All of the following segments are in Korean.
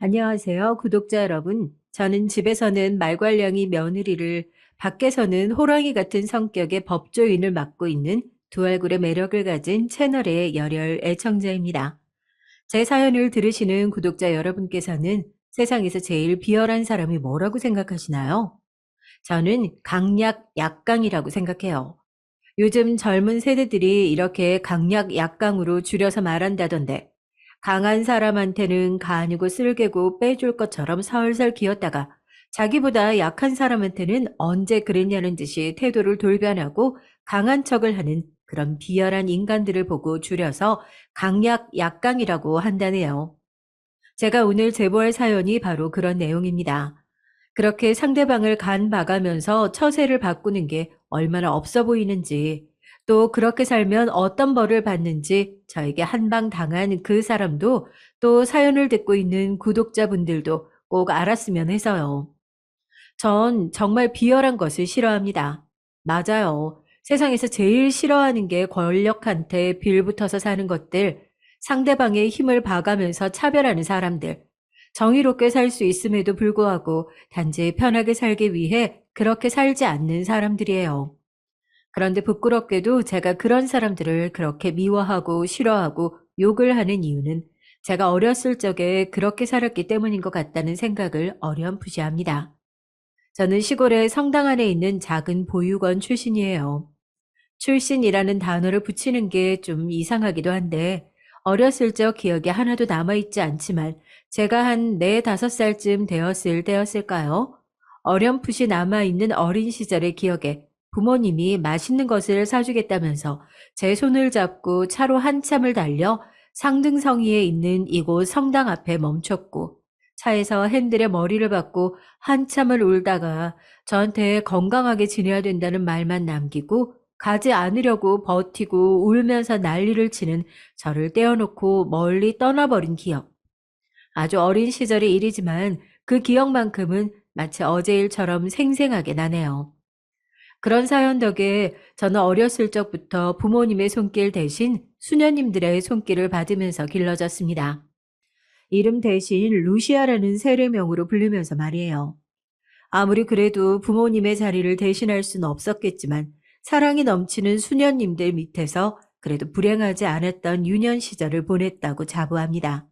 안녕하세요, 구독자 여러분. 저는 집에서는 말괄량이 며느리를, 밖에서는 호랑이 같은 성격의 법조인을 맡고 있는 두 얼굴의 매력을 가진 채널의 열혈 애청자입니다. 제 사연을 들으시는 구독자 여러분께서는 세상에서 제일 비열한 사람이 뭐라고 생각하시나요? 저는 강약 약강이라고 생각해요. 요즘 젊은 세대들이 이렇게 강약 약강으로 줄여서 말한다던데, 강한 사람한테는 간이고 쓸개고 빼줄 것처럼 설설 기었다가 자기보다 약한 사람한테는 언제 그랬냐는 듯이 태도를 돌변하고 강한 척을 하는 그런 비열한 인간들을 보고 줄여서 강약 약강이라고 한다네요. 제가 오늘 제보할 사연이 바로 그런 내용입니다. 그렇게 상대방을 간 봐가면서 처세를 바꾸는 게 얼마나 없어 보이는지, 또 그렇게 살면 어떤 벌을 받는지 저에게 한방 당한 그 사람도, 또 사연을 듣고 있는 구독자분들도 꼭 알았으면 해서요. 전 정말 비열한 것을 싫어합니다. 맞아요. 세상에서 제일 싫어하는 게 권력한테 빌붙어서 사는 것들, 상대방의 힘을 봐가면서 차별하는 사람들, 정의롭게 살 수 있음에도 불구하고 단지 편하게 살기 위해 그렇게 살지 않는 사람들이에요. 그런데 부끄럽게도 제가 그런 사람들을 그렇게 미워하고 싫어하고 욕을 하는 이유는 제가 어렸을 적에 그렇게 살았기 때문인 것 같다는 생각을 어렴풋이 합니다. 저는 시골의 성당 안에 있는 작은 보육원 출신이에요. 출신이라는 단어를 붙이는 게 좀 이상하기도 한데, 어렸을 적 기억이 하나도 남아있지 않지만 제가 한 4, 5살쯤 되었을 때였을까요? 어렴풋이 남아있는 어린 시절의 기억에 부모님이 맛있는 것을 사주겠다면서 제 손을 잡고 차로 한참을 달려 상등성이에 있는 이곳 성당 앞에 멈췄고, 차에서 핸들에 머리를 박고 한참을 울다가 저한테 건강하게 지내야 된다는 말만 남기고 가지 않으려고 버티고 울면서 난리를 치는 저를 떼어놓고 멀리 떠나버린 기억. 아주 어린 시절의 일이지만 그 기억만큼은 마치 어제 일처럼 생생하게 나네요. 그런 사연 덕에 저는 어렸을 적부터 부모님의 손길 대신 수녀님들의 손길을 받으면서 길러졌습니다. 이름 대신 루시아라는 세례명으로 부르면서 말이에요. 아무리 그래도 부모님의 자리를 대신할 수는 없었겠지만 사랑이 넘치는 수녀님들 밑에서 그래도 불행하지 않았던 유년 시절을 보냈다고 자부합니다.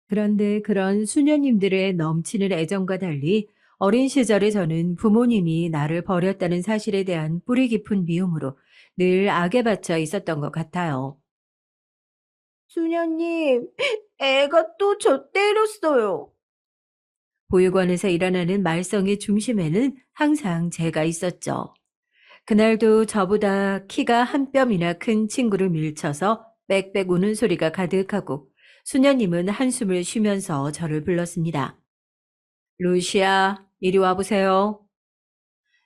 그런데 그런 수녀님들의 넘치는 애정과 달리 어린 시절에 저는 부모님이 나를 버렸다는 사실에 대한 뿌리 깊은 미움으로 늘 악에 받쳐 있었던 것 같아요. 수녀님, 애가 또 저 때렸어요. 보육원에서 일어나는 말썽의 중심에는 항상 제가 있었죠. 그날도 저보다 키가 한 뼘이나 큰 친구를 밀쳐서 빽빽 우는 소리가 가득하고 수녀님은 한숨을 쉬면서 저를 불렀습니다. 루시아, 이리 와보세요.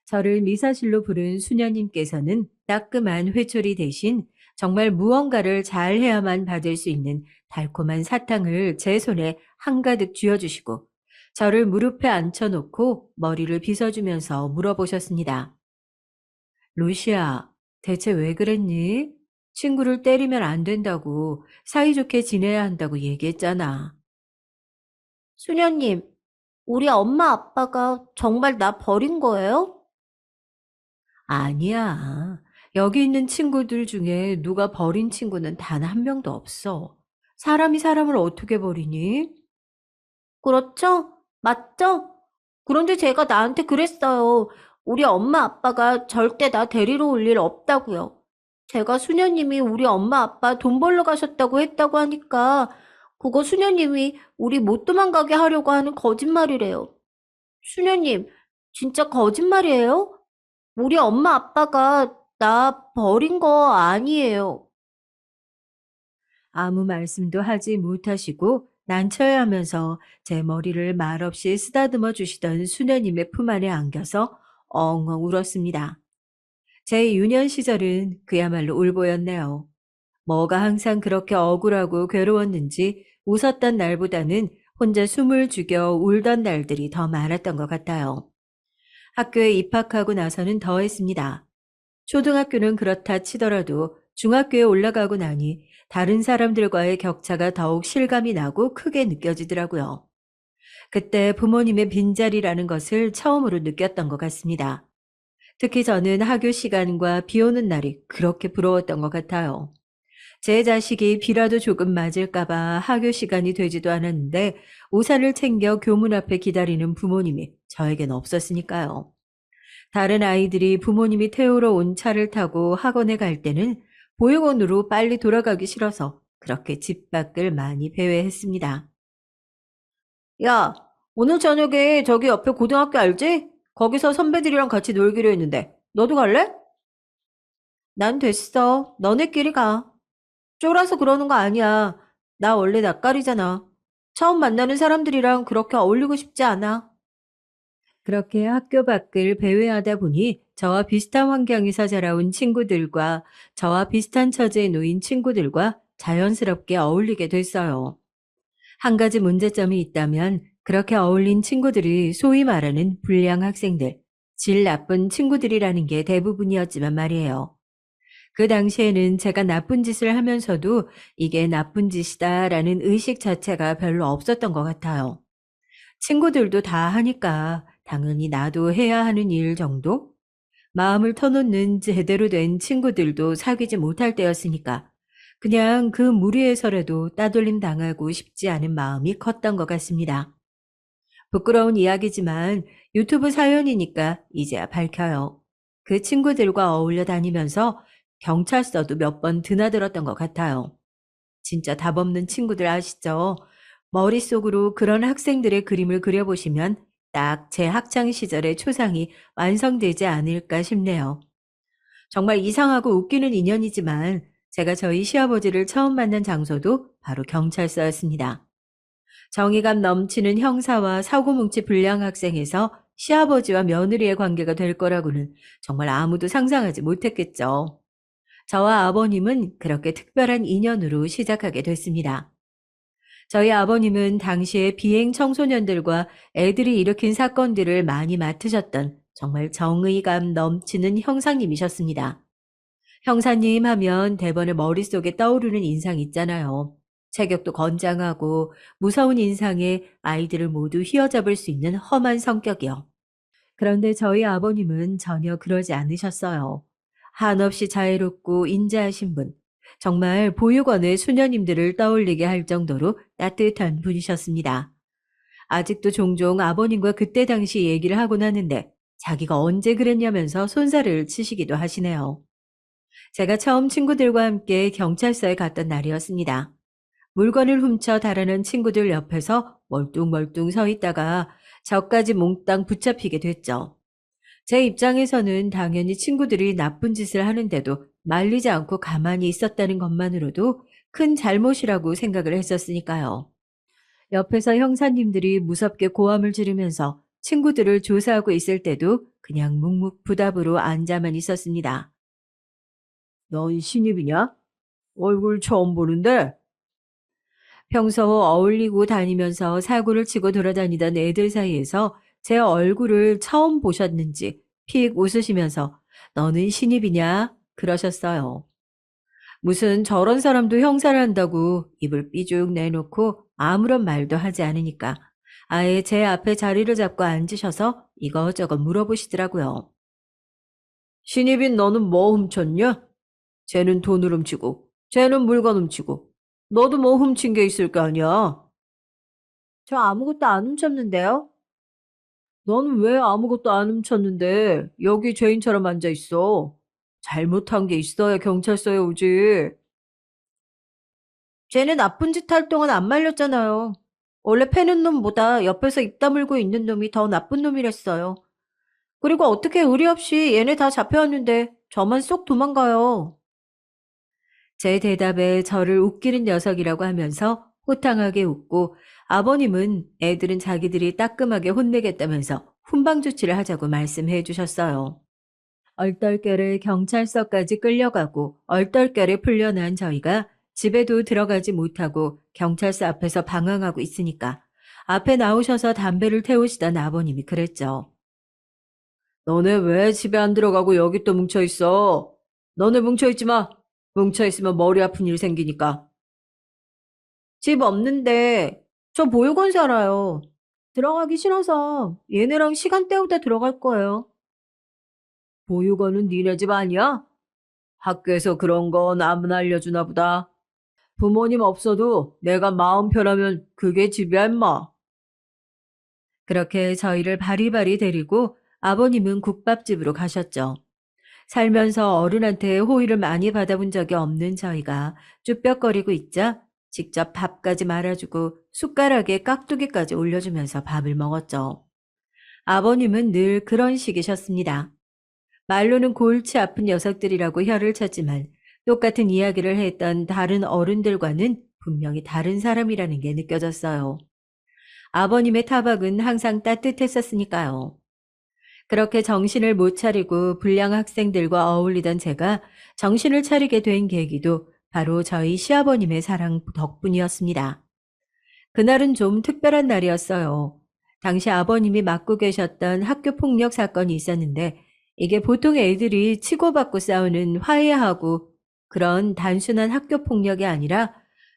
저를 미사실로 부른 수녀님께서는 따끔한 회초리 대신 정말 무언가를 잘 해야만 받을 수 있는 달콤한 사탕을 제 손에 한가득 쥐어주시고 저를 무릎에 앉혀놓고 머리를 빗어주면서 물어보셨습니다. 루시아, 대체 왜 그랬니? 친구를 때리면 안 된다고, 사이좋게 지내야 한다고 얘기했잖아. 수녀님, 우리 엄마 아빠가 정말 나 버린 거예요? 아니야. 여기 있는 친구들 중에 누가 버린 친구는 단 한 명도 없어. 사람이 사람을 어떻게 버리니? 그렇죠? 맞죠? 그런데 제가 나한테 그랬어요. 우리 엄마 아빠가 절대 나 데리러 올 일 없다고요. 제가 수녀님이 우리 엄마 아빠 돈 벌러 가셨다고 했다고 하니까 그거 수녀님이 우리 못 도망가게 하려고 하는 거짓말이래요. 수녀님, 진짜 거짓말이에요? 우리 엄마 아빠가 나 버린 거 아니에요. 아무 말씀도 하지 못하시고 난처해하면서 제 머리를 말없이 쓰다듬어 주시던 수녀님의 품 안에 안겨서 엉엉 울었습니다. 제 유년 시절은 그야말로 울보였네요. 뭐가 항상 그렇게 억울하고 괴로웠는지 웃었던 날보다는 혼자 숨을 죽여 울던 날들이 더 많았던 것 같아요. 학교에 입학하고 나서는 더했습니다. 초등학교는 그렇다 치더라도 중학교에 올라가고 나니 다른 사람들과의 격차가 더욱 실감이 나고 크게 느껴지더라고요. 그때 부모님의 빈자리라는 것을 처음으로 느꼈던 것 같습니다. 특히 저는 학교 시간과 비 오는 날이 그렇게 부러웠던 것 같아요. 제 자식이 비라도 조금 맞을까봐 학교 시간이 되지도 않았는데 우산을 챙겨 교문 앞에 기다리는 부모님이 저에겐 없었으니까요. 다른 아이들이 부모님이 태우러 온 차를 타고 학원에 갈 때는 보육원으로 빨리 돌아가기 싫어서 그렇게 집 밖을 많이 배회했습니다. 야, 오늘 저녁에 저기 옆에 고등학교 알지? 거기서 선배들이랑 같이 놀기로 했는데 너도 갈래? 난 됐어. 너네끼리 가. 쫄아서 그러는 거 아니야. 나 원래 낯가리잖아. 처음 만나는 사람들이랑 그렇게 어울리고 싶지 않아. 그렇게 학교 밖을 배회하다 보니 저와 비슷한 환경에서 자라온 친구들과 저와 비슷한 처지에 놓인 친구들과 자연스럽게 어울리게 됐어요. 한 가지 문제점이 있다면 그렇게 어울린 친구들이 소위 말하는 불량 학생들, 질 나쁜 친구들이라는 게 대부분이었지만 말이에요. 그 당시에는 제가 나쁜 짓을 하면서도 이게 나쁜 짓이다라는 의식 자체가 별로 없었던 것 같아요. 친구들도 다 하니까 당연히 나도 해야 하는 일 정도? 마음을 터놓는 제대로 된 친구들도 사귀지 못할 때였으니까 그냥 그 무리에서라도 따돌림 당하고 싶지 않은 마음이 컸던 것 같습니다. 부끄러운 이야기지만 유튜브 사연이니까 이제야 밝혀요. 그 친구들과 어울려 다니면서 경찰서도 몇 번 드나들었던 것 같아요. 진짜 답 없는 친구들 아시죠? 머릿속으로 그런 학생들의 그림을 그려보시면 딱 제 학창 시절의 초상이 완성되지 않을까 싶네요. 정말 이상하고 웃기는 인연이지만 제가 저희 시아버지를 처음 만난 장소도 바로 경찰서였습니다. 정의감 넘치는 형사와 사고뭉치 불량 학생에서 시아버지와 며느리의 관계가 될 거라고는 정말 아무도 상상하지 못했겠죠. 저와 아버님은 그렇게 특별한 인연으로 시작하게 됐습니다. 저희 아버님은 당시에 비행 청소년들과 애들이 일으킨 사건들을 많이 맡으셨던 정말 정의감 넘치는 형사님이셨습니다. 형사님 하면 대번에 머릿속에 떠오르는 인상 있잖아요. 체격도 건장하고 무서운 인상에 아이들을 모두 휘어잡을 수 있는 험한 성격이요. 그런데 저희 아버님은 전혀 그러지 않으셨어요. 한없이 자애롭고 인자하신 분. 정말 보육원의 수녀님들을 떠올리게 할 정도로 따뜻한 분이셨습니다. 아직도 종종 아버님과 그때 당시 얘기를 하곤 하는데 자기가 언제 그랬냐면서 손살을 치시기도 하시네요. 제가 처음 친구들과 함께 경찰서에 갔던 날이었습니다. 물건을 훔쳐 달아난 친구들 옆에서 멀뚱멀뚱 서 있다가 저까지 몽땅 붙잡히게 됐죠. 제 입장에서는 당연히 친구들이 나쁜 짓을 하는데도 말리지 않고 가만히 있었다는 것만으로도 큰 잘못이라고 생각을 했었으니까요. 옆에서 형사님들이 무섭게 고함을 지르면서 친구들을 조사하고 있을 때도 그냥 묵묵부답으로 앉아만 있었습니다. 넌 신입이냐? 얼굴 처음 보는데? 평소 어울리고 다니면서 사고를 치고 돌아다니던 애들 사이에서 제 얼굴을 처음 보셨는지 픽 웃으시면서 너는 신입이냐? 그러셨어요. 무슨 저런 사람도 형사를 한다고 입을 삐죽 내놓고 아무런 말도 하지 않으니까 아예 제 앞에 자리를 잡고 앉으셔서 이것저것 물어보시더라고요. 신입인 너는 뭐 훔쳤냐? 쟤는 돈을 훔치고, 쟤는 물건 훔치고, 너도 뭐 훔친 게 있을 거 아니야? 저 아무것도 안 훔쳤는데요? 넌 왜 아무것도 안 훔쳤는데 여기 죄인처럼 앉아 있어? 잘못한 게 있어야 경찰서에 오지. 쟤는 나쁜 짓 할 동안 안 말렸잖아요. 원래 패는 놈보다 옆에서 입 다물고 있는 놈이 더 나쁜 놈이랬어요. 그리고 어떻게 의리 없이 얘네 다 잡혀왔는데 저만 쏙 도망가요. 제 대답에 저를 웃기는 녀석이라고 하면서 호탕하게 웃고 아버님은 애들은 자기들이 따끔하게 혼내겠다면서 훈방 조치를 하자고 말씀해 주셨어요. 얼떨결에 경찰서까지 끌려가고 얼떨결에 풀려난 저희가 집에도 들어가지 못하고 경찰서 앞에서 방황하고 있으니까 앞에 나오셔서 담배를 태우시던 아버님이 그랬죠. 너네 왜 집에 안 들어가고 여기 또 뭉쳐 있어? 너네 뭉쳐 있지 마. 뭉쳐 있으면 머리 아픈 일 생기니까. 집 없는데 저 보육원 살아요. 들어가기 싫어서 얘네랑 시간 때우다 들어갈 거예요. 보육원은 니네 집 아니야? 학교에서 그런 건 아무나 알려주나 보다. 부모님 없어도 내가 마음 편하면 그게 집이야, 임마. 그렇게 저희를 바리바리 데리고 아버님은 국밥집으로 가셨죠. 살면서 어른한테 호의를 많이 받아본 적이 없는 저희가 쭈뼛거리고 있자 직접 밥까지 말아주고 숟가락에 깍두기까지 올려주면서 밥을 먹었죠. 아버님은 늘 그런 식이셨습니다. 말로는 골치 아픈 녀석들이라고 혀를 쳤지만 똑같은 이야기를 했던 다른 어른들과는 분명히 다른 사람이라는 게 느껴졌어요. 아버님의 타박은 항상 따뜻했었으니까요. 그렇게 정신을 못 차리고 불량 학생들과 어울리던 제가 정신을 차리게 된 계기도 바로 저희 시아버님의 사랑 덕분이었습니다. 그날은 좀 특별한 날이었어요. 당시 아버님이 맡고 계셨던 학교 폭력 사건이 있었는데 이게 보통 애들이 치고받고 싸우는 화해하고 그런 단순한 학교 폭력이 아니라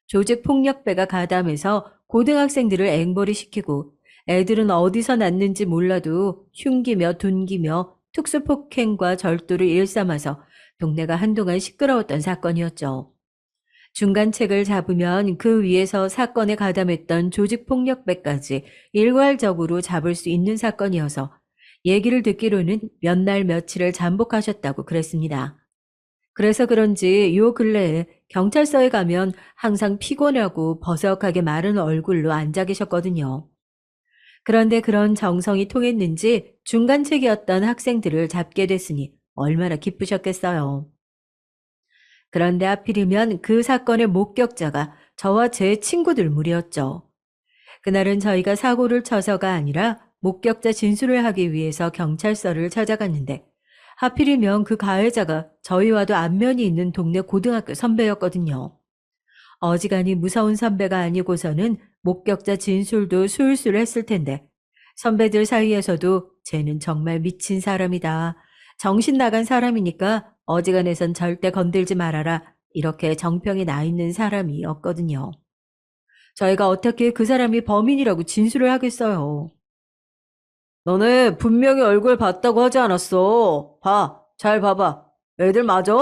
조직 폭력배가 가담해서 고등학생들을 앵벌이 시키고 애들은 어디서 났는지 몰라도 흉기며 둔기며 특수폭행과 절도를 일삼아서 동네가 한동안 시끄러웠던 사건이었죠. 중간책을 잡으면 그 위에서 사건에 가담했던 조직폭력배까지 일괄적으로 잡을 수 있는 사건이어서 얘기를 듣기로는 몇 날 며칠을 잠복하셨다고 그랬습니다. 그래서 그런지 요 근래에 경찰서에 가면 항상 피곤하고 버석하게 마른 얼굴로 앉아 계셨거든요. 그런데 그런 정성이 통했는지 중간책이었던 학생들을 잡게 됐으니 얼마나 기쁘셨겠어요. 그런데 하필이면 그 사건의 목격자가 저와 제 친구들 무리였죠. 그날은 저희가 사고를 쳐서가 아니라 목격자 진술을 하기 위해서 경찰서를 찾아갔는데 하필이면 그 가해자가 저희와도 안면이 있는 동네 고등학교 선배였거든요. 어지간히 무서운 선배가 아니고서는 목격자 진술도 술술 했을 텐데 선배들 사이에서도 쟤는 정말 미친 사람이다. 정신 나간 사람이니까 어지간해선 절대 건들지 말아라. 이렇게 정평이 나 있는 사람이었거든요. 저희가 어떻게 그 사람이 범인이라고 진술을 하겠어요. 너네 분명히 얼굴 봤다고 하지 않았어. 봐, 잘 봐봐. 애들 맞아?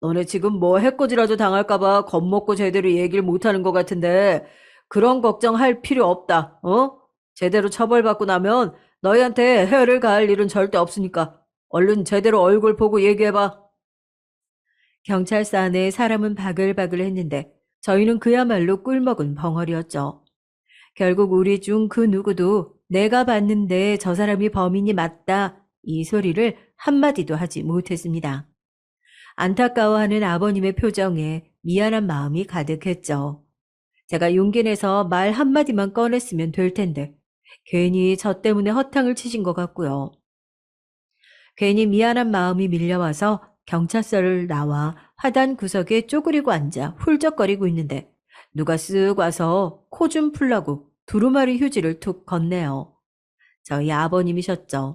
너네 지금 뭐 해코지라도 당할까봐 겁먹고 제대로 얘기를 못하는 것 같은데 그런 걱정할 필요 없다. 어? 제대로 처벌받고 나면 너희한테 해를 가할 일은 절대 없으니까 얼른 제대로 얼굴 보고 얘기해봐. 경찰서 안에 사람은 바글바글 했는데 저희는 그야말로 꿀먹은 벙어리였죠. 결국 우리 중 그 누구도 내가 봤는데 저 사람이 범인이 맞다 이 소리를 한마디도 하지 못했습니다. 안타까워하는 아버님의 표정에 미안한 마음이 가득했죠. 제가 용기 내서 말 한마디만 꺼냈으면 될 텐데 괜히 저 때문에 허탕을 치신 것 같고요. 괜히 미안한 마음이 밀려와서 경찰서를 나와 화단 구석에 쪼그리고 앉아 훌쩍거리고 있는데 누가 쓱 와서 코 좀 풀라고 두루마리 휴지를 툭 건네요. 저희 아버님이셨죠.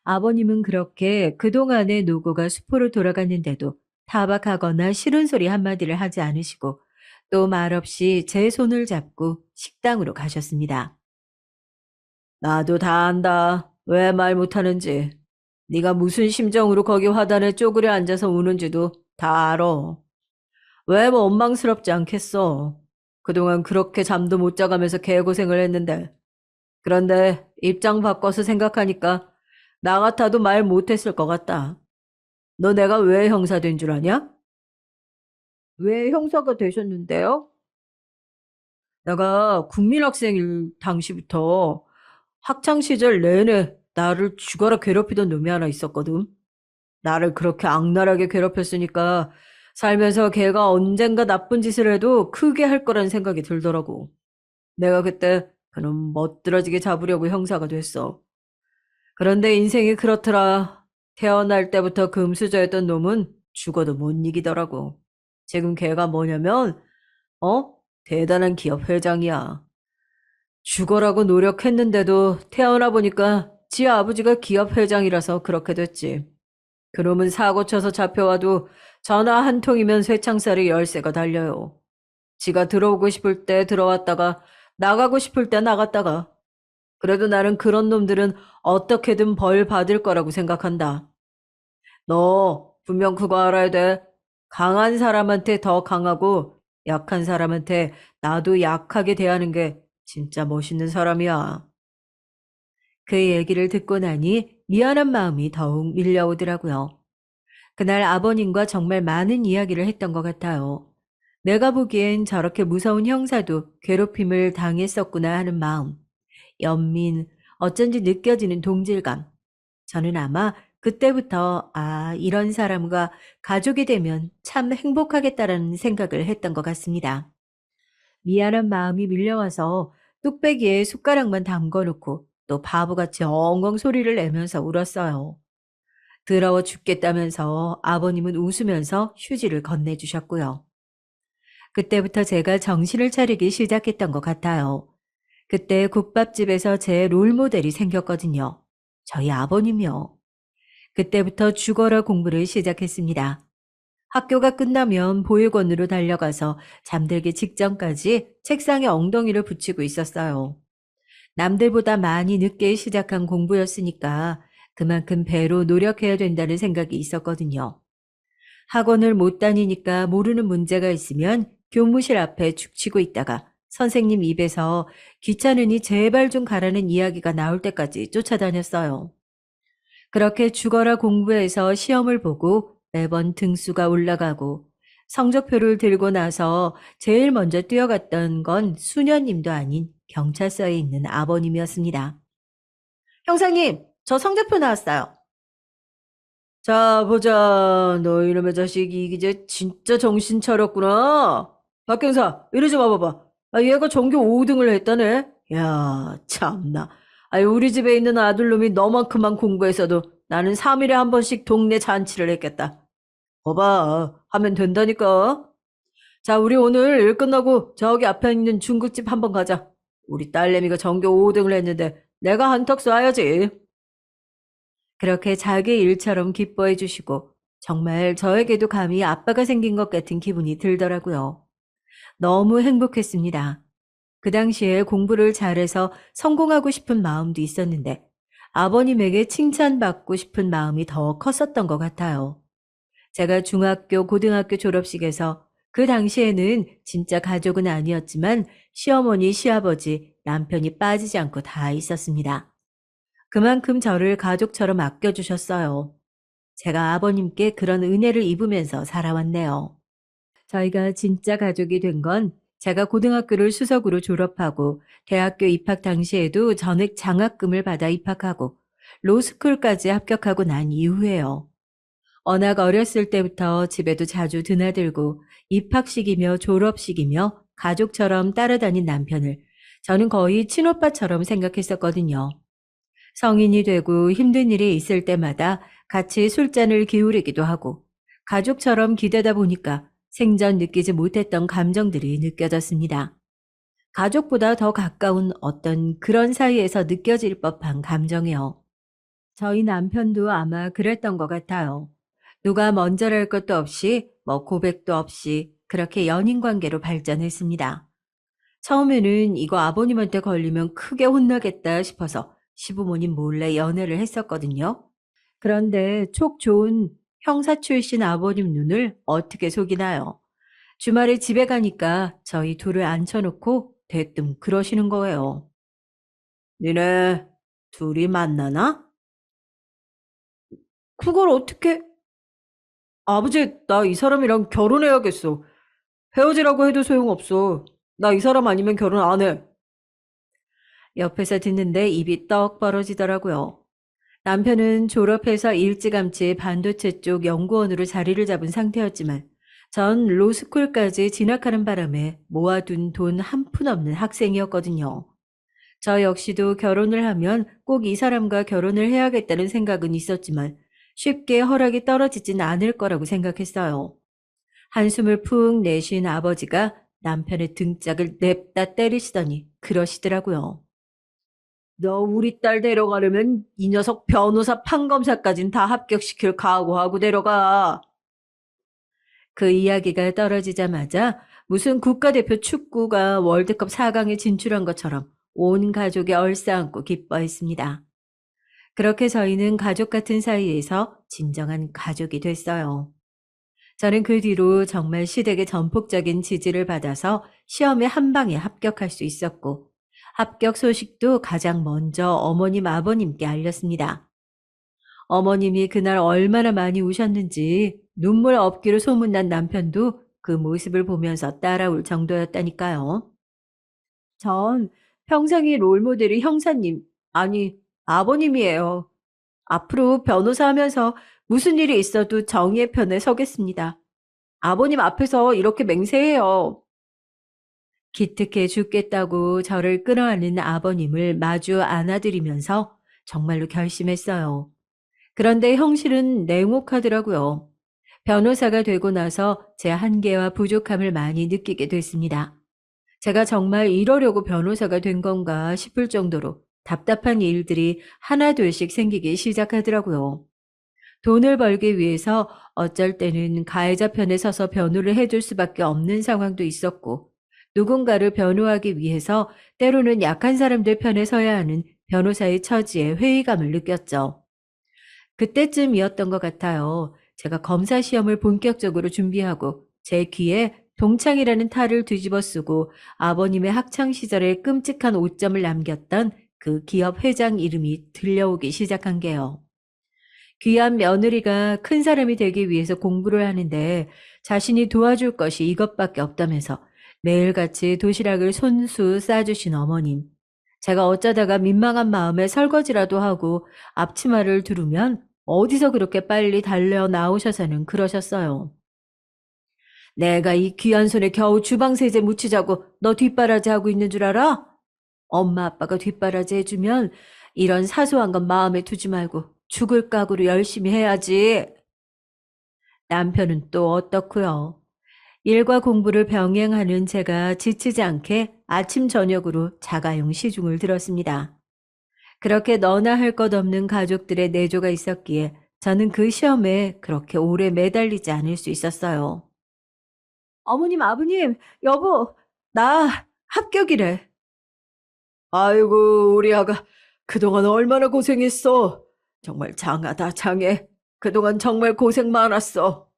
아버님은 그렇게 그동안의 노고가 수포로 돌아갔는데도 타박하거나 싫은 소리 한마디를 하지 않으시고 또 말없이 제 손을 잡고 식당으로 가셨습니다. 나도 다 안다. 왜 말 못하는지. 네가 무슨 심정으로 거기 화단에 쪼그려 앉아서 우는지도 다 알아. 왜 뭐 원망스럽지 않겠어. 그동안 그렇게 잠도 못 자가면서 개고생을 했는데. 그런데 입장 바꿔서 생각하니까 나 같아도 말 못했을 것 같다. 너 내가 왜 형사 된 줄 아냐? 왜 형사가 되셨는데요? 내가 국민학생일 당시부터 학창 시절 내내 나를 죽어라 괴롭히던 놈이 하나 있었거든. 나를 그렇게 악랄하게 괴롭혔으니까 살면서 걔가 언젠가 나쁜 짓을 해도 크게 할 거란 생각이 들더라고. 내가 그때 그놈 멋들어지게 잡으려고 형사가 됐어. 그런데 인생이 그렇더라. 태어날 때부터 금수저였던 놈은 죽어도 못 이기더라고. 지금 걔가 뭐냐면, 대단한 기업 회장이야. 죽어라고 노력했는데도 태어나 보니까 지 아버지가 기업 회장이라서 그렇게 됐지. 그놈은 사고 쳐서 잡혀와도 전화 한 통이면 쇠창살이 열쇠가 달려요. 지가 들어오고 싶을 때 들어왔다가 나가고 싶을 때 나갔다가 그래도 나는 그런 놈들은 어떻게든 벌 받을 거라고 생각한다. 너 분명 그거 알아야 돼. 강한 사람한테 더 강하고 약한 사람한테 나도 약하게 대하는 게 진짜 멋있는 사람이야. 그 얘기를 듣고 나니 미안한 마음이 더욱 밀려오더라고요. 그날 아버님과 정말 많은 이야기를 했던 것 같아요. 내가 보기엔 저렇게 무서운 형사도 괴롭힘을 당했었구나 하는 마음, 연민, 어쩐지 느껴지는 동질감. 저는 아마 그때부터 이런 사람과 가족이 되면 참 행복하겠다라는 생각을 했던 것 같습니다. 미안한 마음이 밀려와서 뚝배기에 숟가락만 담궈놓고 또 바보같이 엉엉 소리를 내면서 울었어요. 더러워 죽겠다면서 아버님은 웃으면서 휴지를 건네주셨고요. 그때부터 제가 정신을 차리기 시작했던 것 같아요. 그때 국밥집에서 제 롤모델이 생겼거든요. 저희 아버님이요. 그때부터 죽어라 공부를 시작했습니다. 학교가 끝나면 보육원으로 달려가서 잠들기 직전까지 책상에 엉덩이를 붙이고 있었어요. 남들보다 많이 늦게 시작한 공부였으니까 그만큼 배로 노력해야 된다는 생각이 있었거든요. 학원을 못 다니니까 모르는 문제가 있으면 교무실 앞에 죽치고 있다가 선생님 입에서 귀찮으니 제발 좀 가라는 이야기가 나올 때까지 쫓아다녔어요. 그렇게 죽어라 공부해서 시험을 보고 매번 등수가 올라가고 성적표를 들고 나서 제일 먼저 뛰어갔던 건 수녀님도 아닌 경찰서에 있는 아버님이었습니다. 형사님, 저 성적표 나왔어요. 자, 보자. 너 이놈의 자식이 이제 진짜 정신 차렸구나. 박경사, 이리 좀 와봐봐. 얘가 전교 5등을 했다네. 야, 참나. 우리 집에 있는 아들놈이 너만큼만 공부했어도 나는 3일에 한 번씩 동네 잔치를 했겠다. 봐봐, 하면 된다니까. 자, 우리 오늘 일 끝나고 저기 앞에 있는 중국집 한번 가자. 우리 딸내미가 전교 5등을 했는데 내가 한턱 쏴야지. 그렇게 자기 일처럼 기뻐해 주시고 정말 저에게도 감히 아빠가 생긴 것 같은 기분이 들더라고요. 너무 행복했습니다. 그 당시에 공부를 잘해서 성공하고 싶은 마음도 있었는데 아버님에게 칭찬받고 싶은 마음이 더 컸었던 것 같아요. 제가 중학교, 고등학교 졸업식에서 그 당시에는 진짜 가족은 아니었지만 시어머니, 시아버지, 남편이 빠지지 않고 다 있었습니다. 그만큼 저를 가족처럼 아껴주셨어요. 제가 아버님께 그런 은혜를 입으면서 살아왔네요. 저희가 진짜 가족이 된 건 제가 고등학교를 수석으로 졸업하고 대학교 입학 당시에도 전액 장학금을 받아 입학하고 로스쿨까지 합격하고 난 이후에요. 워낙 어렸을 때부터 집에도 자주 드나들고 입학식이며 졸업식이며 가족처럼 따라다닌 남편을 저는 거의 친오빠처럼 생각했었거든요. 성인이 되고 힘든 일이 있을 때마다 같이 술잔을 기울이기도 하고 가족처럼 기대다 보니까 생전 느끼지 못했던 감정들이 느껴졌습니다. 가족보다 더 가까운 어떤 그런 사이에서 느껴질 법한 감정이요. 저희 남편도 아마 그랬던 것 같아요. 누가 먼저랄 것도 없이 고백도 없이 그렇게 연인 관계로 발전했습니다. 처음에는 이거 아버님한테 걸리면 크게 혼나겠다 싶어서 시부모님 몰래 연애를 했었거든요. 그런데 촉 좋은 형사 출신 아버님 눈을 어떻게 속이나요? 주말에 집에 가니까 저희 둘을 앉혀놓고 대뜸 그러시는 거예요. 니네 둘이 만나나? 그걸 어떻게... 아버지, 나 이 사람이랑 결혼해야겠어. 헤어지라고 해도 소용없어. 나 이 사람 아니면 결혼 안 해. 옆에서 듣는데 입이 떡 벌어지더라고요. 남편은 졸업해서 일찌감치 반도체 쪽 연구원으로 자리를 잡은 상태였지만 전 로스쿨까지 진학하는 바람에 모아둔 돈 한 푼 없는 학생이었거든요. 저 역시도 결혼을 하면 꼭 이 사람과 결혼을 해야겠다는 생각은 있었지만 쉽게 허락이 떨어지진 않을 거라고 생각했어요. 한숨을 푹 내쉰 아버지가 남편의 등짝을 냅다 때리시더니 그러시더라고요. 너 우리 딸 데려가려면 이 녀석 변호사 판검사까진 다 합격시킬 각오하고 데려가. 그 이야기가 떨어지자마자 무슨 국가대표 축구가 월드컵 4강에 진출한 것처럼 온 가족이 얼싸안고 기뻐했습니다. 그렇게 저희는 가족 같은 사이에서 진정한 가족이 됐어요. 저는 그 뒤로 정말 시댁의 전폭적인 지지를 받아서 시험에 한 방에 합격할 수 있었고, 합격 소식도 가장 먼저 어머님, 아버님께 알렸습니다. 어머님이 그날 얼마나 많이 우셨는지 눈물 없기로 소문난 남편도 그 모습을 보면서 따라올 정도였다니까요. 전 평생의 롤모델이 형사님, 아니, 아버님이에요. 앞으로 변호사 하면서 무슨 일이 있어도 정의의 편에 서겠습니다. 아버님 앞에서 이렇게 맹세해요. 기특해 죽겠다고 저를 끌어안는 아버님을 마주 안아드리면서 정말로 결심했어요. 그런데 형실은 냉혹하더라고요. 변호사가 되고 나서 제 한계와 부족함을 많이 느끼게 됐습니다. 제가 정말 이러려고 변호사가 된 건가 싶을 정도로 답답한 일들이 하나둘씩 생기기 시작하더라고요. 돈을 벌기 위해서 어쩔 때는 가해자 편에 서서 변호를 해줄 수밖에 없는 상황도 있었고, 누군가를 변호하기 위해서 때로는 약한 사람들 편에 서야 하는 변호사의 처지에 회의감을 느꼈죠. 그때쯤이었던 것 같아요. 제가 검사 시험을 본격적으로 준비하고 제 귀에 동창이라는 탈을 뒤집어 쓰고 아버님의 학창 시절에 끔찍한 오점을 남겼던 그 기업 회장 이름이 들려오기 시작한 게요. 귀한 며느리가 큰 사람이 되기 위해서 공부를 하는데 자신이 도와줄 것이 이것밖에 없다면서 매일같이 도시락을 손수 싸주신 어머님. 제가 어쩌다가 민망한 마음에 설거지라도 하고 앞치마를 두르면 어디서 그렇게 빨리 달려 나오셔서는 그러셨어요. 내가 이 귀한 손에 겨우 주방세제 묻히자고 너 뒷바라지 하고 있는 줄 알아? 엄마 아빠가 뒷바라지 해주면 이런 사소한 건 마음에 두지 말고 죽을 각오로 열심히 해야지. 남편은 또 어떻고요? 일과 공부를 병행하는 제가 지치지 않게 아침 저녁으로 자가용 시중을 들었습니다. 그렇게 너나 할 것 없는 가족들의 내조가 있었기에 저는 그 시험에 그렇게 오래 매달리지 않을 수 있었어요. 어머님, 아버님, 여보, 나 합격이래. 아이고, 우리 아가 그동안 얼마나 고생했어. 정말 장하다, 장해. 그동안 정말 고생 많았어.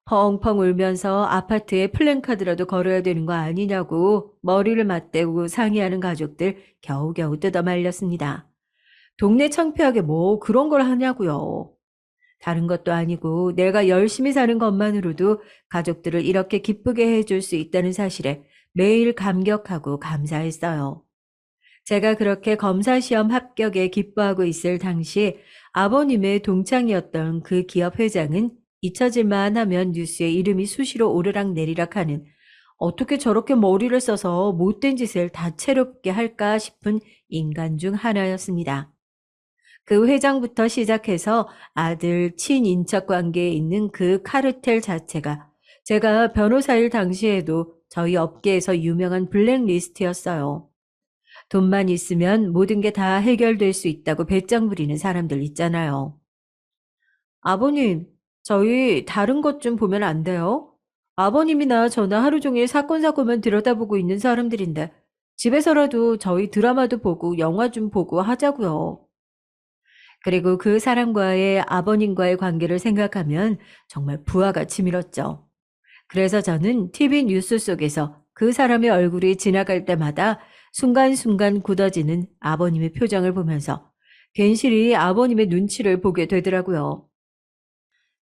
펑펑 울면서 아파트에 플랜카드라도 걸어야 되는 거 아니냐고 머리를 맞대고 상의하는 가족들 겨우겨우 뜯어 말렸습니다. 동네 창피하게 뭐 그런 걸 하냐고요. 다른 것도 아니고 내가 열심히 사는 것만으로도 가족들을 이렇게 기쁘게 해줄 수 있다는 사실에 매일 감격하고 감사했어요. 제가 그렇게 검사시험 합격에 기뻐하고 있을 당시 아버님의 동창이었던 그 기업 회장은 잊혀질만 하면 뉴스에 이름이 수시로 오르락내리락 하는 어떻게 저렇게 머리를 써서 못된 짓을 다채롭게 할까 싶은 인간 중 하나였습니다. 그 회장부터 시작해서 아들 친인척 관계에 있는 그 카르텔 자체가 제가 변호사일 당시에도 저희 업계에서 유명한 블랙리스트였어요. 돈만 있으면 모든 게 다 해결될 수 있다고 배짱 부리는 사람들 있잖아요. 아버님, 저희 다른 것 좀 보면 안 돼요? 아버님이나 저나 하루 종일 사건 사고만 들여다보고 있는 사람들인데 집에서라도 저희 드라마도 보고 영화 좀 보고 하자고요. 그리고 그 사람과의 아버님과의 관계를 생각하면 정말 부하가 치밀었죠. 그래서 저는 TV 뉴스 속에서 그 사람의 얼굴이 지나갈 때마다 순간순간 굳어지는 아버님의 표정을 보면서 괜시리 아버님의 눈치를 보게 되더라고요.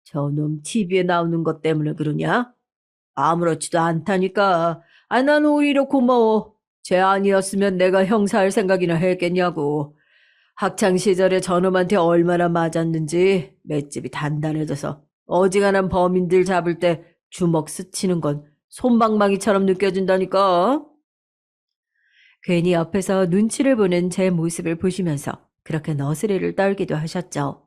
저놈 TV에 나오는 것 때문에 그러냐? 아무렇지도 않다니까. 아, 난 오히려 고마워. 쟤 아니었으면 내가 형사할 생각이나 했겠냐고. 학창시절에 저놈한테 얼마나 맞았는지 맷집이 단단해져서 어지간한 범인들 잡을 때 주먹 스치는 건 솜방망이처럼 느껴진다니까. 괜히 옆에서 눈치를 보는 제 모습을 보시면서 그렇게 너스레를 떨기도 하셨죠.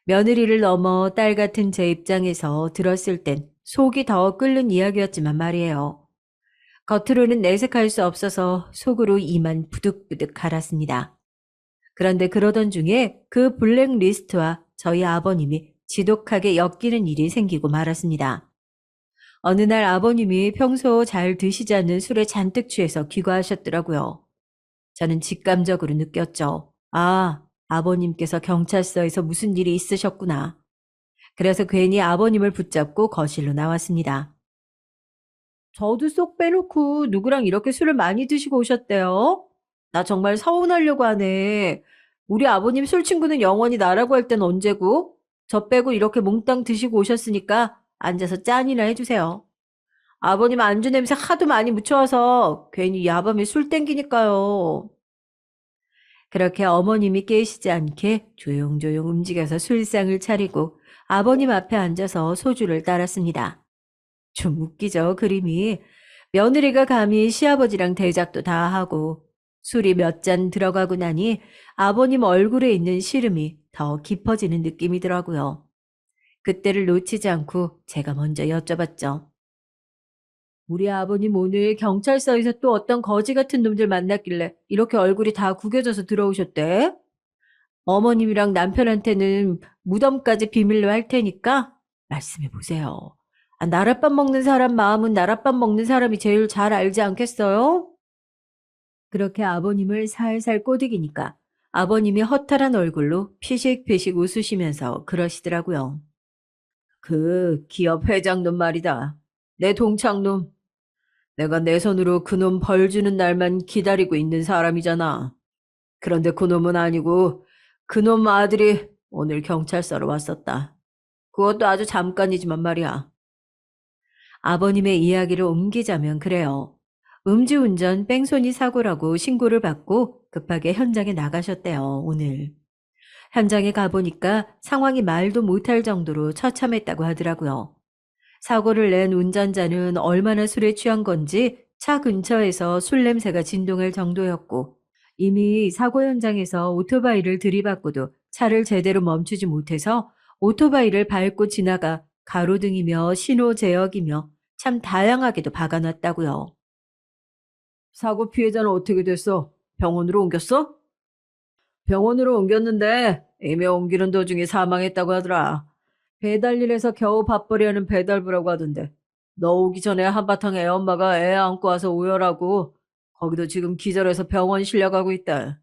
며느리를 넘어 딸 같은 제 입장에서 들었을 땐 속이 더 끓는 이야기였지만 말이에요. 겉으로는 내색할 수 없어서 속으로 이만 부득부득 갈았습니다. 그런데 그러던 중에 그 블랙리스트와 저희 아버님이 지독하게 엮이는 일이 생기고 말았습니다. 어느 날 아버님이 평소 잘 드시지 않는 술에 잔뜩 취해서 귀가하셨더라고요. 저는 직감적으로 느꼈죠. 아, 아버님께서 경찰서에서 무슨 일이 있으셨구나. 그래서 괜히 아버님을 붙잡고 거실로 나왔습니다. 저도 쏙 빼놓고 누구랑 이렇게 술을 많이 드시고 오셨대요? 나 정말 서운하려고 하네. 우리 아버님 술 친구는 영원히 나라고 할 땐 언제고? 저 빼고 이렇게 몽땅 드시고 오셨으니까 앉아서 짠이나 해주세요. 아버님 안주 냄새 하도 많이 묻혀와서 괜히 야밤에 술 땡기니까요. 그렇게 어머님이 깨시지 않게 조용조용 움직여서 술상을 차리고 아버님 앞에 앉아서 소주를 따랐습니다. 좀 웃기죠, 그림이. 며느리가 감히 시아버지랑 대작도 다 하고 술이 몇 잔 들어가고 나니 아버님 얼굴에 있는 시름이 더 깊어지는 느낌이더라고요. 그때를 놓치지 않고 제가 먼저 여쭤봤죠. 우리 아버님 오늘 경찰서에서 또 어떤 거지 같은 놈들 만났길래 이렇게 얼굴이 다 구겨져서 들어오셨대? 어머님이랑 남편한테는 무덤까지 비밀로 할 테니까 말씀해 보세요. 아, 나랏밥 먹는 사람 마음은 나랏밥 먹는 사람이 제일 잘 알지 않겠어요? 그렇게 아버님을 살살 꼬드기니까 아버님이 허탈한 얼굴로 피식피식 웃으시면서 그러시더라고요. 그 기업 회장놈 말이다. 내 동창놈. 내가 내 손으로 그놈 벌 주는 날만 기다리고 있는 사람이잖아. 그런데 그놈은 아니고 그놈 아들이 오늘 경찰서로 왔었다. 그것도 아주 잠깐이지만 말이야. 아버님의 이야기를 옮기자면 그래요. 음주운전 뺑소니 사고라고 신고를 받고 급하게 현장에 나가셨대요, 오늘. 현장에 가보니까 상황이 말도 못할 정도로 처참했다고 하더라고요. 사고를 낸 운전자는 얼마나 술에 취한 건지 차 근처에서 술 냄새가 진동할 정도였고 이미 사고 현장에서 오토바이를 들이받고도 차를 제대로 멈추지 못해서 오토바이를 밟고 지나가 가로등이며 신호 제역이며 참 다양하게도 박아놨다고요. 사고 피해자는 어떻게 됐어? 병원으로 옮겼어? 병원으로 옮겼는데 이미 옮기는 도중에 사망했다고 하더라. 배달일에서 겨우 밥벌이 하는 배달부라고 하던데. 너 오기 전에 한바탕 애 엄마가 애 안고 와서 오열하고 거기도 지금 기절해서 병원 실려가고 있다.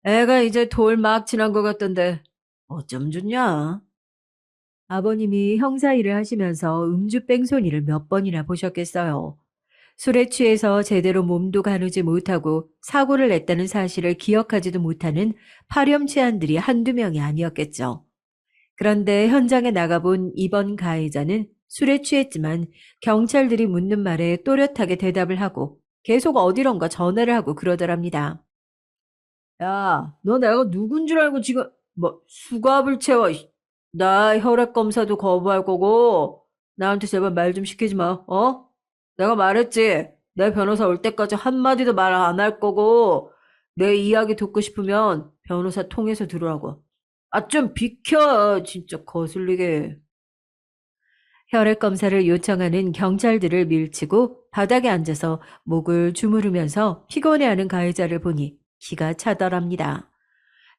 애가 이제 돌 막 지난 것 같던데 어쩜 좋냐? 아버님이 형사 일을 하시면서 음주 뺑소니를 몇 번이나 보셨겠어요. 술에 취해서 제대로 몸도 가누지 못하고 사고를 냈다는 사실을 기억하지도 못하는 파렴치한들이 한두 명이 아니었겠죠. 그런데 현장에 나가본 이번 가해자는 술에 취했지만 경찰들이 묻는 말에 또렷하게 대답을 하고 계속 어디론가 전화를 하고 그러더랍니다. 야, 너 내가 누군 줄 알고 지금 뭐 수갑을 채워. 나 혈액 검사도 거부할 거고 나한테 제발 말 좀 시키지 마. 어? 내가 말했지. 내 변호사 올 때까지 한마디도 말 안 할 거고 내 이야기 듣고 싶으면 변호사 통해서 들으라고. 아, 좀 비켜. 진짜 거슬리게. 혈액 검사를 요청하는 경찰들을 밀치고 바닥에 앉아서 목을 주무르면서 피곤해하는 가해자를 보니 기가 차더랍니다.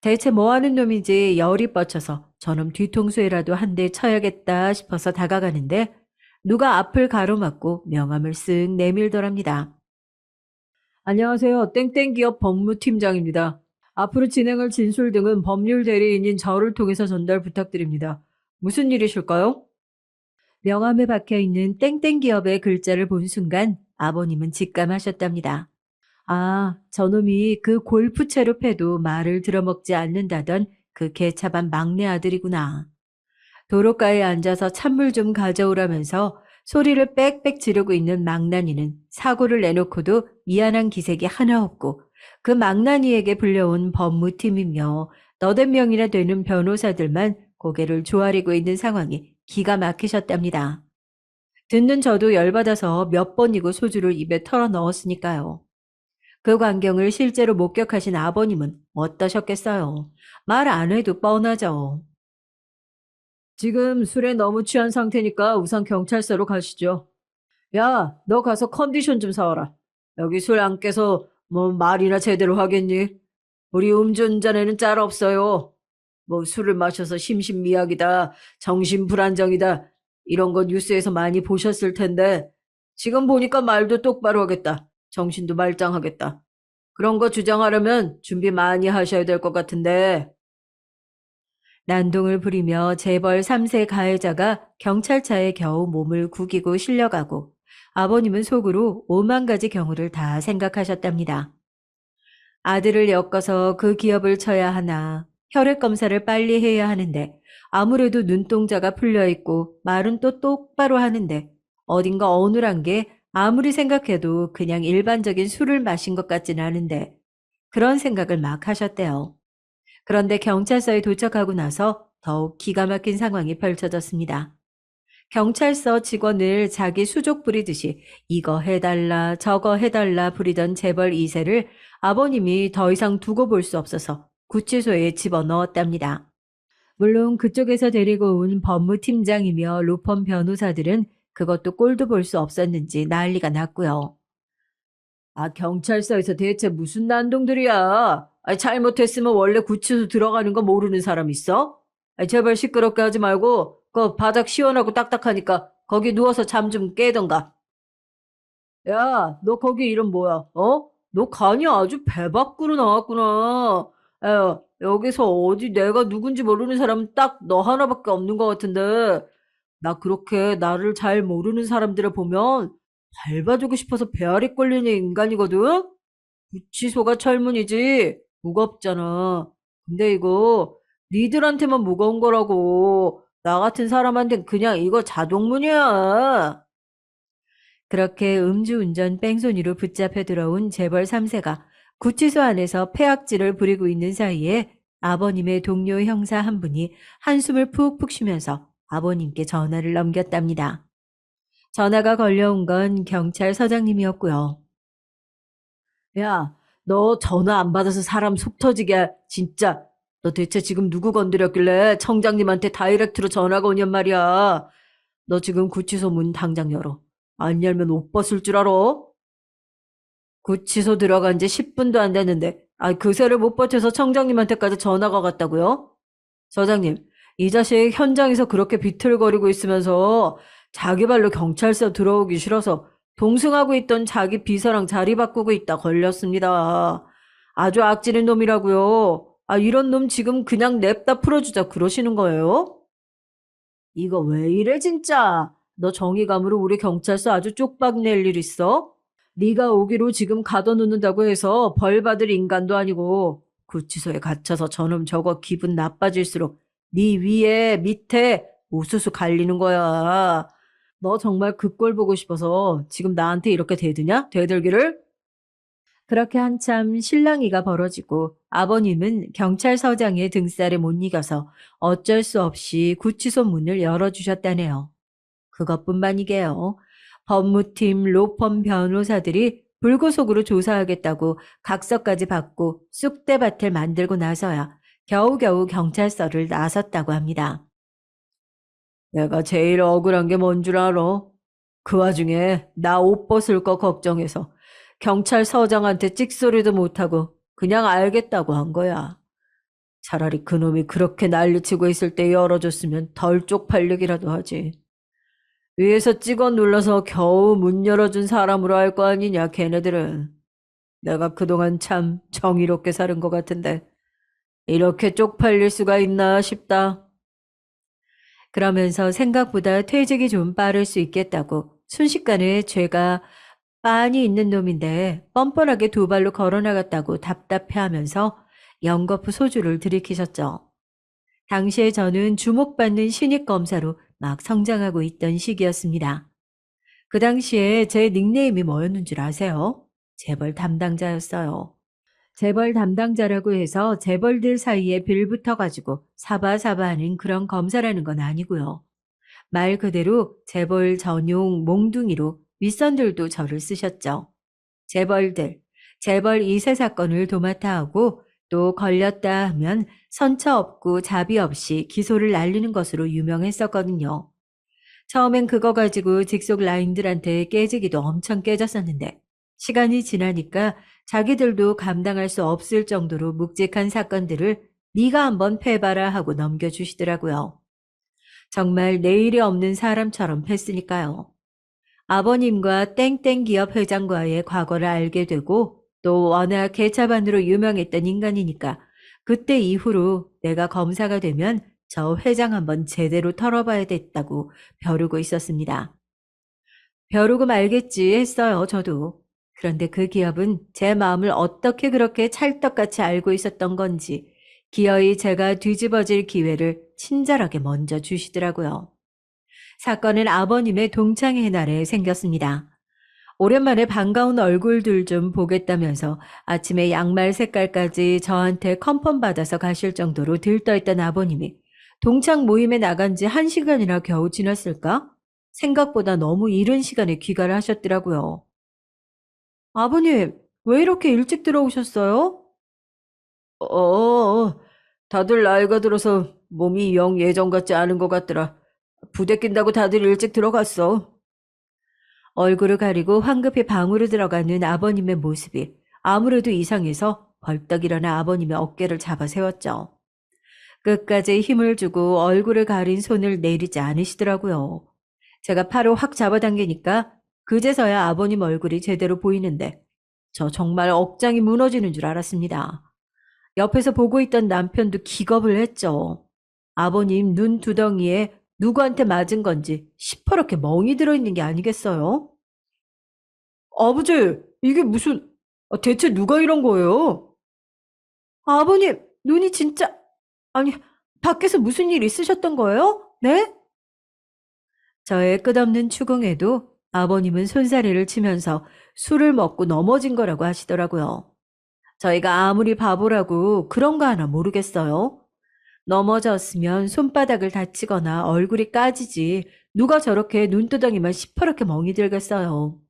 대체 뭐하는 놈인지 열이 뻗쳐서 저놈 뒤통수에라도 한 대 쳐야겠다 싶어서 다가가는데 누가 앞을 가로막고 명함을 쓱 내밀더랍니다. 안녕하세요. 땡땡기업 법무팀장입니다. 앞으로 진행할 진술 등은 법률 대리인인 저를 통해서 전달 부탁드립니다. 무슨 일이실까요? 명함에 박혀 있는 땡땡기업의 글자를 본 순간 아버님은 직감하셨답니다. 아, 저놈이 그 골프채로 패도 말을 들어먹지 않는다던 그 개차반 막내 아들이구나. 도로가에 앉아서 찬물 좀 가져오라면서 소리를 빽빽 지르고 있는 망나니는 사고를 내놓고도 미안한 기색이 하나 없고 그 망나니에게 불려온 법무팀이며 너댓 명이나 되는 변호사들만 고개를 조아리고 있는 상황이 기가 막히셨답니다. 듣는 저도 열받아서 몇 번이고 소주를 입에 털어 넣었으니까요. 그 광경을 실제로 목격하신 아버님은 어떠셨겠어요? 말 안 해도 뻔하죠. 지금 술에 너무 취한 상태니까 우선 경찰서로 가시죠. 야, 너 가서 컨디션 좀 사와라. 여기 술 안 깨서 뭐 말이나 제대로 하겠니? 우리 음주운전에는 짤 없어요. 뭐 술을 마셔서 심신미약이다, 정신불안정이다 이런 거 뉴스에서 많이 보셨을 텐데 지금 보니까 말도 똑바로 하겠다. 정신도 말짱하겠다. 그런 거 주장하려면 준비 많이 하셔야 될 것 같은데. 난동을 부리며 재벌 3세 가해자가 경찰차에 겨우 몸을 구기고 실려가고 아버님은 속으로 오만 가지 경우를 다 생각하셨답니다. 아들을 엮어서 그 기업을 쳐야 하나, 혈액 검사를 빨리 해야 하는데 아무래도 눈동자가 풀려 있고 말은 또 똑바로 하는데 어딘가 어눌한 게 아무리 생각해도 그냥 일반적인 술을 마신 것 같진 않은데 그런 생각을 막 하셨대요. 그런데 경찰서에 도착하고 나서 더욱 기가 막힌 상황이 펼쳐졌습니다. 경찰서 직원을 자기 수족 부리듯이 이거 해달라 저거 해달라 부리던 재벌 2세를 아버님이 더 이상 두고 볼 수 없어서 구치소에 집어넣었답니다. 물론 그쪽에서 데리고 온 법무팀장이며 로펌 변호사들은 그것도 꼴도 볼 수 없었는지 난리가 났고요. 아, 경찰서에서 대체 무슨 난동들이야? 아, 잘못했으면 원래 구치소 들어가는 거 모르는 사람 있어? 아, 제발 시끄럽게 하지 말고 그 바닥 시원하고 딱딱하니까 거기 누워서 잠 좀 깨던가. 야, 너 거기 이름 뭐야? 어? 너 간이 아주 배 밖으로 나왔구나. 야, 여기서 어디 내가 누군지 모르는 사람은 딱 너 하나밖에 없는 것 같은데 나 그렇게 나를 잘 모르는 사람들을 보면 밟아주고 싶어서 배앓이 꼴리는 인간이거든? 구치소가 철문이지 무겁잖아. 근데 이거 니들한테만 무거운 거라고. 나 같은 사람한텐 그냥 이거 자동문이야. 그렇게 음주운전 뺑소니로 붙잡혀 들어온 재벌 3세가 구치소 안에서 폐악질을 부리고 있는 사이에 아버님의 동료 형사 한 분이 한숨을 푹푹 쉬면서 아버님께 전화를 넘겼답니다. 전화가 걸려온 건 경찰서장님이었고요. 야, 너 전화 안 받아서 사람 속 터지게 진짜. 너 대체 지금 누구 건드렸길래 청장님한테 다이렉트로 전화가 오냔 말이야. 너 지금 구치소 문 당장 열어. 안 열면 옷 벗을 줄 알아? 구치소 들어간 지 10분도 안 됐는데 그새를 못 버텨서 청장님한테까지 전화가 갔다고요? 서장님, 이 자식 현장에서 그렇게 비틀거리고 있으면서 자기 발로 경찰서 들어오기 싫어서 동승하고 있던 자기 비서랑 자리 바꾸고 있다 걸렸습니다. 아주 악질인 놈이라고요. 이런 놈 지금 그냥 냅다 풀어주자 그러시는 거예요? 이거 왜 이래 진짜? 너 정의감으로 우리 경찰서 아주 쪽박 낼 일 있어? 네가 오기로 지금 가둬놓는다고 해서 벌 받을 인간도 아니고 구치소에 갇혀서 저놈 저거 기분 나빠질수록 네 위에 밑에 우수수 갈리는 거야. 너 정말 그 꼴 보고 싶어서 지금 나한테 이렇게 대드냐? 대들기를? 그렇게 한참 실랑이가 벌어지고 아버님은 경찰서장의 등살에 못 이겨서 어쩔 수 없이 구치소 문을 열어주셨다네요. 그것뿐만이게요. 법무팀 로펌 변호사들이 불구속으로 조사하겠다고 각서까지 받고 쑥대밭을 만들고 나서야 겨우겨우 경찰서를 나섰다고 합니다. 내가 제일 억울한 게 뭔 줄 알아? 그 와중에 나 옷 벗을 거 걱정해서 경찰서장한테 찍소리도 못하고 그냥 알겠다고 한 거야. 차라리 그놈이 그렇게 난리치고 있을 때 열어줬으면 덜 쪽팔리기라도 하지. 위에서 찍어 눌러서 겨우 문 열어준 사람으로 할 거 아니냐, 걔네들은. 내가 그동안 참 정의롭게 사는 것 같은데 이렇게 쪽팔릴 수가 있나 싶다. 그러면서 생각보다 퇴직이 좀 빠를 수 있겠다고 순식간에 죄가 빤히 있는 놈인데 뻔뻔하게 두 발로 걸어나갔다고 답답해하면서 연거푸 소주를 들이키셨죠. 당시에 저는 주목받는 신입 검사로 막 성장하고 있던 시기였습니다. 그 당시에 제 닉네임이 뭐였는 줄 아세요? 재벌 담당자였어요. 재벌 담당자라고 해서 재벌들 사이에 빌붙어가지고 사바사바하는 그런 검사라는 건 아니고요. 말 그대로 재벌 전용 몽둥이로 윗선들도 저를 쓰셨죠. 재벌들, 재벌 2세 사건을 도맡아 하고 또 걸렸다 하면 선처 없고 자비 없이 기소를 날리는 것으로 유명했었거든요. 처음엔 그거 가지고 직속 라인들한테 깨지기도 엄청 깨졌었는데 시간이 지나니까 자기들도 감당할 수 없을 정도로 묵직한 사건들을 네가 한번 패봐라 하고 넘겨주시더라고요. 정말 내일이 없는 사람처럼 했으니까요. 아버님과 땡땡 기업 회장과의 과거를 알게 되고 또 워낙 개차반으로 유명했던 인간이니까 그때 이후로 내가 검사가 되면 저 회장 한번 제대로 털어봐야겠다고 벼르고 있었습니다. 벼르고 말겠지 했어요, 저도. 그런데 그 기업은 제 마음을 어떻게 그렇게 찰떡같이 알고 있었던 건지 기어이 제가 뒤집어질 기회를 친절하게 먼저 주시더라고요. 사건은 아버님의 동창회 날에 생겼습니다. 오랜만에 반가운 얼굴들 좀 보겠다면서 아침에 양말 색깔까지 저한테 컨펌 받아서 가실 정도로 들떠있던 아버님이 동창 모임에 나간 지 1시간이나 겨우 지났을까? 생각보다 너무 이른 시간에 귀가를 하셨더라고요. 아버님, 왜 이렇게 일찍 들어오셨어요? 다들 나이가 들어서 몸이 영 예전 같지 않은 것 같더라. 부대 낀다고 다들 일찍 들어갔어. 얼굴을 가리고 황급히 방으로 들어가는 아버님의 모습이 아무래도 이상해서 벌떡 일어나 아버님의 어깨를 잡아 세웠죠. 끝까지 힘을 주고 얼굴을 가린 손을 내리지 않으시더라고요. 제가 팔을 확 잡아당기니까 그제서야 아버님 얼굴이 제대로 보이는데 저 정말 억장이 무너지는 줄 알았습니다. 옆에서 보고 있던 남편도 기겁을 했죠. 아버님 눈 두덩이에 누구한테 맞은 건지 시퍼렇게 멍이 들어있는 게 아니겠어요? 아버지, 이게 무슨, 대체 누가 이런 거예요? 아버님, 눈이 진짜, 아니, 밖에서 무슨 일 있으셨던 거예요? 네? 저의 끝없는 추궁에도 아버님은 손사래를 치면서 술을 먹고 넘어진 거라고 하시더라고요. 저희가 아무리 바보라고 그런 거 하나 모르겠어요. 넘어졌으면 손바닥을 다치거나 얼굴이 까지지 누가 저렇게 눈두덩이만 시퍼렇게 멍이 들겠어요.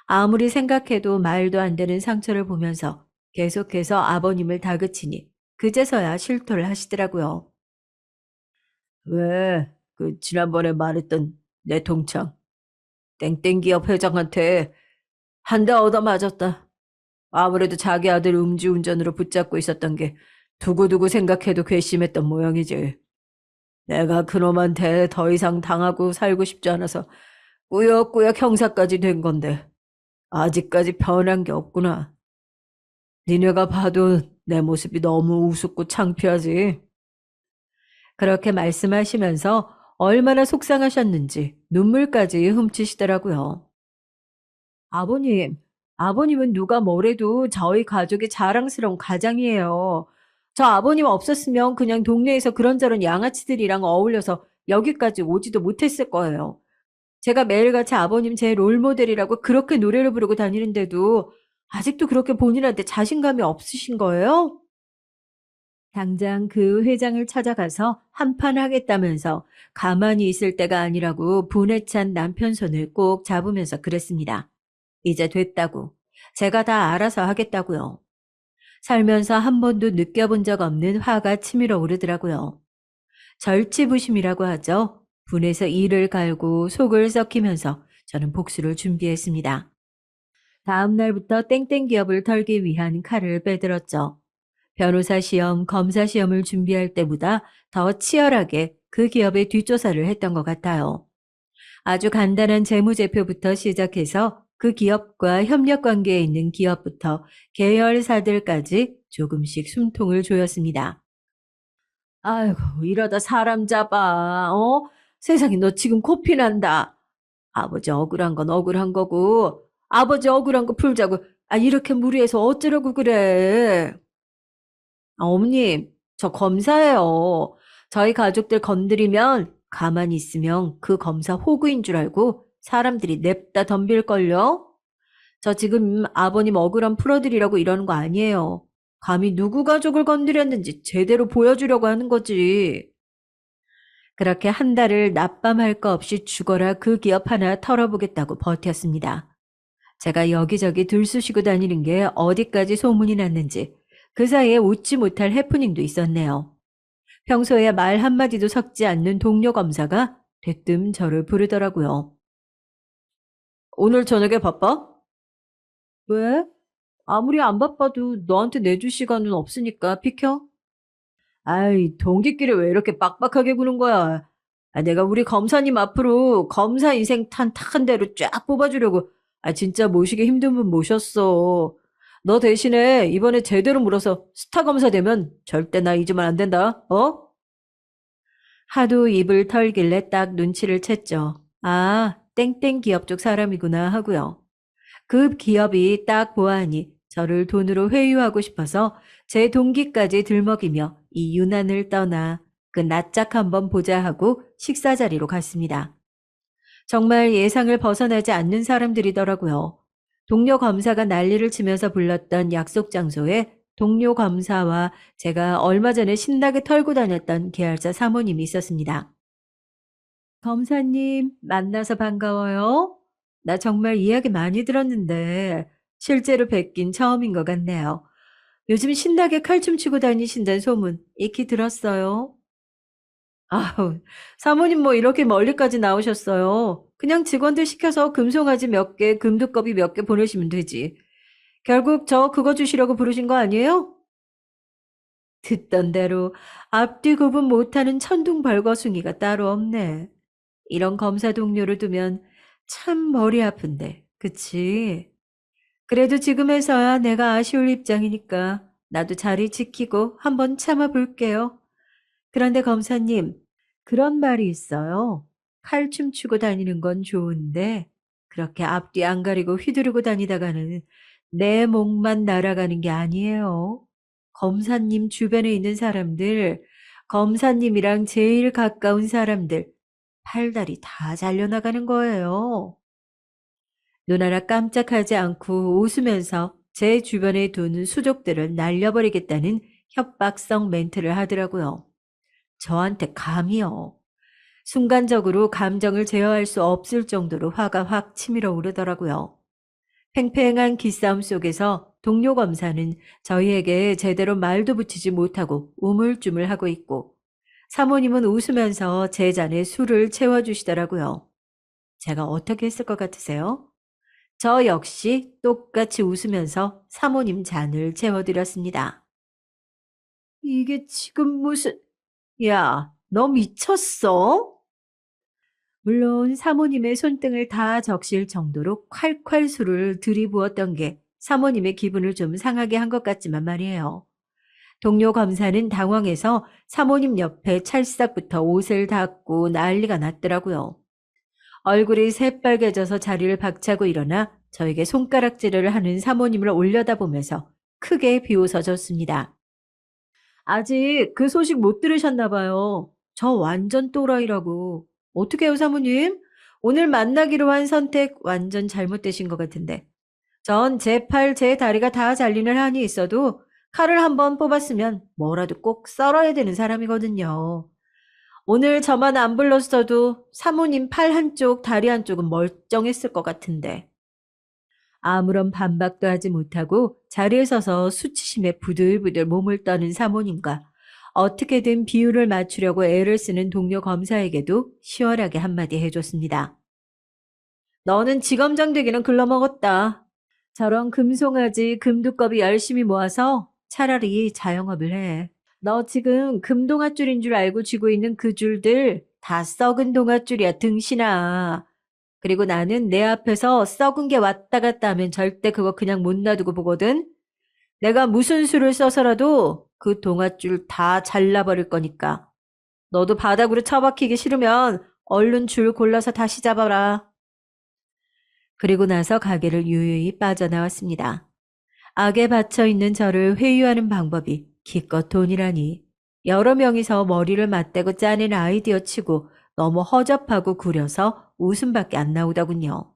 아무리 생각해도 말도 안 되는 상처를 보면서 계속해서 아버님을 다그치니 그제서야 실토를 하시더라고요. 왜, 지난번에 말했던 내 동창, 땡땡기업 회장한테 한 대 얻어맞았다. 아무래도 자기 아들 음주운전으로 붙잡고 있었던 게 두고두고 생각해도 괘씸했던 모양이지. 내가 그놈한테 더 이상 당하고 살고 싶지 않아서 꾸역꾸역 형사까지 된 건데 아직까지 변한 게 없구나. 니네가 봐도 내 모습이 너무 우습고 창피하지. 그렇게 말씀하시면서 얼마나 속상하셨는지 눈물까지 훔치시더라고요. 아버님, 아버님은 누가 뭐래도 저희 가족의 자랑스러운 가장이에요. 저 아버님 없었으면 그냥 동네에서 그런저런 양아치들이랑 어울려서 여기까지 오지도 못했을 거예요. 제가 매일같이 아버님 제 롤모델이라고 그렇게 노래를 부르고 다니는데도 아직도 그렇게 본인한테 자신감이 없으신 거예요? 당장 그 회장을 찾아가서 한판 하겠다면서 가만히 있을 때가 아니라고 분에 찬 남편 손을 꼭 잡으면서 그랬습니다. 이제 됐다고. 제가 다 알아서 하겠다고요. 살면서 한 번도 느껴본 적 없는 화가 치밀어 오르더라고요. 절치부심이라고 하죠. 분해서 이를 갈고 속을 썩히면서 저는 복수를 준비했습니다. 다음 날부터 땡땡 기업을 털기 위한 칼을 빼들었죠. 변호사 시험, 검사 시험을 준비할 때보다 더 치열하게 그 기업의 뒷조사를 했던 것 같아요. 아주 간단한 재무제표부터 시작해서 그 기업과 협력 관계에 있는 기업부터 계열사들까지 조금씩 숨통을 조였습니다. 아이고, 이러다 사람 잡아, 세상에 너 지금 코피 난다. 아버지 억울한 건 억울한 거고, 아버지 억울한 거 풀자고, 이렇게 무리해서 어쩌려고 그래. 어머님, 저 검사예요. 저희 가족들 건드리면 가만히 있으면 그 검사 호구인 줄 알고 사람들이 냅다 덤빌걸요? 저 지금 아버님 억울함 풀어드리려고 이러는 거 아니에요. 감히 누구 가족을 건드렸는지 제대로 보여주려고 하는 거지. 그렇게 한 달을 낮밤할 거 없이 죽어라 그 기업 하나 털어보겠다고 버텼습니다. 제가 여기저기 들쑤시고 다니는 게 어디까지 소문이 났는지 그 사이에 웃지 못할 해프닝도 있었네요. 평소에 말 한마디도 섞지 않는 동료 검사가 대뜸 저를 부르더라고요. 오늘 저녁에 바빠? 왜? 아무리 안 바빠도 너한테 내줄 시간은 없으니까 비켜. 아이, 동기끼리 왜 이렇게 빡빡하게 구는 거야? 내가 우리 검사님 앞으로 검사 인생 탄 탁한 대로 쫙 뽑아주려고 진짜 모시기 힘든 분 모셨어. 너 대신에 이번에 제대로 물어서 스타 검사 되면 절대 나 잊으면 안 된다. 어? 하도 입을 털길래 딱 눈치를 챘죠. 아, 땡땡 기업 쪽 사람이구나 하고요. 그 기업이 딱 보아하니 저를 돈으로 회유하고 싶어서 제 동기까지 들먹이며 이 유난을 떠나 그 낯짝 한번 보자 하고 식사 자리로 갔습니다. 정말 예상을 벗어나지 않는 사람들이더라고요. 동료 검사가 난리를 치면서 불렀던 약속 장소에 동료 검사와 제가 얼마 전에 신나게 털고 다녔던 계열사 사모님이 있었습니다. 검사님, 만나서 반가워요. 나 정말 이야기 많이 들었는데 실제로 뵙긴 처음인 것 같네요. 요즘 신나게 칼춤 추고 다니신다는 소문 익히 들었어요. 아우, 사모님 뭐 이렇게 멀리까지 나오셨어요. 그냥 직원들 시켜서 금송아지 몇 개, 금두꺼비 몇 개 보내시면 되지. 결국 저 그거 주시려고 부르신 거 아니에요? 듣던 대로 앞뒤 구분 못하는 천둥벌거숭이가 따로 없네. 이런 검사 동료를 두면 참 머리 아픈데, 그치? 그래도 지금에서야 내가 아쉬울 입장이니까 나도 자리 지키고 한번 참아볼게요. 그런데 검사님, 그런 말이 있어요. 칼춤 추고 다니는 건 좋은데, 그렇게 앞뒤 안 가리고 휘두르고 다니다가는 내 목만 날아가는 게 아니에요. 검사님 주변에 있는 사람들, 검사님이랑 제일 가까운 사람들, 팔다리 다 잘려나가는 거예요. 눈 하나 깜짝하지 않고 웃으면서 제 주변에 둔 수족들을 날려버리겠다는 협박성 멘트를 하더라고요. 저한테 감히요. 순간적으로 감정을 제어할 수 없을 정도로 화가 확 치밀어 오르더라고요. 팽팽한 기싸움 속에서 동료 검사는 저희에게 제대로 말도 붙이지 못하고 우물쭈물하고 있고 사모님은 웃으면서 제 잔에 술을 채워주시더라고요. 제가 어떻게 했을 것 같으세요? 저 역시 똑같이 웃으면서 사모님 잔을 채워드렸습니다. 이게 지금 무슨... 야, 너 미쳤어? 물론 사모님의 손등을 다 적실 정도로 콸콸 술을 들이부었던 게 사모님의 기분을 좀 상하게 한 것 같지만 말이에요. 동료 검사는 당황해서 사모님 옆에 찰싹부터 옷을 닦고 난리가 났더라고요. 얼굴이 새빨개져서 자리를 박차고 일어나 저에게 손가락질을 하는 사모님을 올려다보면서 크게 비웃어줬습니다. 아직 그 소식 못 들으셨나 봐요. 저 완전 또라이라고. 어떻게 해요, 사모님? 오늘 만나기로 한 선택 완전 잘못되신 것 같은데. 전 제 팔, 제 다리가 다 잘리는 한이 있어도 칼을 한번 뽑았으면 뭐라도 꼭 썰어야 되는 사람이거든요. 오늘 저만 안 불렀어도 사모님 팔 한쪽, 다리 한쪽은 멀쩡했을 것 같은데. 아무런 반박도 하지 못하고 자리에 서서 수치심에 부들부들 몸을 떠는 사모님과 어떻게든 비율을 맞추려고 애를 쓰는 동료 검사에게도 시원하게 한마디 해줬습니다. 너는 지검장 되기는 글러먹었다. 저런 금송아지, 금두꺼비 열심히 모아서 차라리 자영업을 해. 너 지금 금동아줄인 줄 알고 쥐고 있는 그 줄들 다 썩은 동아줄이야, 등신아. 그리고 나는 내 앞에서 썩은 게 왔다 갔다 하면 절대 그거 그냥 못 놔두고 보거든. 내가 무슨 수를 써서라도 그 동아줄 다 잘라버릴 거니까. 너도 바닥으로 처박히기 싫으면 얼른 줄 골라서 다시 잡아라. 그리고 나서 가게를 유유히 빠져나왔습니다. 악에 받쳐 있는 저를 회유하는 방법이 기껏 돈이라니. 여러 명이서 머리를 맞대고 짜낸 아이디어 치고 너무 허접하고 구려서 웃음밖에 안 나오더군요.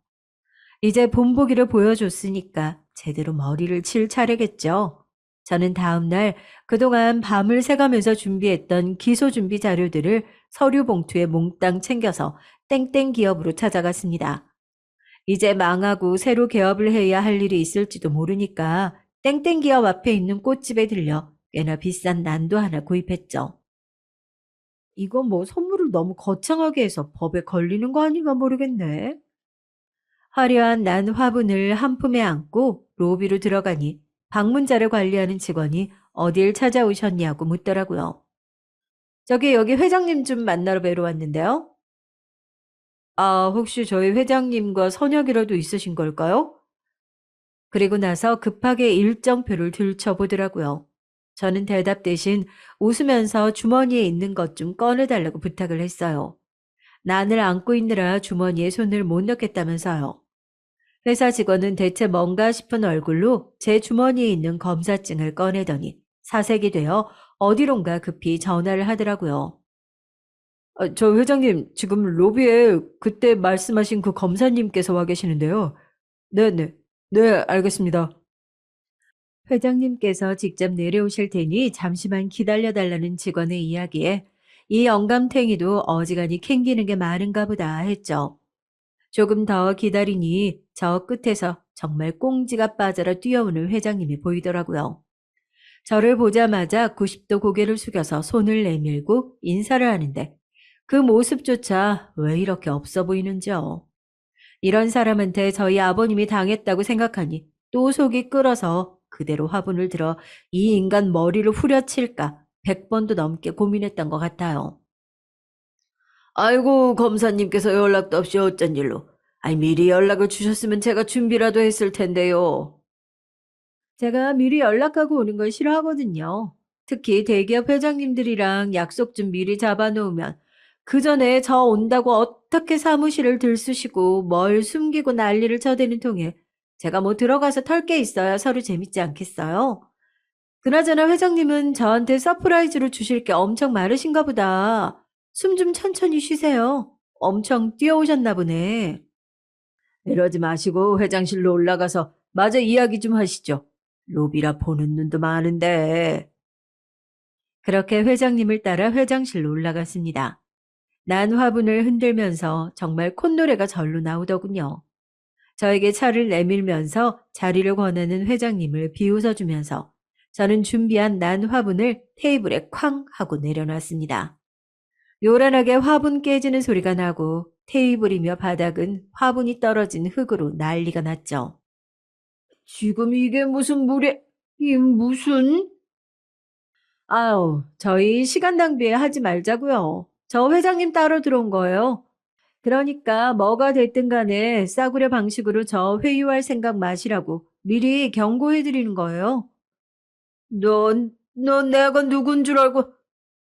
이제 본보기를 보여줬으니까 제대로 머리를 칠 차례겠죠. 저는 다음날 그동안 밤을 새가면서 준비했던 기소 준비 자료들을 서류 봉투에 몽땅 챙겨서 땡땡 기업으로 찾아갔습니다. 이제 망하고 새로 개업을 해야 할 일이 있을지도 모르니까 땡땡 기업 앞에 있는 꽃집에 들려 꽤나 비싼 난도 하나 구입했죠. 이건 뭐 선물을 너무 거창하게 해서 법에 걸리는 거 아닌가 모르겠네. 화려한 난 화분을 한 품에 안고 로비로 들어가니 방문자를 관리하는 직원이 어딜 찾아오셨냐고 묻더라고요. 저기 여기 회장님 좀 만나러 뵈러 왔는데요. 아, 혹시 저희 회장님과 선약이라도 있으신 걸까요? 그리고 나서 급하게 일정표를 들춰보더라고요. 저는 대답 대신 웃으면서 주머니에 있는 것 좀 꺼내달라고 부탁을 했어요. 난을 안고 있느라 주머니에 손을 못 넣겠다면서요. 회사 직원은 대체 뭔가 싶은 얼굴로 제 주머니에 있는 검사증을 꺼내더니 사색이 되어 어디론가 급히 전화를 하더라고요. 저 회장님, 지금 로비에 그때 말씀하신 그 검사님께서 와 계시는데요. 네네. 네, 알겠습니다. 회장님께서 직접 내려오실 테니 잠시만 기다려달라는 직원의 이야기에 이 영감탱이도 어지간히 캥기는 게 많은가 보다 했죠. 조금 더 기다리니 저 끝에서 정말 꽁지가 빠져라 뛰어오는 회장님이 보이더라고요. 저를 보자마자 90도 고개를 숙여서 손을 내밀고 인사를 하는데 그 모습조차 왜 이렇게 없어 보이는지요. 이런 사람한테 저희 아버님이 당했다고 생각하니 또 속이 끓어서 그대로 화분을 들어 이 인간 머리를 후려칠까 100번도 넘게 고민했던 것 같아요. 아이고, 검사님께서 연락도 없이 어쩐 일로. 아니, 미리 연락을 주셨으면 제가 준비라도 했을 텐데요. 제가 미리 연락하고 오는 걸 싫어하거든요. 특히 대기업 회장님들이랑 약속 좀 미리 잡아놓으면 그 전에 저 온다고 어떻게 사무실을 들쑤시고 뭘 숨기고 난리를 쳐대는 통에 제가 뭐 들어가서 털 게 있어야 서로 재밌지 않겠어요? 그나저나 회장님은 저한테 서프라이즈로 주실 게 엄청 많으신가 보다. 숨 좀 천천히 쉬세요. 엄청 뛰어오셨나 보네. 이러지 마시고 회장실로 올라가서 마저 이야기 좀 하시죠. 로비라 보는 눈도 많은데. 그렇게 회장님을 따라 회장실로 올라갔습니다. 난 화분을 흔들면서 정말 콧노래가 절로 나오더군요. 저에게 차를 내밀면서 자리를 권하는 회장님을 비웃어주면서 저는 준비한 난 화분을 테이블에 쾅 하고 내려놨습니다. 요란하게 화분 깨지는 소리가 나고 테이블이며 바닥은 화분이 떨어진 흙으로 난리가 났죠. 지금 이게 무슨 이 무슨? 아우, 저희 시간 낭비에 하지 말자고요. 저 회장님 따로 들어온 거예요. 그러니까 뭐가 됐든 간에 싸구려 방식으로 저 회유할 생각 마시라고 미리 경고해 드리는 거예요. 너 내가 누군 줄 알고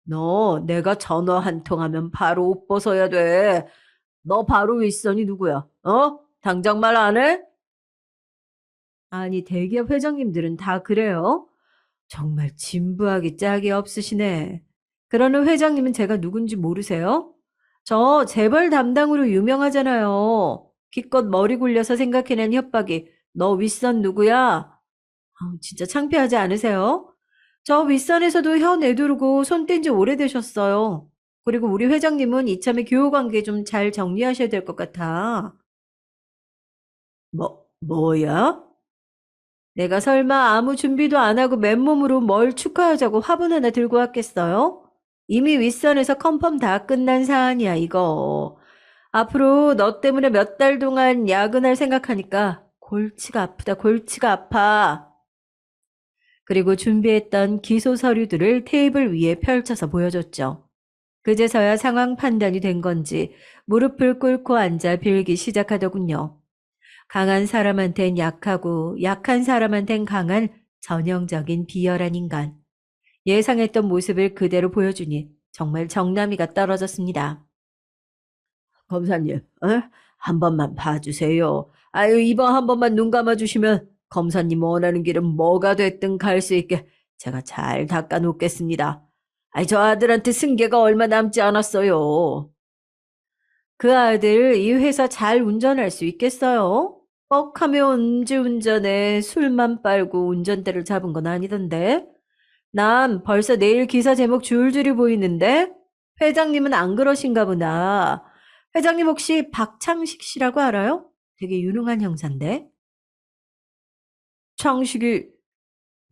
너 내가 전화 한 통 하면 바로 옷 벗어야 돼. 너 바로 윗선이 누구야? 어? 당장 말 안 해? 아니, 대기업 회장님들은 다 그래요? 정말 진부하기 짝이 없으시네. 그러는 회장님은 제가 누군지 모르세요? 저 재벌 담당으로 유명하잖아요. 기껏 머리 굴려서 생각해낸 협박이 너 윗선 누구야? 진짜 창피하지 않으세요? 저 윗선에서도 혀 내두르고 손 뗀 지 오래되셨어요. 그리고 우리 회장님은 이참에 교우 관계 좀 잘 정리하셔야 될 것 같아. 뭐야? 내가 설마 아무 준비도 안 하고 맨몸으로 뭘 축하하자고 화분 하나 들고 왔겠어요? 이미 윗선에서 컨펌 다 끝난 사안이야, 이거. 앞으로 너 때문에 몇 달 동안 야근할 생각하니까 골치가 아프다, 골치가 아파. 그리고 준비했던 기소 서류들을 테이블 위에 펼쳐서 보여줬죠. 그제서야 상황 판단이 된 건지 무릎을 꿇고 앉아 빌기 시작하더군요. 강한 사람한텐 약하고 약한 사람한텐 강한 전형적인 비열한 인간. 예상했던 모습을 그대로 보여주니 정말 정남이가 떨어졌습니다. 검사님, 한 번만 봐주세요. 아유, 이번 한 번만 눈 감아주시면 검사님 원하는 길은 뭐가 됐든 갈 수 있게 제가 잘 닦아놓겠습니다. 아이, 저 아들한테 승계가 얼마 남지 않았어요. 그 아들 이 회사 잘 운전할 수 있겠어요? 뻑하면 음주운전에 술만 빨고 운전대를 잡은 건 아니던데. 난 벌써 내일 기사 제목 줄줄이 보이는데 회장님은 안 그러신가 보나. 회장님 혹시 박창식 씨라고 알아요? 되게 유능한 형사인데. 창식이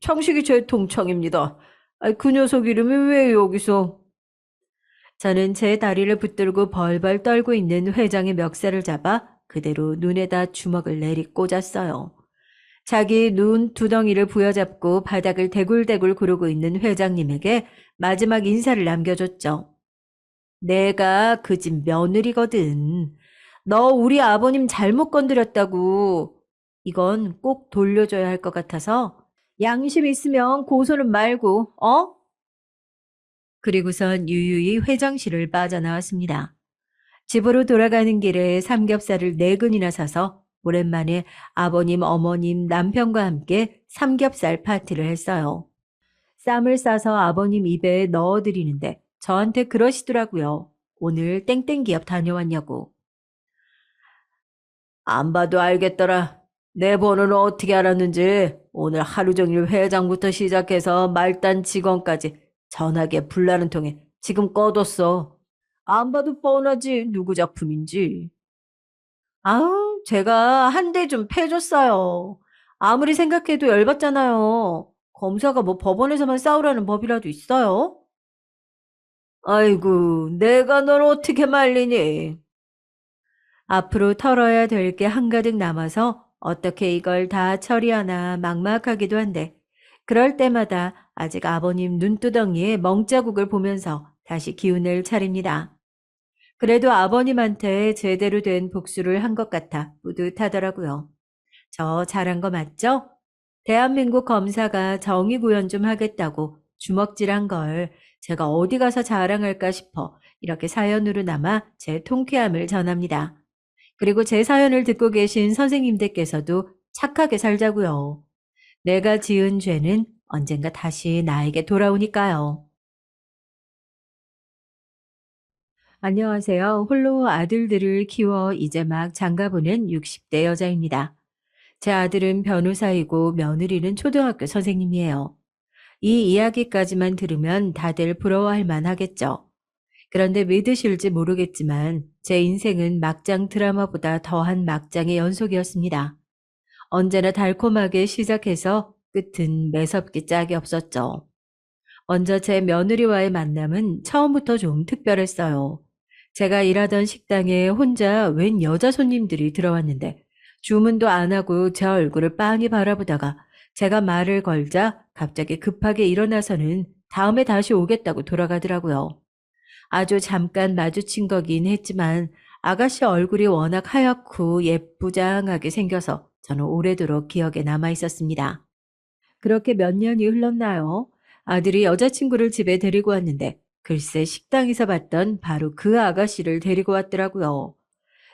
창식이 제 동창입니다. 아이, 그 녀석 이름이 왜 여기서? 저는 제 다리를 붙들고 벌벌 떨고 있는 회장의 멱살을 잡아 그대로 눈에다 주먹을 내리 꽂았어요. 자기 눈 두덩이를 부여잡고 바닥을 대굴대굴 구르고 있는 회장님에게 마지막 인사를 남겨줬죠. 내가 그 집 며느리거든. 너 우리 아버님 잘못 건드렸다고. 이건 꼭 돌려줘야 할 것 같아서 양심 있으면 고소는 말고, 어? 그리고선 유유히 회장실을 빠져나왔습니다. 집으로 돌아가는 길에 삼겹살을 4근이나 사서 오랜만에 아버님, 어머님, 남편과 함께 삼겹살 파티를 했어요. 쌈을 싸서 아버님 입에 넣어드리는데 저한테 그러시더라고요. 오늘 땡땡 기업 다녀왔냐고. 안 봐도 알겠더라. 내 번호는 어떻게 알았는지 오늘 하루 종일 회장부터 시작해서 말단 직원까지 전화기에 불나는 통에 지금 꺼뒀어. 안 봐도 뻔하지 누구 작품인지. 아우, 제가 한 대 좀 패줬어요. 아무리 생각해도 열받잖아요. 검사가 뭐 법원에서만 싸우라는 법이라도 있어요? 아이고, 내가 널 어떻게 말리니? 앞으로 털어야 될 게 한가득 남아서 어떻게 이걸 다 처리하나 막막하기도 한데, 그럴 때마다 아직 아버님 눈두덩이에 멍자국을 보면서 다시 기운을 차립니다. 그래도 아버님한테 제대로 된 복수를 한 것 같아 뿌듯하더라고요. 저 잘한 거 맞죠? 대한민국 검사가 정의 구현 좀 하겠다고 주먹질한 걸 제가 어디 가서 자랑할까 싶어 이렇게 사연으로나마 제 통쾌함을 전합니다. 그리고 제 사연을 듣고 계신 선생님들께서도 착하게 살자고요. 내가 지은 죄는 언젠가 다시 나에게 돌아오니까요. 안녕하세요. 홀로 아들들을 키워 이제 막 장가보낸 60대 여자입니다. 제 아들은 변호사이고 며느리는 초등학교 선생님이에요. 이 이야기까지만 들으면 다들 부러워할 만하겠죠. 그런데 믿으실지 모르겠지만 제 인생은 막장 드라마보다 더한 막장의 연속이었습니다. 언제나 달콤하게 시작해서 끝은 매섭게 짝이 없었죠. 먼저 제 며느리와의 만남은 처음부터 좀 특별했어요. 제가 일하던 식당에 혼자 웬 여자 손님들이 들어왔는데 주문도 안 하고 제 얼굴을 빤히 바라보다가 제가 말을 걸자 갑자기 급하게 일어나서는 다음에 다시 오겠다고 돌아가더라고요. 아주 잠깐 마주친 거긴 했지만 아가씨 얼굴이 워낙 하얗고 예쁘장하게 생겨서 저는 오래도록 기억에 남아 있었습니다. 그렇게 몇 년이 흘렀나요? 아들이 여자친구를 집에 데리고 왔는데 글쎄 식당에서 봤던 바로 그 아가씨를 데리고 왔더라고요.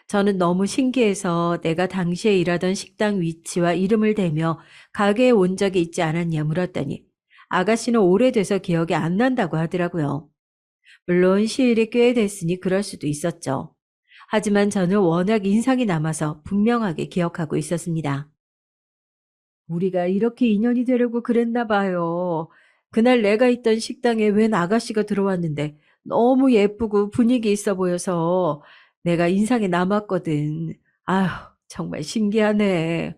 저는 너무 신기해서 내가 당시에 일하던 식당 위치와 이름을 대며 가게에 온 적이 있지 않았냐 물었더니 아가씨는 오래돼서 기억이 안 난다고 하더라고요. 물론 시일이 꽤 됐으니 그럴 수도 있었죠. 하지만 저는 워낙 인상이 남아서 분명하게 기억하고 있었습니다. 우리가 이렇게 인연이 되려고 그랬나 봐요. 그날 내가 있던 식당에 웬 아가씨가 들어왔는데 너무 예쁘고 분위기 있어 보여서 내가 인상에 남았거든. 아휴, 정말 신기하네.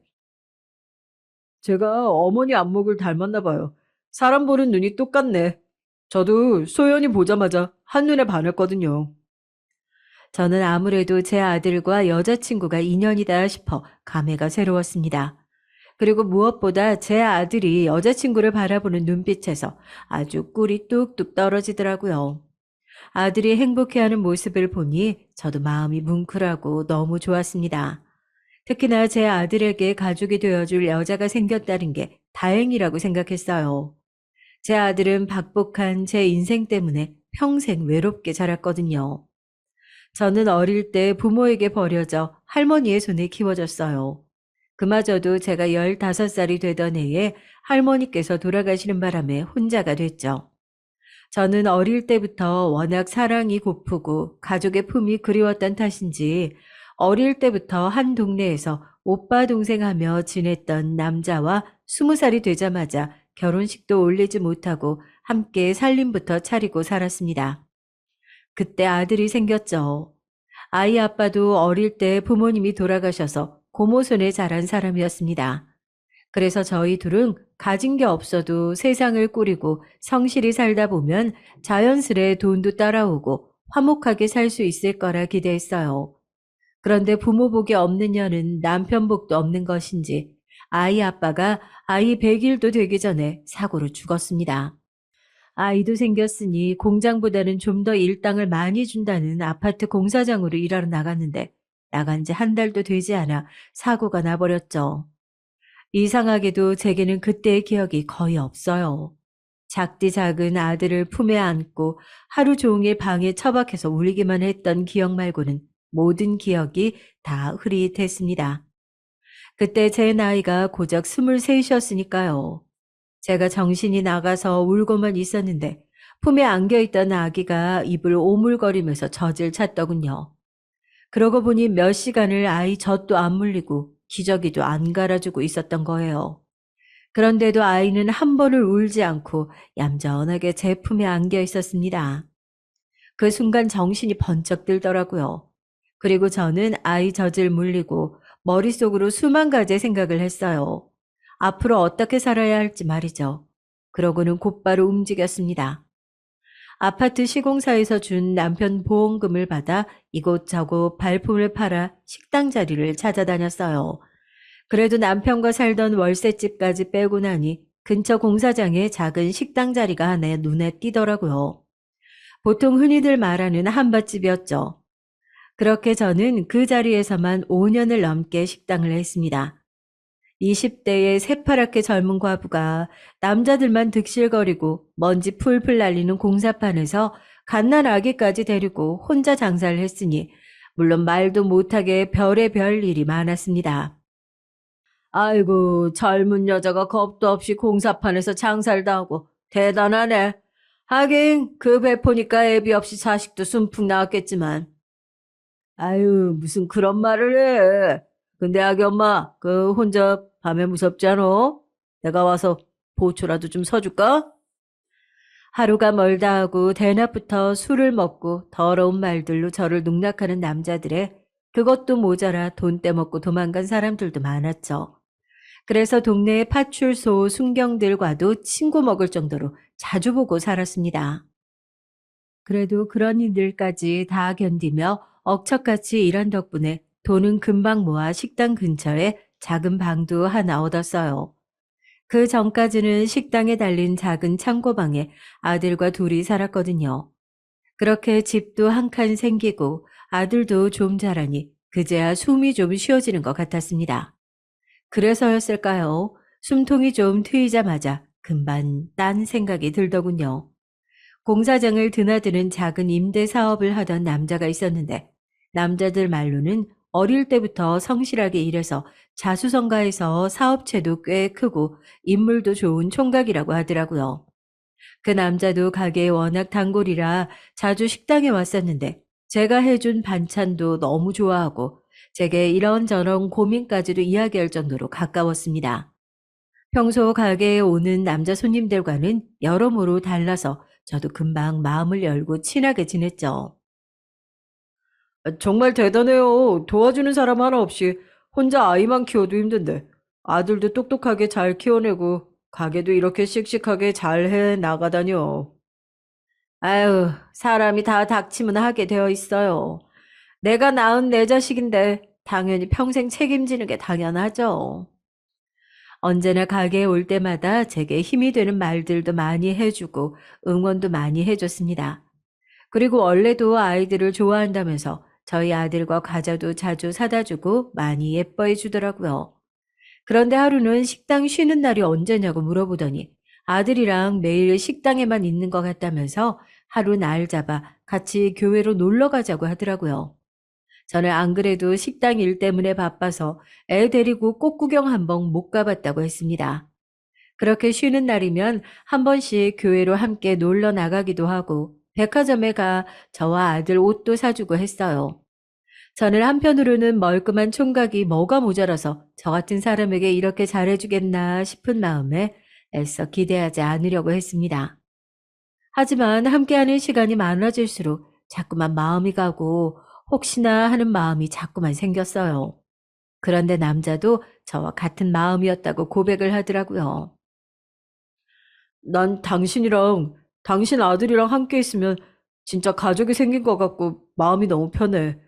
제가 어머니 안목을 닮았나 봐요. 사람 보는 눈이 똑같네. 저도 소연이 보자마자 한눈에 반했거든요. 저는 아무래도 제 아들과 여자친구가 인연이다 싶어 감회가 새로웠습니다. 그리고 무엇보다 제 아들이 여자친구를 바라보는 눈빛에서 아주 꿀이 뚝뚝 떨어지더라고요. 아들이 행복해하는 모습을 보니 저도 마음이 뭉클하고 너무 좋았습니다. 특히나 제 아들에게 가족이 되어줄 여자가 생겼다는 게 다행이라고 생각했어요. 제 아들은 박복한 제 인생 때문에 평생 외롭게 자랐거든요. 저는 어릴 때 부모에게 버려져 할머니의 손에 키워졌어요. 그마저도 제가 15살이 되던 해에 할머니께서 돌아가시는 바람에 혼자가 됐죠. 저는 어릴 때부터 워낙 사랑이 고프고 가족의 품이 그리웠던 탓인지 어릴 때부터 한 동네에서 오빠 동생 하며 지냈던 남자와 20살이 되자마자 결혼식도 올리지 못하고 함께 살림부터 차리고 살았습니다. 그때 아들이 생겼죠. 아이 아빠도 어릴 때 부모님이 돌아가셔서 고모 손에 자란 사람이었습니다. 그래서 저희 둘은 가진 게 없어도 세상을 꾸리고 성실히 살다 보면 자연스레 돈도 따라오고 화목하게 살 수 있을 거라 기대했어요. 그런데 부모 복이 없는 년은 남편 복도 없는 것인지 아이 아빠가 아이 100일도 되기 전에 사고로 죽었습니다. 아이도 생겼으니 공장보다는 좀 더 일당을 많이 준다는 아파트 공사장으로 일하러 나갔는데 나간 지 한 달도 되지 않아 사고가 나버렸죠. 이상하게도 제게는 그때의 기억이 거의 없어요. 작디 작은 아들을 품에 안고 하루 종일 방에 처박혀서 울기만 했던 기억 말고는 모든 기억이 다 흐릿했습니다. 그때 제 나이가 고작 23이었으니까요. 제가 정신이 나가서 울고만 있었는데 품에 안겨있던 아기가 입을 오물거리면서 젖을 찼더군요. 그러고 보니 몇 시간을 아이 젖도 안 물리고 기저귀도 안 갈아주고 있었던 거예요. 그런데도 아이는 한 번을 울지 않고 얌전하게 제 품에 안겨 있었습니다. 그 순간 정신이 번쩍 들더라고요. 그리고 저는 아이 젖을 물리고 머릿속으로 수만 가지 생각을 했어요. 앞으로 어떻게 살아야 할지 말이죠. 그러고는 곧바로 움직였습니다. 아파트 시공사에서 준 남편 보험금을 받아 이곳저곳 발품을 팔아 식당 자리를 찾아다녔어요. 그래도 남편과 살던 월세집까지 빼고 나니 근처 공사장에 작은 식당 자리가 하나 눈에 띄더라고요. 보통 흔히들 말하는 한밭집이었죠. 그렇게 저는 그 자리에서만 5년을 넘게 식당을 했습니다. 20대의 새파랗게 젊은 과부가 남자들만 득실거리고 먼지 풀풀 날리는 공사판에서 갓난 아기까지 데리고 혼자 장사를 했으니 물론 말도 못하게 별의별 일이 많았습니다. 아이고, 젊은 여자가 겁도 없이 공사판에서 장사를 다 하고 대단하네. 하긴 그 배포니까 애비 없이 자식도 숨풍 나왔겠지만. 아유, 무슨 그런 말을 해. 근데 아기 엄마, 그 혼자 밤에 무섭지 않아? 내가 와서 보초라도 좀 서줄까? 하루가 멀다 하고 대낮부터 술을 먹고 더러운 말들로 저를 농락하는 남자들의 그것도 모자라 돈 떼먹고 도망간 사람들도 많았죠. 그래서 동네의 파출소 순경들과도 친구 먹을 정도로 자주 보고 살았습니다. 그래도 그런 일들까지 다 견디며 억척같이 일한 덕분에 돈은 금방 모아 식당 근처에 작은 방도 하나 얻었어요. 그 전까지는 식당에 달린 작은 창고방에 아들과 둘이 살았거든요. 그렇게 집도 한 칸 생기고 아들도 좀 자라니 그제야 숨이 좀 쉬어지는 것 같았습니다. 그래서였을까요? 숨통이 좀 트이자마자 금방 딴 생각이 들더군요. 공사장을 드나드는 작은 임대 사업을 하던 남자가 있었는데 남자들 말로는 어릴 때부터 성실하게 일해서 자수성가해서 사업체도 꽤 크고 인물도 좋은 총각이라고 하더라고요. 그 남자도 가게에 워낙 단골이라 자주 식당에 왔었는데 제가 해준 반찬도 너무 좋아하고 제게 이런저런 고민까지도 이야기할 정도로 가까웠습니다. 평소 가게에 오는 남자 손님들과는 여러모로 달라서 저도 금방 마음을 열고 친하게 지냈죠. 정말 대단해요. 도와주는 사람 하나 없이 혼자 아이만 키워도 힘든데 아들도 똑똑하게 잘 키워내고 가게도 이렇게 씩씩하게 잘 해 나가다니요. 아유, 사람이 다 닥치면 하게 되어 있어요. 내가 낳은 내 자식인데 당연히 평생 책임지는 게 당연하죠. 언제나 가게에 올 때마다 제게 힘이 되는 말들도 많이 해주고 응원도 많이 해줬습니다. 그리고 원래도 아이들을 좋아한다면서 저희 아들과 과자도 자주 사다 주고 많이 예뻐해 주더라고요. 그런데 하루는 식당 쉬는 날이 언제냐고 물어보더니 아들이랑 매일 식당에만 있는 것 같다면서 하루 날 잡아 같이 교회로 놀러 가자고 하더라고요. 저는 안 그래도 식당 일 때문에 바빠서 애 데리고 꽃구경 한번 못 가봤다고 했습니다. 그렇게 쉬는 날이면 한 번씩 교회로 함께 놀러 나가기도 하고 백화점에 가 저와 아들 옷도 사주고 했어요. 저는 한편으로는 멀끔한 총각이 뭐가 모자라서 저 같은 사람에게 이렇게 잘해주겠나 싶은 마음에 애써 기대하지 않으려고 했습니다. 하지만 함께하는 시간이 많아질수록 자꾸만 마음이 가고 혹시나 하는 마음이 자꾸만 생겼어요. 그런데 남자도 저와 같은 마음이었다고 고백을 하더라고요. 난 당신이랑 당신 아들이랑 함께 있으면 진짜 가족이 생긴 것 같고 마음이 너무 편해.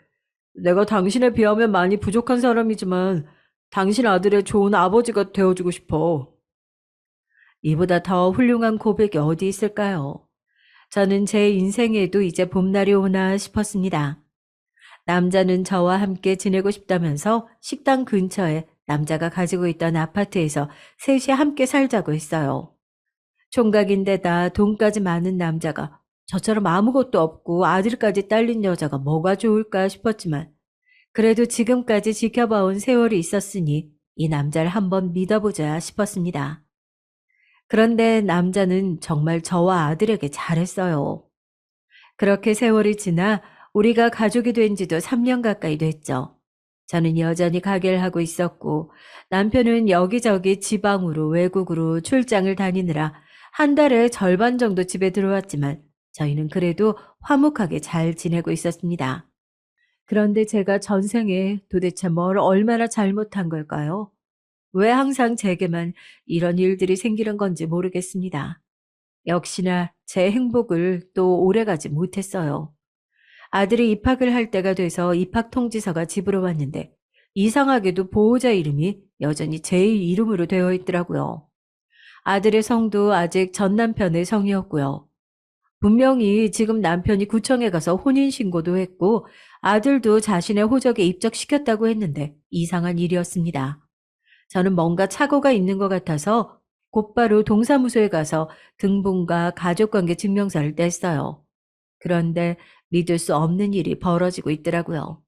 내가 당신에 비하면 많이 부족한 사람이지만 당신 아들의 좋은 아버지가 되어주고 싶어. 이보다 더 훌륭한 고백이 어디 있을까요? 저는 제 인생에도 이제 봄날이 오나 싶었습니다. 남자는 저와 함께 지내고 싶다면서 식당 근처에 남자가 가지고 있던 아파트에서 셋이 함께 살자고 했어요. 총각인데다 돈까지 많은 남자가 저처럼 아무것도 없고 아들까지 딸린 여자가 뭐가 좋을까 싶었지만 그래도 지금까지 지켜봐온 세월이 있었으니 이 남자를 한번 믿어보자 싶었습니다. 그런데 남자는 정말 저와 아들에게 잘했어요. 그렇게 세월이 지나 우리가 가족이 된 지도 3년 가까이 됐죠. 저는 여전히 가게를 하고 있었고 남편은 여기저기 지방으로 외국으로 출장을 다니느라 한 달에 절반 정도 집에 들어왔지만 저희는 그래도 화목하게 잘 지내고 있었습니다. 그런데 제가 전생에 도대체 뭘 얼마나 잘못한 걸까요? 왜 항상 제게만 이런 일들이 생기는 건지 모르겠습니다. 역시나 제 행복을 또 오래가지 못했어요. 아들이 입학을 할 때가 돼서 입학 통지서가 집으로 왔는데 이상하게도 보호자 이름이 여전히 제 이름으로 되어 있더라고요. 아들의 성도 아직 전 남편의 성이었고요. 분명히 지금 남편이 구청에 가서 혼인신고도 했고 아들도 자신의 호적에 입적시켰다고 했는데 이상한 일이었습니다. 저는 뭔가 착오가 있는 것 같아서 곧바로 동사무소에 가서 등본과 가족관계 증명서를 뗐어요. 그런데 믿을 수 없는 일이 벌어지고 있더라고요.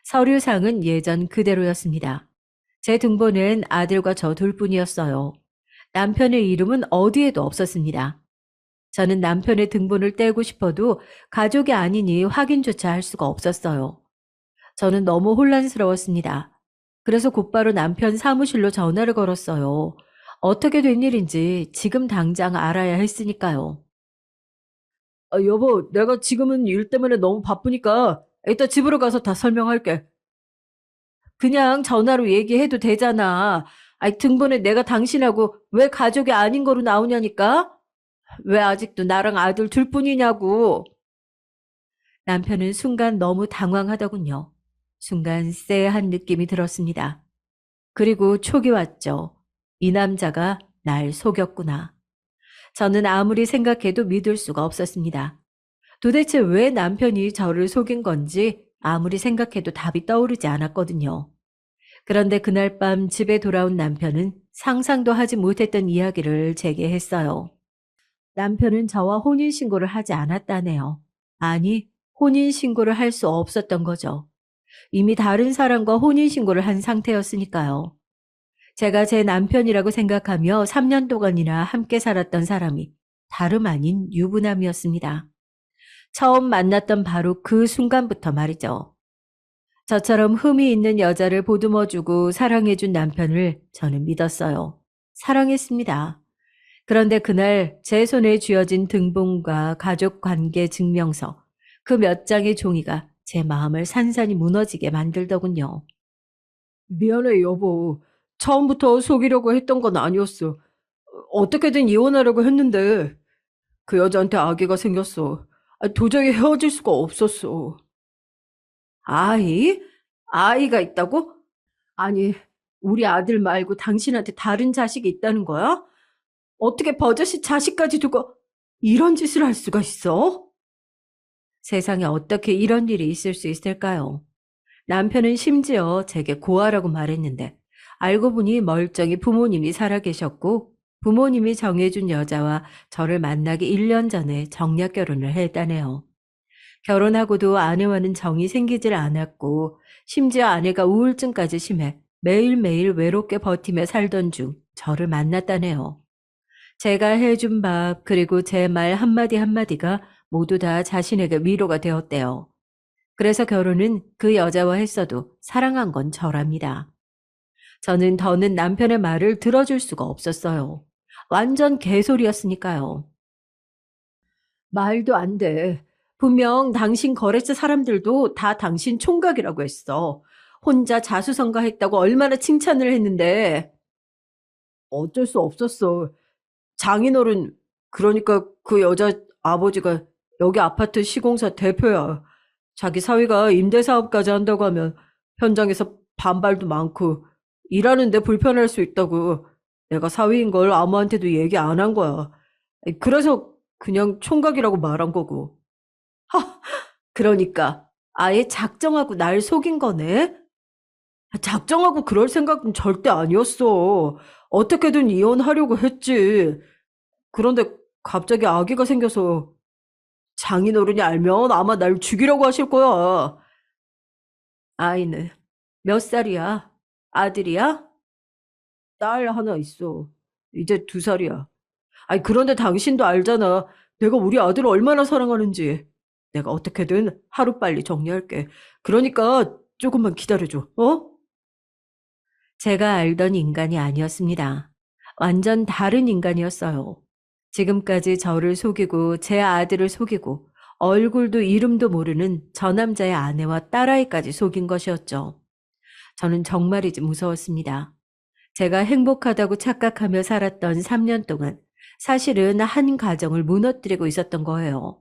서류상은 예전 그대로였습니다. 제 등본엔 아들과 저 둘뿐이었어요. 남편의 이름은 어디에도 없었습니다. 저는 남편의 등본을 떼고 싶어도 가족이 아니니 확인조차 할 수가 없었어요. 저는 너무 혼란스러웠습니다. 그래서 곧바로 남편 사무실로 전화를 걸었어요. 어떻게 된 일인지 지금 당장 알아야 했으니까요. 여보, 내가 지금은 일 때문에 너무 바쁘니까 이따 집으로 가서 다 설명할게. 그냥 전화로 얘기해도 되잖아. 아이, 등본에 내가 당신하고 왜 가족이 아닌 거로 나오냐니까? 왜 아직도 나랑 아들 둘뿐이냐고. 남편은 순간 너무 당황하더군요. 순간 쎄한 느낌이 들었습니다. 그리고 촉이 왔죠. 이 남자가 날 속였구나. 저는 아무리 생각해도 믿을 수가 없었습니다. 도대체 왜 남편이 저를 속인 건지 아무리 생각해도 답이 떠오르지 않았거든요. 그런데 그날 밤 집에 돌아온 남편은 상상도 하지 못했던 이야기를 제게 했어요. 남편은 저와 혼인신고를 하지 않았다네요. 아니, 혼인신고를 할 수 없었던 거죠. 이미 다른 사람과 혼인신고를 한 상태였으니까요. 제가 제 남편이라고 생각하며 3년 동안이나 함께 살았던 사람이 다름 아닌 유부남이었습니다. 처음 만났던 바로 그 순간부터 말이죠. 저처럼 흠이 있는 여자를 보듬어주고 사랑해준 남편을 저는 믿었어요. 사랑했습니다. 그런데 그날 제 손에 쥐어진 등본과 가족관계 증명서, 그 몇 장의 종이가 제 마음을 산산이 무너지게 만들더군요. 미안해, 여보. 처음부터 속이려고 했던 건 아니었어. 어떻게든 이혼하려고 했는데 그 여자한테 아기가 생겼어. 도저히 헤어질 수가 없었어. 아이? 아이가 있다고? 아니, 우리 아들 말고 당신한테 다른 자식이 있다는 거야? 어떻게 버젓이 자식까지 두고 이런 짓을 할 수가 있어? 세상에 어떻게 이런 일이 있을 수 있을까요? 남편은 심지어 제게 고아라고 말했는데 알고 보니 멀쩡히 부모님이 살아계셨고 부모님이 정해준 여자와 저를 만나기 1년 전에 정략 결혼을 했다네요. 결혼하고도 아내와는 정이 생기질 않았고 심지어 아내가 우울증까지 심해 매일매일 외롭게 버티며 살던 중 저를 만났다네요. 제가 해준 밥 그리고 제 말 한마디 한마디가 모두 다 자신에게 위로가 되었대요. 그래서 결혼은 그 여자와 했어도 사랑한 건 저랍니다. 저는 더는 남편의 말을 들어줄 수가 없었어요. 완전 개소리였으니까요. 말도 안 돼. 분명 당신 거래처 사람들도 다 당신 총각이라고 했어. 혼자 자수성가했다고 얼마나 칭찬을 했는데. 어쩔 수 없었어. 장인어른, 그러니까 그 여자 아버지가 여기 아파트 시공사 대표야. 자기 사위가 임대사업까지 한다고 하면 현장에서 반발도 많고 일하는데 불편할 수 있다고 내가 사위인 걸 아무한테도 얘기 안 한 거야. 그래서 그냥 총각이라고 말한 거고. 하, 그러니까 아예 작정하고 날 속인 거네? 작정하고 그럴 생각은 절대 아니었어. 어떻게든 이혼하려고 했지. 그런데 갑자기 아기가 생겨서 장인어른이 알면 아마 날 죽이려고 하실 거야. 아이는 몇 살이야? 아들이야? 딸 하나 있어. 이제 2살이야. 아니, 그런데 당신도 알잖아. 내가 우리 아들을 얼마나 사랑하는지. 내가 어떻게든 하루빨리 정리할게. 그러니까 조금만 기다려줘. 어? 제가 알던 인간이 아니었습니다. 완전 다른 인간이었어요. 지금까지 저를 속이고 제 아들을 속이고 얼굴도 이름도 모르는 저 남자의 아내와 딸아이까지 속인 것이었죠. 저는 정말이지 무서웠습니다. 제가 행복하다고 착각하며 살았던 3년 동안 사실은 한 가정을 무너뜨리고 있었던 거예요.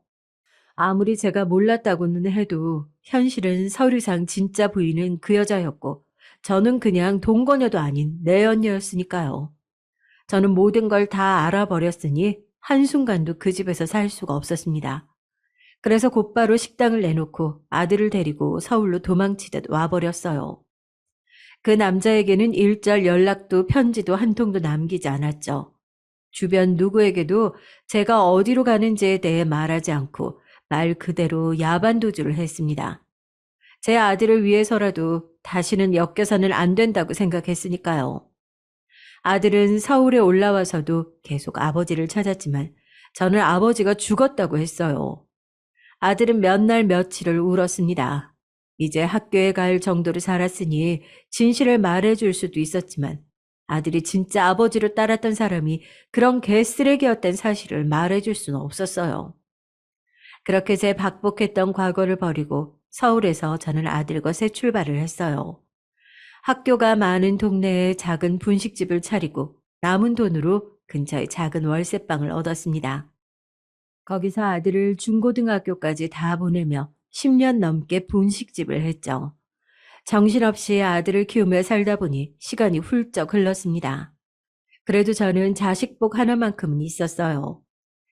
아무리 제가 몰랐다고는 해도 현실은 서류상 진짜 부인은 그 여자였고 저는 그냥 동거녀도 아닌 내연녀였으니까요. 저는 모든 걸 다 알아버렸으니 한순간도 그 집에서 살 수가 없었습니다. 그래서 곧바로 식당을 내놓고 아들을 데리고 서울로 도망치듯 와버렸어요. 그 남자에게는 일절 연락도 편지도 한 통도 남기지 않았죠. 주변 누구에게도 제가 어디로 가는지에 대해 말하지 않고 말 그대로 야반도주를 했습니다. 제 아들을 위해서라도 다시는 엮여서는 안 된다고 생각했으니까요. 아들은 서울에 올라와서도 계속 아버지를 찾았지만 저는 아버지가 죽었다고 했어요. 아들은 몇 날 며칠을 울었습니다. 이제 학교에 갈 정도로 자랐으니 진실을 말해줄 수도 있었지만 아들이 진짜 아버지를 따랐던 사람이 그런 개쓰레기였던 사실을 말해줄 수는 없었어요. 그렇게 제 박복했던 과거를 버리고 서울에서 저는 아들과 새 출발을 했어요. 학교가 많은 동네에 작은 분식집을 차리고 남은 돈으로 근처에 작은 월세방을 얻었습니다. 거기서 아들을 중고등학교까지 다 보내며 10년 넘게 분식집을 했죠. 정신없이 아들을 키우며 살다 보니 시간이 훌쩍 흘렀습니다. 그래도 저는 자식복 하나만큼은 있었어요.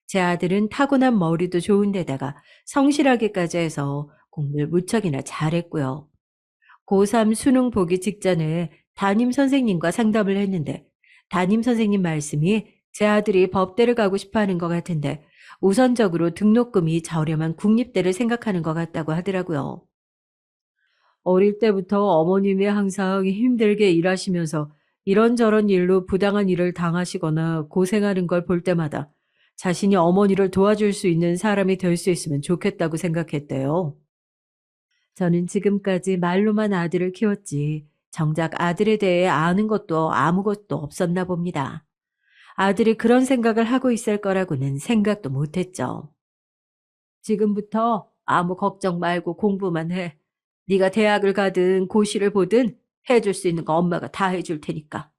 제 아들은 타고난 머리도 좋은데다가 성실하기까지 해서 공부를 무척이나 잘했고요. 고3 수능 보기 직전에 담임 선생님과 상담을 했는데 담임 선생님 말씀이 제 아들이 법대를 가고 싶어 하는 것 같은데 우선적으로 등록금이 저렴한 국립대를 생각하는 것 같다고 하더라고요. 어릴 때부터 어머님이 항상 힘들게 일하시면서 이런저런 일로 부당한 일을 당하시거나 고생하는 걸 볼 때마다 자신이 어머니를 도와줄 수 있는 사람이 될 수 있으면 좋겠다고 생각했대요. 저는 지금까지 말로만 아들을 키웠지 정작 아들에 대해 아는 것도 아무것도 없었나 봅니다. 아들이 그런 생각을 하고 있을 거라고는 생각도 못했죠. 지금부터 아무 걱정 말고 공부만 해. 네가 대학을 가든 고시를 보든 해줄 수 있는 거 엄마가 다 해줄 테니까.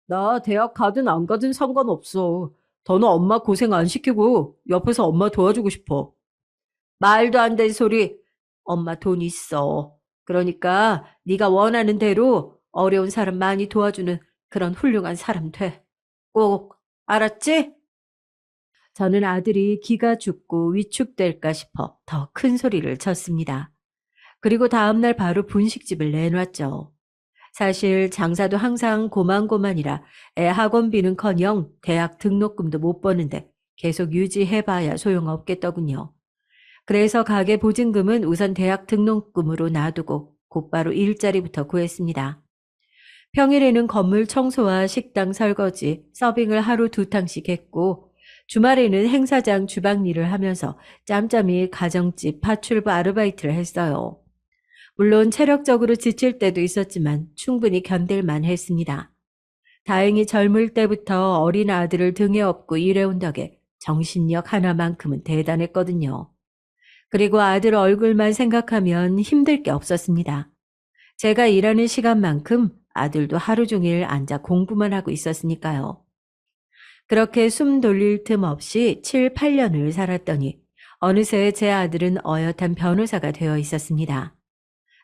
나 대학 가든 안 가든 상관없어. 더는 엄마 고생 안 시키고 옆에서 엄마 도와주고 싶어. 말도 안 되는 소리. 엄마 돈 있어. 그러니까 네가 원하는 대로 어려운 사람 많이 도와주는 그런 훌륭한 사람 돼. 꼭 알았지? 저는 아들이 기가 죽고 위축될까 싶어 더 큰 소리를 쳤습니다. 그리고 다음날 바로 분식집을 내놨죠. 사실 장사도 항상 고만고만이라 애 학원비는커녕 대학 등록금도 못 버는데 계속 유지해봐야 소용없겠더군요. 그래서 가게 보증금은 우선 대학 등록금으로 놔두고 곧바로 일자리부터 구했습니다. 평일에는 건물 청소와 식당 설거지, 서빙을 하루 2탕씩 했고 주말에는 행사장 주방 일을 하면서 짬짬이 가정집 파출부 아르바이트를 했어요. 물론 체력적으로 지칠 때도 있었지만 충분히 견딜만 했습니다. 다행히 젊을 때부터 어린 아들을 등에 업고 일해온 덕에 정신력 하나만큼은 대단했거든요. 그리고 아들 얼굴만 생각하면 힘들 게 없었습니다. 제가 일하는 시간만큼 아들도 하루 종일 앉아 공부만 하고 있었으니까요. 그렇게 숨 돌릴 틈 없이 7, 8년을 살았더니 어느새 제 아들은 어엿한 변호사가 되어 있었습니다.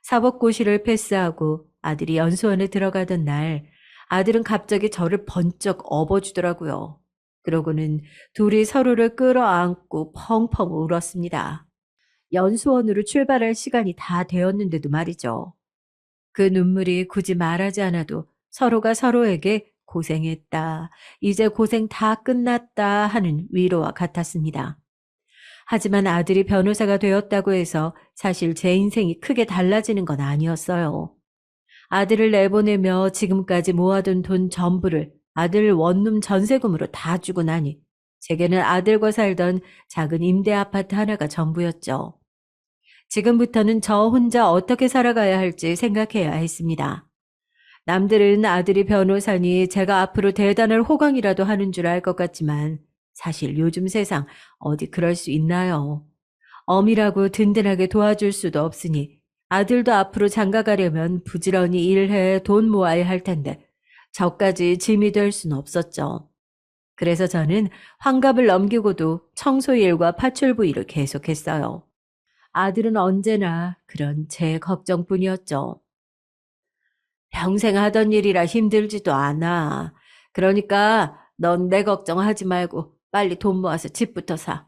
사법고시를 패스하고 아들이 연수원에 들어가던 날 아들은 갑자기 저를 번쩍 업어주더라고요. 그러고는 둘이 서로를 끌어안고 펑펑 울었습니다. 연수원으로 출발할 시간이 다 되었는데도 말이죠. 그 눈물이 굳이 말하지 않아도 서로가 서로에게 고생했다, 이제 고생 다 끝났다 하는 위로와 같았습니다. 하지만 아들이 변호사가 되었다고 해서 사실 제 인생이 크게 달라지는 건 아니었어요. 아들을 내보내며 지금까지 모아둔 돈 전부를 아들 원룸 전세금으로 다 주고 나니 제게는 아들과 살던 작은 임대 아파트 하나가 전부였죠. 지금부터는 저 혼자 어떻게 살아가야 할지 생각해야 했습니다. 남들은 아들이 변호사니 제가 앞으로 대단한 호강이라도 하는 줄 알 것 같지만 사실 요즘 세상 어디 그럴 수 있나요? 엄이라고 든든하게 도와줄 수도 없으니 아들도 앞으로 장가가려면 부지런히 일해 돈 모아야 할 텐데 저까지 짐이 될 수는 없었죠. 그래서 저는 환갑을 넘기고도 청소일과 파출부 일을 계속했어요. 아들은 언제나 그런 제 걱정뿐이었죠. 평생 하던 일이라 힘들지도 않아. 그러니까 넌 내 걱정하지 말고 빨리 돈 모아서 집부터 사.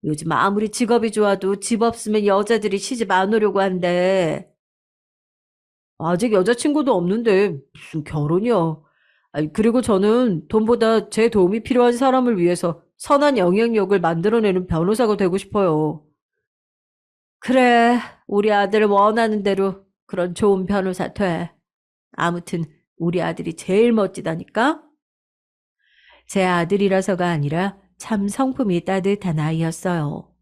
요즘 아무리 직업이 좋아도 집 없으면 여자들이 시집 안 오려고 한대. 아직 여자친구도 없는데 무슨 결혼이야. 아니, 그리고 저는 돈보다 제 도움이 필요한 사람을 위해서 선한 영향력을 만들어내는 변호사가 되고 싶어요. 그래, 우리 아들 원하는 대로 그런 좋은 변호사 돼. 아무튼 우리 아들이 제일 멋지다니까? 제 아들이라서가 아니라 참 성품이 따뜻한 아이였어요.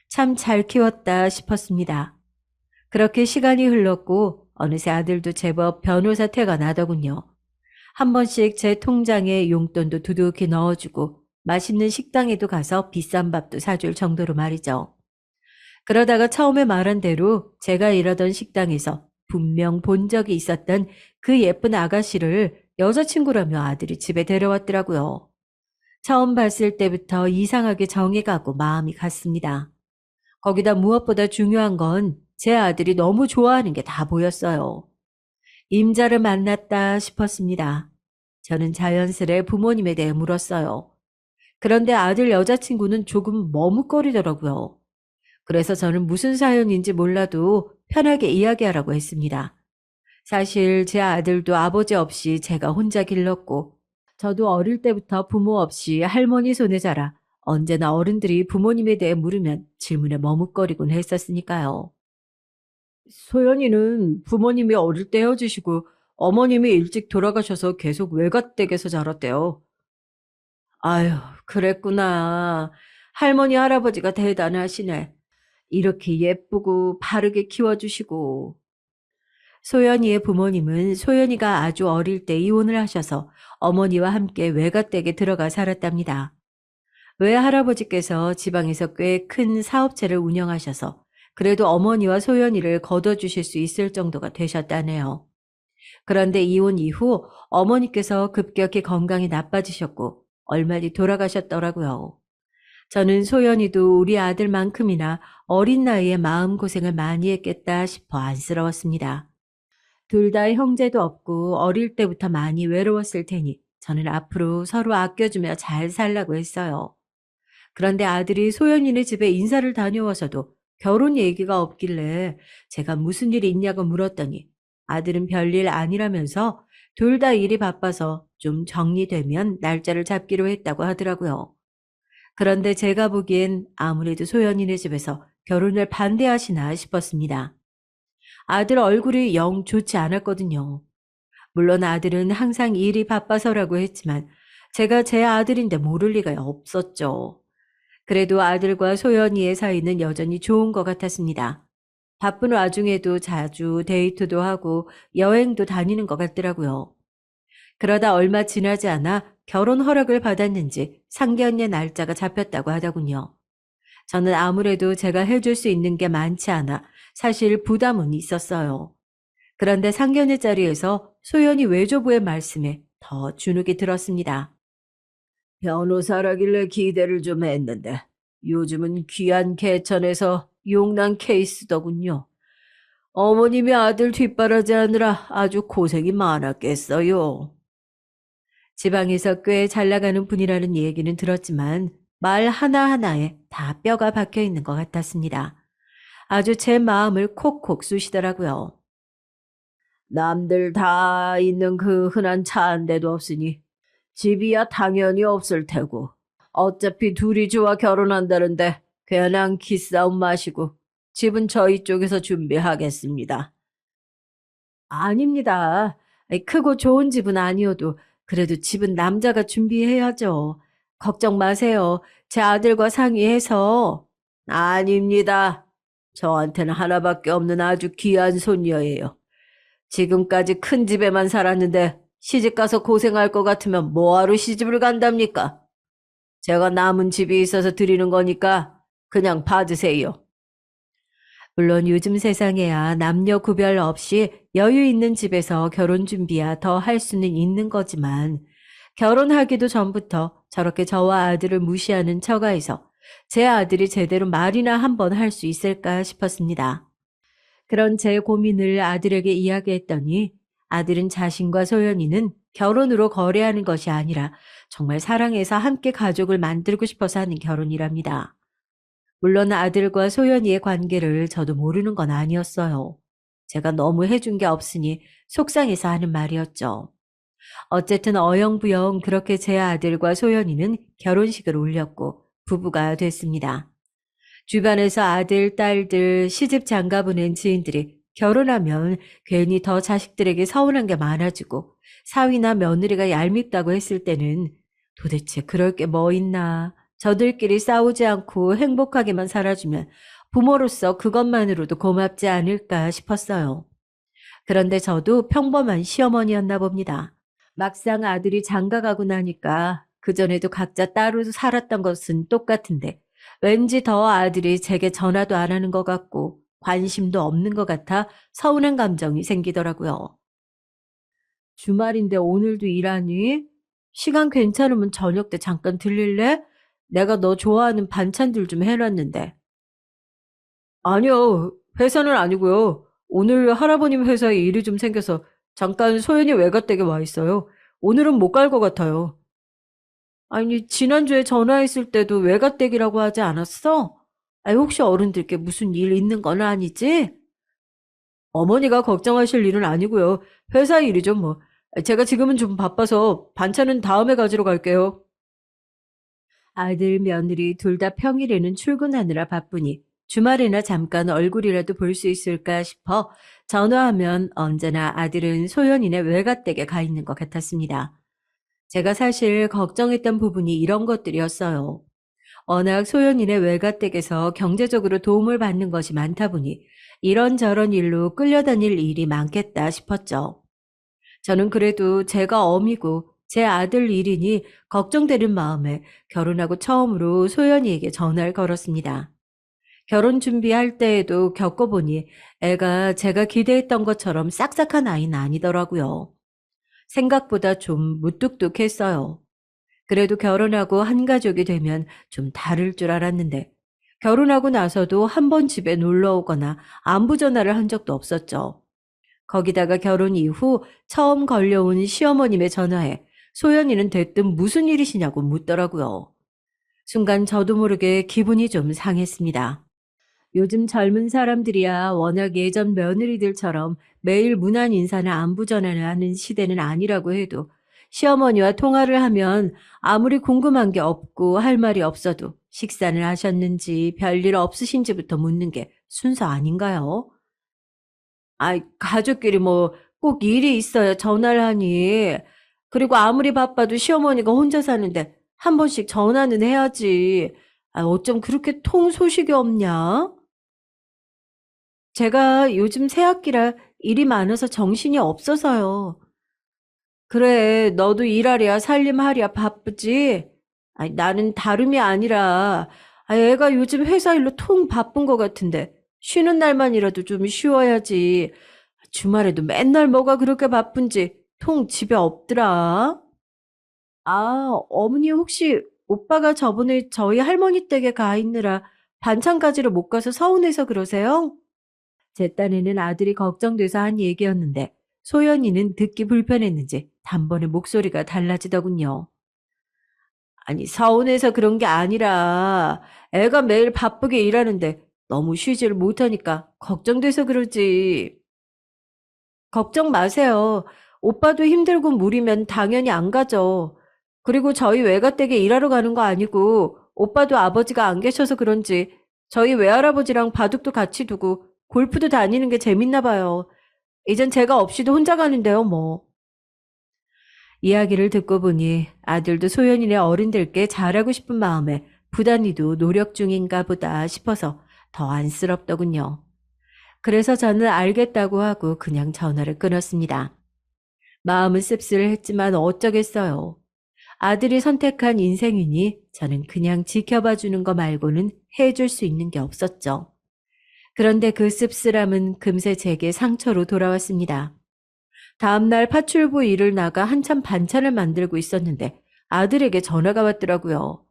참 잘 키웠다 싶었습니다. 그렇게 시간이 흘렀고 어느새 아들도 제법 변호사 태가 나더군요. 한 번씩 제 통장에 용돈도 두둑히 넣어주고 맛있는 식당에도 가서 비싼 밥도 사줄 정도로 말이죠. 그러다가 처음에 말한 대로 제가 일하던 식당에서 분명 본 적이 있었던 그 예쁜 아가씨를 여자친구라며 아들이 집에 데려왔더라고요. 처음 봤을 때부터 이상하게 정이 가고 마음이 갔습니다. 거기다 무엇보다 중요한 건 제 아들이 너무 좋아하는 게 다 보였어요. 임자를 만났다 싶었습니다. 저는 자연스레 부모님에 대해 물었어요. 그런데 아들 여자친구는 조금 머뭇거리더라고요. 그래서 저는 무슨 사연인지 몰라도 편하게 이야기하라고 했습니다. 사실 제 아들도 아버지 없이 제가 혼자 길렀고, 저도 어릴 때부터 부모 없이 할머니 손에 자라 언제나 어른들이 부모님에 대해 물으면 질문에 머뭇거리곤 했었으니까요. 소연이는 부모님이 어릴 때 헤어지시고 어머님이 일찍 돌아가셔서 계속 외갓댁에서 자랐대요. 아유, 그랬구나. 할머니, 할아버지가 대단하시네. 이렇게 예쁘고 바르게 키워주시고. 소연이의 부모님은 소연이가 아주 어릴 때 이혼을 하셔서 어머니와 함께 외갓댁에 들어가 살았답니다. 외할아버지께서 지방에서 꽤 큰 사업체를 운영하셔서 그래도 어머니와 소연이를 거둬주실 수 있을 정도가 되셨다네요. 그런데 이혼 이후 어머니께서 급격히 건강이 나빠지셨고 얼마 뒤 돌아가셨더라고요. 저는 소연이도 우리 아들만큼이나 어린 나이에 마음고생을 많이 했겠다 싶어 안쓰러웠습니다. 둘 다 형제도 없고 어릴 때부터 많이 외로웠을 테니 저는 앞으로 서로 아껴주며 잘 살라고 했어요. 그런데 아들이 소연이네 집에 인사를 다녀와서도 결혼 얘기가 없길래 제가 무슨 일이 있냐고 물었더니 아들은 별일 아니라면서 둘 다 일이 바빠서 좀 정리되면 날짜를 잡기로 했다고 하더라고요. 그런데 제가 보기엔 아무래도 소연이네 집에서 결혼을 반대하시나 싶었습니다. 아들 얼굴이 영 좋지 않았거든요. 물론 아들은 항상 일이 바빠서라고 했지만 제가 제 아들인데 모를 리가 없었죠. 그래도 아들과 소연이의 사이는 여전히 좋은 것 같았습니다. 바쁜 와중에도 자주 데이트도 하고 여행도 다니는 것 같더라고요. 그러다 얼마 지나지 않아 결혼 허락을 받았는지 상견례 날짜가 잡혔다고 하더군요. 저는 아무래도 제가 해줄 수 있는 게 많지 않아 사실 부담은 있었어요. 그런데 상견례 자리에서 소연이 외조부의 말씀에 더 주눅이 들었습니다. 변호사라길래 기대를 좀 했는데 요즘은 귀한 개천에서 용난 케이스더군요. 어머님이 아들 뒷바라지하느라 아주 고생이 많았겠어요. 지방에서 꽤 잘 나가는 분이라는 얘기는 들었지만 말 하나하나에 다 뼈가 박혀 있는 것 같았습니다. 아주 제 마음을 콕콕 쑤시더라고요. 남들 다 있는 그 흔한 차 한 대도 없으니 집이야 당연히 없을 테고. 어차피 둘이 좋아 결혼한다는데 괜한 기싸움 마시고 집은 저희 쪽에서 준비하겠습니다. 아닙니다. 크고 좋은 집은 아니어도 그래도 집은 남자가 준비해야죠. 걱정 마세요. 제 아들과 상의해서. 아닙니다. 저한테는 하나밖에 없는 아주 귀한 손녀예요. 지금까지 큰 집에만 살았는데 시집 가서 고생할 것 같으면 뭐하러 시집을 간답니까? 제가 남은 집이 있어서 드리는 거니까 그냥 받으세요. 물론 요즘 세상에야 남녀 구별 없이 여유 있는 집에서 결혼 준비야 더 할 수는 있는 거지만 결혼하기도 전부터 저렇게 저와 아들을 무시하는 처가에서 제 아들이 제대로 말이나 한번 할 수 있을까 싶었습니다. 그런 제 고민을 아들에게 이야기했더니 아들은 자신과 소연이는 결혼으로 거래하는 것이 아니라 정말 사랑해서 함께 가족을 만들고 싶어서 하는 결혼이랍니다. 물론 아들과 소연이의 관계를 저도 모르는 건 아니었어요. 제가 너무 해준 게 없으니 속상해서 하는 말이었죠. 어쨌든 어영부영 그렇게 제 아들과 소연이는 결혼식을 올렸고 부부가 됐습니다. 주변에서 아들, 딸들, 시집 장가 보낸 지인들이 결혼하면 괜히 더 자식들에게 서운한 게 많아지고 사위나 며느리가 얄밉다고 했을 때는 도대체 그럴 게 뭐 있나. 저들끼리 싸우지 않고 행복하게만 살아주면 부모로서 그것만으로도 고맙지 않을까 싶었어요. 그런데 저도 평범한 시어머니였나 봅니다. 막상 아들이 장가 가고 나니까 그전에도 각자 따로 살았던 것은 똑같은데 왠지 더 아들이 제게 전화도 안 하는 것 같고 관심도 없는 것 같아 서운한 감정이 생기더라고요. 주말인데 오늘도 일하니? 시간 괜찮으면 저녁 때 잠깐 들릴래? 내가 너 좋아하는 반찬들 좀 해놨는데. 아니요, 회사는 아니고요. 오늘 할아버님 회사에 일이 좀 생겨서 잠깐 소연이 외가댁에 와 있어요. 오늘은 못 갈 것 같아요. 아니, 지난주에 전화했을 때도 외가댁이라고 하지 않았어? 아니, 혹시 어른들께 무슨 일 있는 건 아니지? 어머니가 걱정하실 일은 아니고요. 회사 일이죠, 뭐. 제가 지금은 좀 바빠서 반찬은 다음에 가지러 갈게요. 아들, 며느리 둘 다 평일에는 출근하느라 바쁘니 주말에나 잠깐 얼굴이라도 볼 수 있을까 싶어 전화하면 언제나 아들은 소연이네 외가댁에 가 있는 것 같았습니다. 제가 사실 걱정했던 부분이 이런 것들이었어요. 워낙 소연이네 외가댁에서 경제적으로 도움을 받는 것이 많다 보니 이런저런 일로 끌려다닐 일이 많겠다 싶었죠. 저는 그래도 제가 어미고 제 아들 일이니 걱정되는 마음에 결혼하고 처음으로 소연이에게 전화를 걸었습니다. 결혼 준비할 때에도 겪어보니 애가 제가 기대했던 것처럼 싹싹한 아이는 아니더라고요. 생각보다 좀 무뚝뚝했어요. 그래도 결혼하고 한 가족이 되면 좀 다를 줄 알았는데 결혼하고 나서도 한 번 집에 놀러 오거나 안부 전화를 한 적도 없었죠. 거기다가 결혼 이후 처음 걸려온 시어머님의 전화에 소연이는 대뜸 무슨 일이시냐고 묻더라고요. 순간 저도 모르게 기분이 좀 상했습니다. 요즘 젊은 사람들이야 워낙 예전 며느리들처럼 매일 문안 인사나 안부 전화를 하는 시대는 아니라고 해도 시어머니와 통화를 하면 아무리 궁금한 게 없고 할 말이 없어도 식사는 하셨는지 별일 없으신지부터 묻는 게 순서 아닌가요? 아이, 가족끼리 뭐 꼭 일이 있어야 전화를 하니. 그리고 아무리 바빠도 시어머니가 혼자 사는데 한 번씩 전화는 해야지. 아, 어쩜 그렇게 통 소식이 없냐? 제가 요즘 새학기라 일이 많아서 정신이 없어서요. 그래, 너도 일하랴 살림하랴 바쁘지? 아니, 나는 다름이 아니라, 애가 요즘 회사 일로 통 바쁜 것 같은데, 쉬는 날만이라도 좀 쉬어야지. 주말에도 맨날 뭐가 그렇게 바쁜지 통 집에 없더라. 아, 어머니 혹시 오빠가 저번에 저희 할머니 댁에 가 있느라 반찬 가지러 못 가서 서운해서 그러세요? 제 딴에는 아들이 걱정돼서 한 얘기였는데 소연이는 듣기 불편했는지 단번에 목소리가 달라지더군요. 아니, 서운해서 그런 게 아니라 애가 매일 바쁘게 일하는데 너무 쉬지를 못하니까 걱정돼서 그러지. 걱정 마세요. 오빠도 힘들고 무리면 당연히 안 가죠. 그리고 저희 외가댁에 일하러 가는 거 아니고 오빠도 아버지가 안 계셔서 그런지 저희 외할아버지랑 바둑도 같이 두고 골프도 다니는 게 재밌나 봐요. 이젠 제가 없이도 혼자 가는데요, 뭐. 이야기를 듣고 보니 아들도 소연이네 어른들께 잘하고 싶은 마음에 부단히도 노력 중인가 보다 싶어서 더 안쓰럽더군요. 그래서 저는 알겠다고 하고 그냥 전화를 끊었습니다. 마음은 씁쓸했지만 어쩌겠어요. 아들이 선택한 인생이니 저는 그냥 지켜봐 주는 거 말고는 해줄 수 있는 게 없었죠. 그런데 그 씁쓸함은 금세 제게 상처로 돌아왔습니다. 다음날 파출부 일을 나가 한참 반찬을 만들고 있었는데 아들에게 전화가 왔더라고요.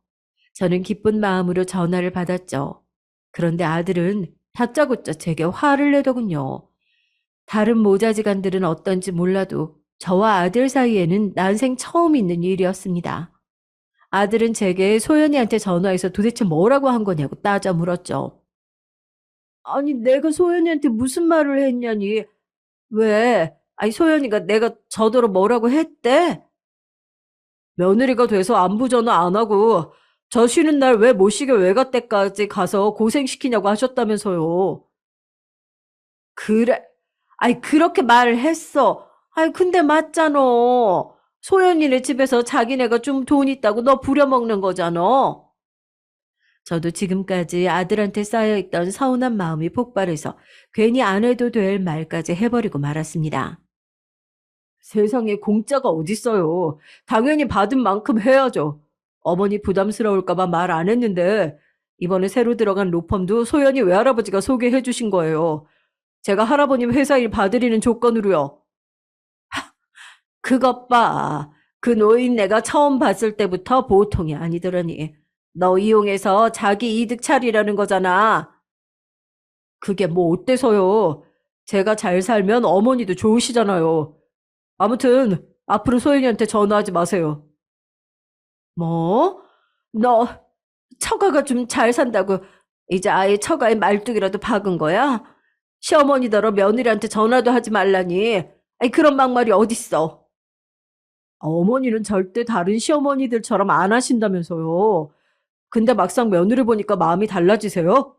저는 기쁜 마음으로 전화를 받았죠. 그런데 아들은 다짜고짜 제게 화를 내더군요. 다른 모자지간들은 어떤지 몰라도 저와 아들 사이에는 난생 처음 있는 일이었습니다. 아들은 제게 소연이한테 전화해서 도대체 뭐라고 한 거냐고 따져 물었죠. 아니, 내가 소연이한테 무슨 말을 했냐니. 왜? 아니, 소연이가 내가 저더러 뭐라고 했대? 며느리가 돼서 안부 전화 안 하고 저 쉬는 날 왜 모시게 외가댁까지 가서 고생시키냐고 하셨다면서요. 그래. 아이, 그렇게 말을 했어. 아이, 근데 맞잖아. 소연이네 집에서 자기네가 좀 돈 있다고 너 부려먹는 거잖아. 저도 지금까지 아들한테 쌓여있던 서운한 마음이 폭발해서 괜히 안 해도 될 말까지 해버리고 말았습니다. 세상에 공짜가 어딨어요. 당연히 받은 만큼 해야죠. 어머니 부담스러울까봐 말 안 했는데 이번에 새로 들어간 로펌도 소연이 외할아버지가 소개해 주신 거예요. 제가 할아버님 회사 일 봐드리는 조건으로요. 그것 봐. 그 노인 내가 처음 봤을 때부터 보통이 아니더라니. 너 이용해서 자기 이득 차리라는 거잖아. 그게 뭐 어때서요? 제가 잘 살면 어머니도 좋으시잖아요. 아무튼 앞으로 소연이한테 전화하지 마세요. 뭐? 너 처가가 좀 잘 산다고 이제 아예 처가에 말뚝이라도 박은 거야? 시어머니더러 며느리한테 전화도 하지 말라니. 아니, 그런 막말이 어딨어. 어머니는 절대 다른 시어머니들처럼 안 하신다면서요. 근데 막상 며느리 보니까 마음이 달라지세요?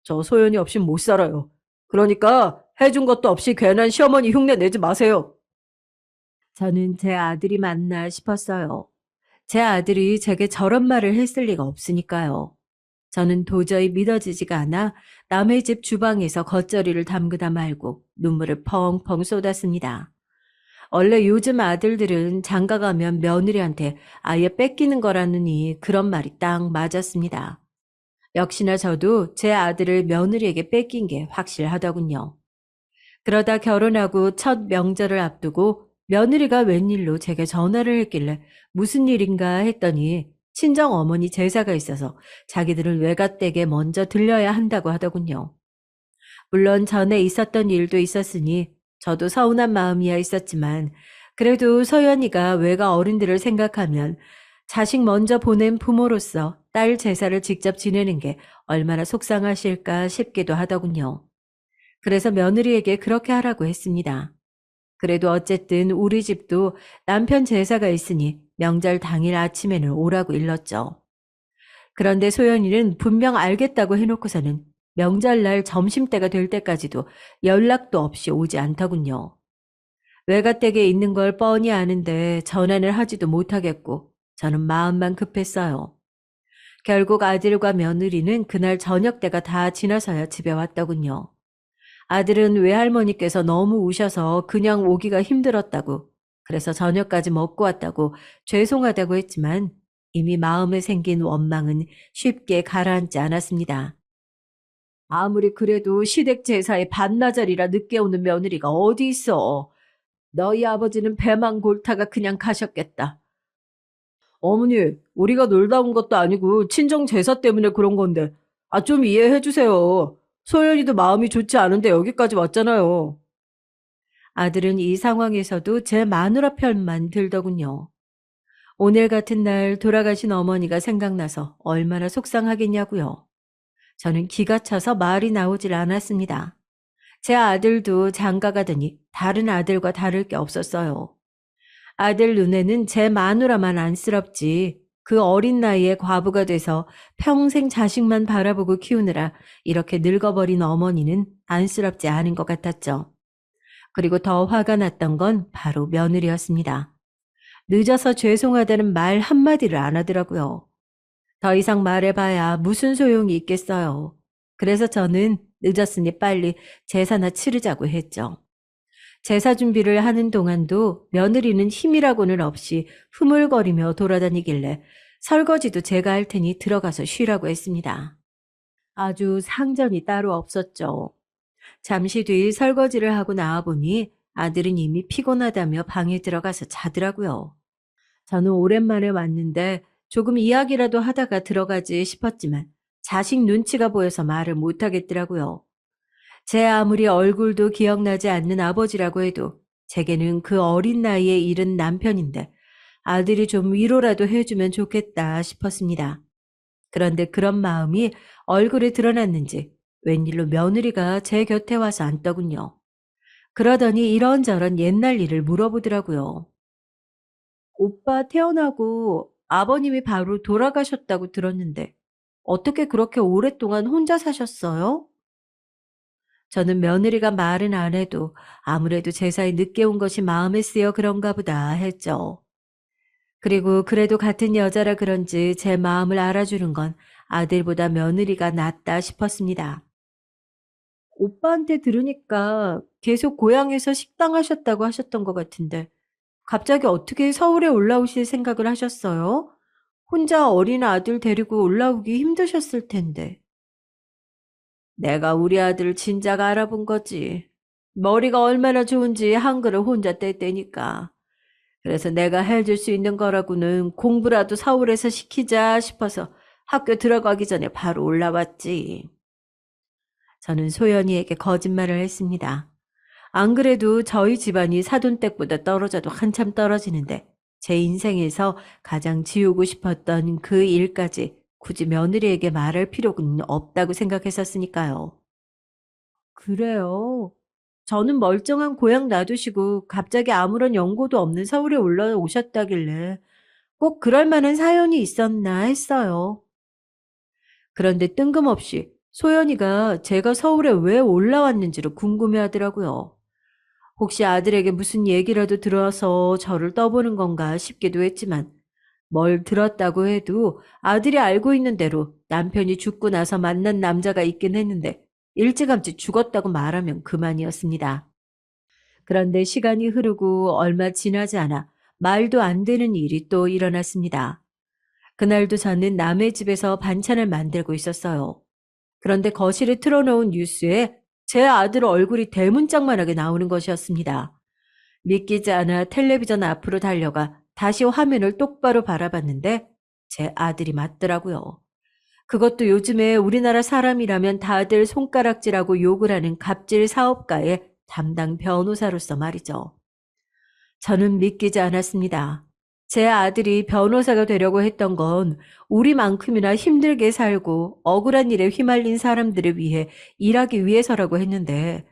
저 소연이 없인 못 살아요. 그러니까 해준 것도 없이 괜한 시어머니 흉내 내지 마세요. 저는 제 아들이 맞나 싶었어요. 제 아들이 제게 저런 말을 했을 리가 없으니까요. 저는 도저히 믿어지지가 않아 남의 집 주방에서 겉절이를 담그다 말고 눈물을 펑펑 쏟았습니다. 원래 요즘 아들들은 장가 가면 며느리한테 아예 뺏기는 거라느니 그런 말이 딱 맞았습니다. 역시나 저도 제 아들을 며느리에게 뺏긴 게 확실하더군요. 그러다 결혼하고 첫 명절을 앞두고 며느리가 웬일로 제게 전화를 했길래 무슨 일인가 했더니 친정 어머니 제사가 있어서 자기들은 외가댁에 먼저 들려야 한다고 하더군요. 물론 전에 있었던 일도 있었으니 저도 서운한 마음이야 있었지만 그래도 서연이가 외가 어른들을 생각하면 자식 먼저 보낸 부모로서 딸 제사를 직접 지내는 게 얼마나 속상하실까 싶기도 하더군요. 그래서 며느리에게 그렇게 하라고 했습니다. 그래도 어쨌든 우리 집도 남편 제사가 있으니 명절 당일 아침에는 오라고 일렀죠. 그런데 소연이는 분명 알겠다고 해놓고서는 명절날 점심때가 될 때까지도 연락도 없이 오지 않더군요. 외가댁에 있는 걸 뻔히 아는데 전화를 하지도 못하겠고 저는 마음만 급했어요. 결국 아들과 며느리는 그날 저녁 때가 다 지나서야 집에 왔더군요. 아들은 외할머니께서 너무 우셔서 그냥 오기가 힘들었다고, 그래서 저녁까지 먹고 왔다고 죄송하다고 했지만 이미 마음에 생긴 원망은 쉽게 가라앉지 않았습니다. 아무리 그래도 시댁 제사에 반나절이라 늦게 오는 며느리가 어디 있어. 너희 아버지는 배만 골다가 그냥 가셨겠다. 어머니, 우리가 놀다 온 것도 아니고 친정 제사 때문에 그런 건데, 좀 이해해 주세요. 소연이도 마음이 좋지 않은데 여기까지 왔잖아요. 아들은 이 상황에서도 제 마누라 편만 들더군요. 오늘 같은 날 돌아가신 어머니가 생각나서 얼마나 속상하겠냐고요. 저는 기가 차서 말이 나오질 않았습니다. 제 아들도 장가 가더니 다른 아들과 다를 게 없었어요. 아들 눈에는 제 마누라만 안쓰럽지 그 어린 나이에 과부가 돼서 평생 자식만 바라보고 키우느라 이렇게 늙어버린 어머니는 안쓰럽지 않은 것 같았죠. 그리고 더 화가 났던 건 바로 며느리였습니다. 늦어서 죄송하다는 말 한마디를 안 하더라고요. 더 이상 말해봐야 무슨 소용이 있겠어요. 그래서 저는 늦었으니 빨리 제사나 치르자고 했죠. 제사 준비를 하는 동안도 며느리는 힘이라고는 없이 흐물거리며 돌아다니길래 설거지도 제가 할 테니 들어가서 쉬라고 했습니다. 아주 상전이 따로 없었죠. 잠시 뒤 설거지를 하고 나와보니 아들은 이미 피곤하다며 방에 들어가서 자더라고요. 저는 오랜만에 왔는데 조금 이야기라도 하다가 들어가지 싶었지만 자식 눈치가 보여서 말을 못하겠더라고요. 제 아무리 얼굴도 기억나지 않는 아버지라고 해도 제게는 그 어린 나이에 잃은 남편인데 아들이 좀 위로라도 해주면 좋겠다 싶었습니다. 그런데 그런 마음이 얼굴에 드러났는지 웬일로 며느리가 제 곁에 와서 앉더군요. 그러더니 이런저런 옛날 일을 물어보더라고요. 오빠 태어나고 아버님이 바로 돌아가셨다고 들었는데 어떻게 그렇게 오랫동안 혼자 사셨어요? 저는 며느리가 말은 안 해도 아무래도 제사에 늦게 온 것이 마음에 쓰여 그런가 보다 했죠. 그리고 그래도 같은 여자라 그런지 제 마음을 알아주는 건 아들보다 며느리가 낫다 싶었습니다. 오빠한테 들으니까 계속 고향에서 식당 하셨다고 하셨던 것 같은데 갑자기 어떻게 서울에 올라오실 생각을 하셨어요? 혼자 어린 아들 데리고 올라오기 힘드셨을 텐데. 내가 우리 아들 진작 알아본 거지. 머리가 얼마나 좋은지 한글을 혼자 뗐대니까. 그래서 내가 해줄 수 있는 거라고는 공부라도 서울에서 시키자 싶어서 학교 들어가기 전에 바로 올라왔지. 저는 소연이에게 거짓말을 했습니다. 안 그래도 저희 집안이 사돈댁보다 떨어져도 한참 떨어지는데 제 인생에서 가장 지우고 싶었던 그 일까지 굳이 며느리에게 말할 필요는 없다고 생각했었으니까요. 그래요. 저는 멀쩡한 고향 놔두시고 갑자기 아무런 연고도 없는 서울에 올라오셨다길래 꼭 그럴 만한 사연이 있었나 했어요. 그런데 뜬금없이 소연이가 제가 서울에 왜 올라왔는지를 궁금해 하더라고요. 혹시 아들에게 무슨 얘기라도 들어서 저를 떠보는 건가 싶기도 했지만 뭘 들었다고 해도 아들이 알고 있는 대로 남편이 죽고 나서 만난 남자가 있긴 했는데 일찌감치 죽었다고 말하면 그만이었습니다. 그런데 시간이 흐르고 얼마 지나지 않아 말도 안 되는 일이 또 일어났습니다. 그날도 저는 남의 집에서 반찬을 만들고 있었어요. 그런데 거실에 틀어놓은 뉴스에 제 아들 얼굴이 대문짝만하게 나오는 것이었습니다. 믿기지 않아 텔레비전 앞으로 달려가 다시 화면을 똑바로 바라봤는데 제 아들이 맞더라고요. 그것도 요즘에 우리나라 사람이라면 다들 손가락질하고 욕을 하는 갑질 사업가의 담당 변호사로서 말이죠. 저는 믿기지 않았습니다. 제 아들이 변호사가 되려고 했던 건 우리만큼이나 힘들게 살고 억울한 일에 휘말린 사람들을 위해 일하기 위해서라고 했는데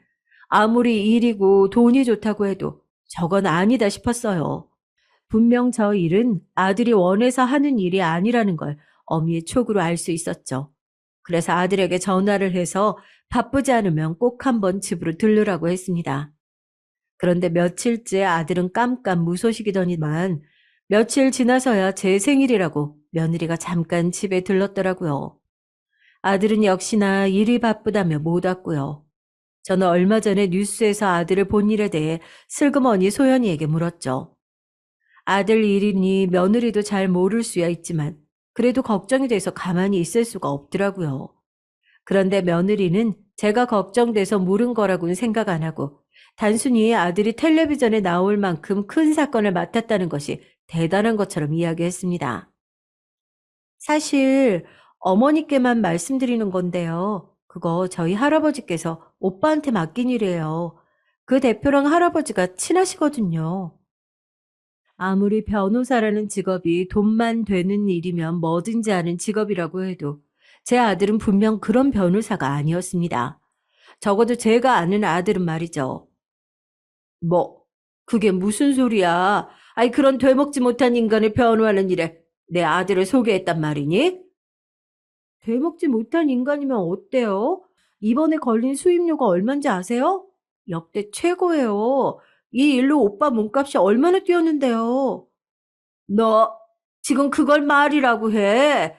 아무리 일이고 돈이 좋다고 해도 저건 아니다 싶었어요. 분명 저 일은 아들이 원해서 하는 일이 아니라는 걸 어미의 촉으로 알 수 있었죠. 그래서 아들에게 전화를 해서 바쁘지 않으면 꼭 한번 집으로 들르라고 했습니다. 그런데 며칠째 아들은 깜깜무소식이더니만 며칠 지나서야 제 생일이라고 며느리가 잠깐 집에 들렀더라고요. 아들은 역시나 일이 바쁘다며 못 왔고요. 저는 얼마 전에 뉴스에서 아들을 본 일에 대해 슬그머니 소연이에게 물었죠. 아들 일이니 며느리도 잘 모를 수야 있지만 그래도 걱정이 돼서 가만히 있을 수가 없더라고요. 그런데 며느리는 제가 걱정돼서 물은 거라고는 생각 안 하고 단순히 아들이 텔레비전에 나올 만큼 큰 사건을 맡았다는 것이 대단한 것처럼 이야기했습니다. 사실 어머니께만 말씀드리는 건데요. 그거 저희 할아버지께서 오빠한테 맡긴 일이에요. 그 대표랑 할아버지가 친하시거든요. 아무리 변호사라는 직업이 돈만 되는 일이면 뭐든지 하는 직업이라고 해도 제 아들은 분명 그런 변호사가 아니었습니다. 적어도 제가 아는 아들은 말이죠. 뭐, 그게 무슨 소리야? 아이, 그런 되먹지 못한 인간을 변호하는 일에 내 아들을 소개했단 말이니? 되먹지 못한 인간이면 어때요? 이번에 걸린 수임료가 얼만지 아세요? 역대 최고예요. 이 일로 오빠 몸값이 얼마나 뛰었는데요. 너 지금 그걸 말이라고 해.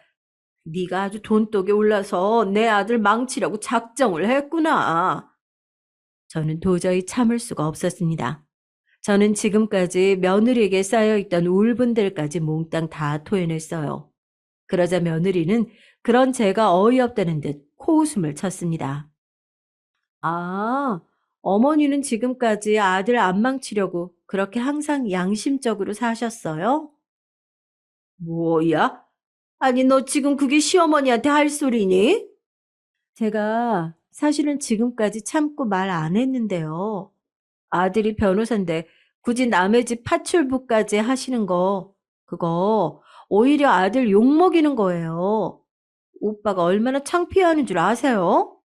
네가 아주 돈독에 올라서 내 아들 망치려고 작정을 했구나. 저는 도저히 참을 수가 없었습니다. 저는 지금까지 며느리에게 쌓여있던 울분들까지 몽땅 다 토해냈어요. 그러자 며느리는 그런 제가 어이없다는 듯 코웃음을 쳤습니다. 아, 어머니는 지금까지 아들 안 망치려고 그렇게 항상 양심적으로 사셨어요? 뭐야? 아니, 너 지금 그게 시어머니한테 할 소리니? 제가 사실은 지금까지 참고 말 안 했는데요. 아들이 변호사인데 굳이 남의 집 파출부까지 하시는 거, 그거 오히려 아들 욕먹이는 거예요. 오빠가 얼마나 창피해하는 줄 아세요?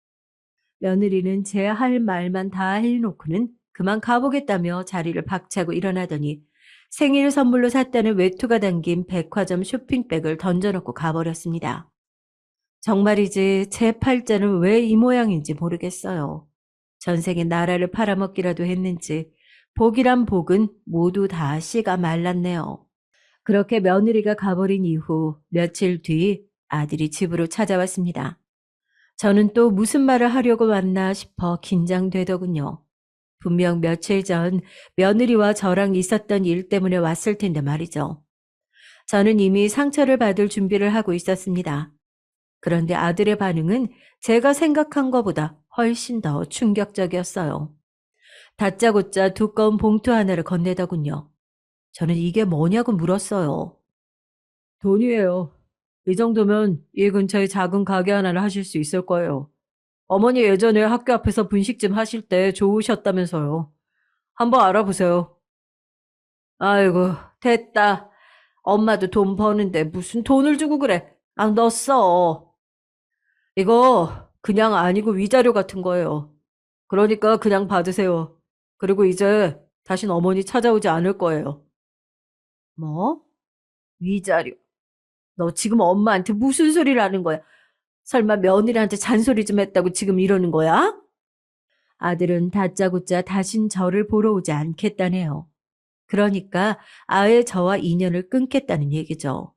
며느리는 제 할 말만 다 해놓고는 그만 가보겠다며 자리를 박차고 일어나더니 생일 선물로 샀다는 외투가 담긴 백화점 쇼핑백을 던져놓고 가버렸습니다. 정말이지 제 팔자는 왜 이 모양인지 모르겠어요. 전생에 나라를 팔아먹기라도 했는지 복이란 복은 모두 다 씨가 말랐네요. 그렇게 며느리가 가버린 이후 며칠 뒤 아들이 집으로 찾아왔습니다. 저는 또 무슨 말을 하려고 왔나 싶어 긴장되더군요. 분명 며칠 전 며느리와 저랑 있었던 일 때문에 왔을 텐데 말이죠. 저는 이미 상처를 받을 준비를 하고 있었습니다. 그런데 아들의 반응은 제가 생각한 것보다 훨씬 더 충격적이었어요. 다짜고짜 두꺼운 봉투 하나를 건네더군요. 저는 이게 뭐냐고 물었어요. 돈이에요. 이 정도면 이 근처에 작은 가게 하나를 하실 수 있을 거예요. 어머니 예전에 학교 앞에서 분식집 하실 때 좋으셨다면서요. 한번 알아보세요. 아이고, 됐다. 엄마도 돈 버는데 무슨 돈을 주고 그래. 아, 너 써. 이거 그냥 아니고 위자료 같은 거예요. 그러니까 그냥 받으세요. 그리고 이제 다신 어머니 찾아오지 않을 거예요. 뭐? 위자료. 너 지금 엄마한테 무슨 소리를 하는 거야? 설마 며느리한테 잔소리 좀 했다고 지금 이러는 거야? 아들은 다짜고짜 다신 저를 보러 오지 않겠다네요. 그러니까 아예 저와 인연을 끊겠다는 얘기죠.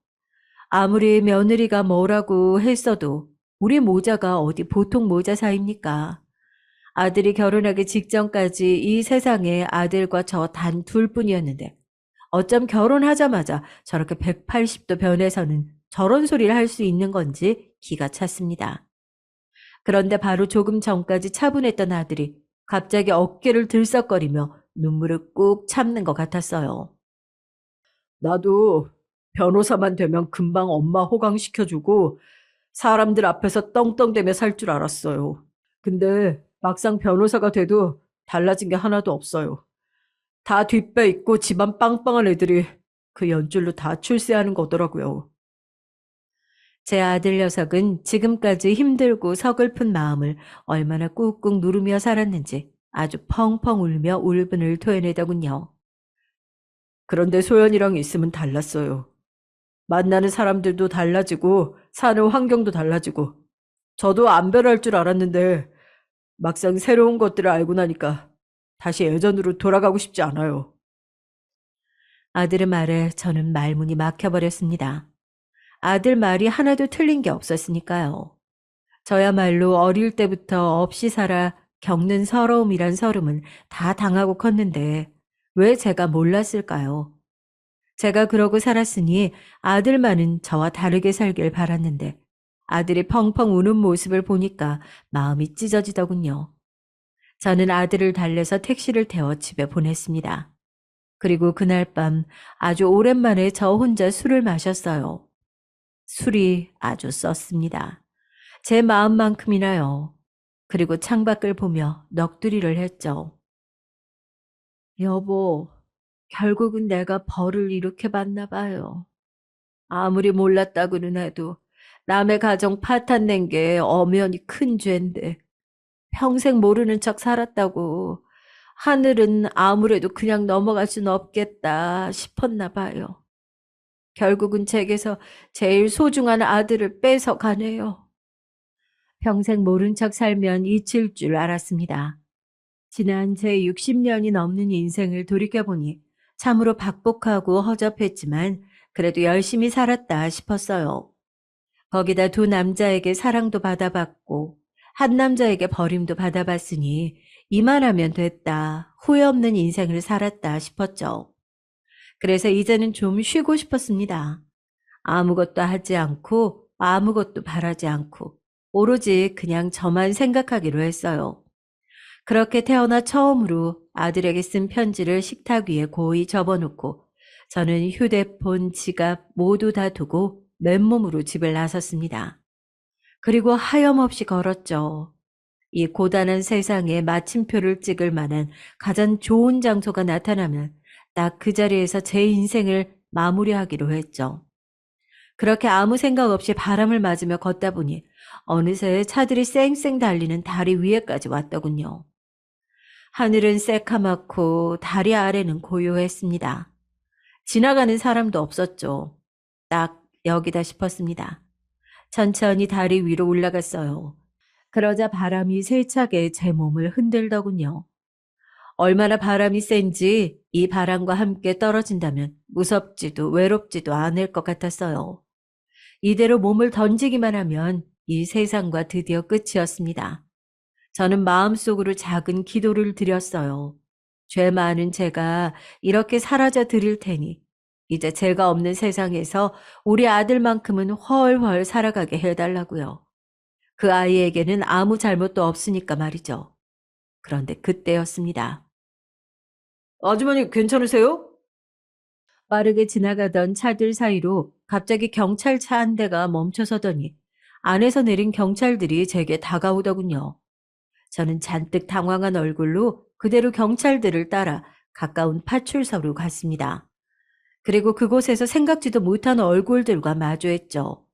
아무리 며느리가 뭐라고 했어도 우리 모자가 어디 보통 모자 사이입니까? 아들이 결혼하기 직전까지 이 세상에 아들과 저 단 둘뿐이었는데 어쩜 결혼하자마자 저렇게 180도 변해서는 저런 소리를 할 수 있는 건지 기가 찼습니다. 그런데 바로 조금 전까지 차분했던 아들이 갑자기 어깨를 들썩거리며 눈물을 꾹 참는 것 같았어요. 나도 변호사만 되면 금방 엄마 호강시켜주고 사람들 앞에서 떵떵대며 살 줄 알았어요. 근데 막상 변호사가 돼도 달라진 게 하나도 없어요. 다 뒷배 있고 집안 빵빵한 애들이 그 연줄로 다 출세하는 거더라고요. 제 아들 녀석은 지금까지 힘들고 서글픈 마음을 얼마나 꾹꾹 누르며 살았는지 아주 펑펑 울며 울분을 토해내더군요. 그런데 소연이랑 있으면 달랐어요. 만나는 사람들도 달라지고 사는 환경도 달라지고 저도 안 변할 줄 알았는데 막상 새로운 것들을 알고 나니까 다시 예전으로 돌아가고 싶지 않아요. 아들의 말에 저는 말문이 막혀버렸습니다. 아들 말이 하나도 틀린 게 없었으니까요. 저야말로 어릴 때부터 없이 살아 겪는 서러움이란 서름은 다 당하고 컸는데 왜 제가 몰랐을까요? 제가 그러고 살았으니 아들만은 저와 다르게 살길 바랐는데 아들이 펑펑 우는 모습을 보니까 마음이 찢어지더군요. 저는 아들을 달래서 택시를 태워 집에 보냈습니다. 그리고 그날 밤 아주 오랜만에 저 혼자 술을 마셨어요. 술이 아주 썼습니다. 제 마음만큼이나요. 그리고 창밖을 보며 넋두리를 했죠. 여보, 결국은 내가 벌을 이렇게 받나 봐요. 아무리 몰랐다고는 해도 남의 가정 파탄낸 게 엄연히 큰 죄인데 평생 모르는 척 살았다고. 하늘은 아무래도 그냥 넘어갈 수는 없겠다 싶었나 봐요. 결국은 제게서 제일 소중한 아들을 뺏어 가네요. 평생 모른 척 살면 잊힐 줄 알았습니다. 지난 제 60년이 넘는 인생을 돌이켜보니 참으로 박복하고 허접했지만 그래도 열심히 살았다 싶었어요. 거기다 두 남자에게 사랑도 받아봤고 한 남자에게 버림도 받아봤으니 이만하면 됐다. 후회 없는 인생을 살았다 싶었죠. 그래서 이제는 좀 쉬고 싶었습니다. 아무것도 하지 않고 아무것도 바라지 않고 오로지 그냥 저만 생각하기로 했어요. 그렇게 태어나 처음으로 아들에게 쓴 편지를 식탁 위에 고이 접어놓고 저는 휴대폰, 지갑 모두 다 두고 맨몸으로 집을 나섰습니다. 그리고 하염없이 걸었죠. 이 고단한 세상에 마침표를 찍을 만한 가장 좋은 장소가 나타나면 딱 그 자리에서 제 인생을 마무리하기로 했죠. 그렇게 아무 생각 없이 바람을 맞으며 걷다 보니 어느새 차들이 쌩쌩 달리는 다리 위에까지 왔더군요. 하늘은 새카맣고 다리 아래는 고요했습니다. 지나가는 사람도 없었죠. 딱 여기다 싶었습니다. 천천히 다리 위로 올라갔어요. 그러자 바람이 세차게 제 몸을 흔들더군요. 얼마나 바람이 센지 이 바람과 함께 떨어진다면 무섭지도 외롭지도 않을 것 같았어요. 이대로 몸을 던지기만 하면 이 세상과 드디어 끝이었습니다. 저는 마음속으로 작은 기도를 드렸어요. 죄 많은 제가 이렇게 사라져 드릴 테니 이제 죄가 없는 세상에서 우리 아들만큼은 훨훨 살아가게 해달라고요. 그 아이에게는 아무 잘못도 없으니까 말이죠. 그런데 그때였습니다. 아주머니 괜찮으세요? 빠르게 지나가던 차들 사이로 갑자기 경찰차 한 대가 멈춰서더니 안에서 내린 경찰들이 제게 다가오더군요. 저는 잔뜩 당황한 얼굴로 그대로 경찰들을 따라 가까운 파출소로 갔습니다. 그리고 그곳에서 생각지도 못한 얼굴들과 마주했죠.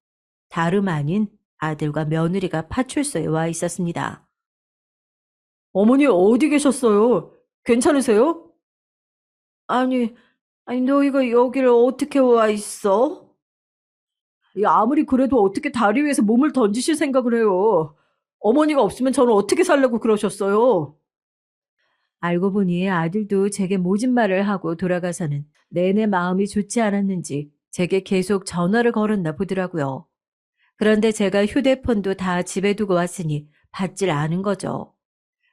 다름 아닌 아들과 며느리가 파출소에 와 있었습니다. 어머니 어디 계셨어요? 괜찮으세요? 아니, 너희가 여기를 어떻게 와 있어? 아무리 그래도 어떻게 다리 위에서 몸을 던지실 생각을 해요? 어머니가 없으면 저는 어떻게 살려고 그러셨어요? 알고 보니 아들도 제게 모진 말을 하고 돌아가서는 내내 마음이 좋지 않았는지 제게 계속 전화를 걸었나 보더라고요. 그런데 제가 휴대폰도 다 집에 두고 왔으니 받질 않은 거죠.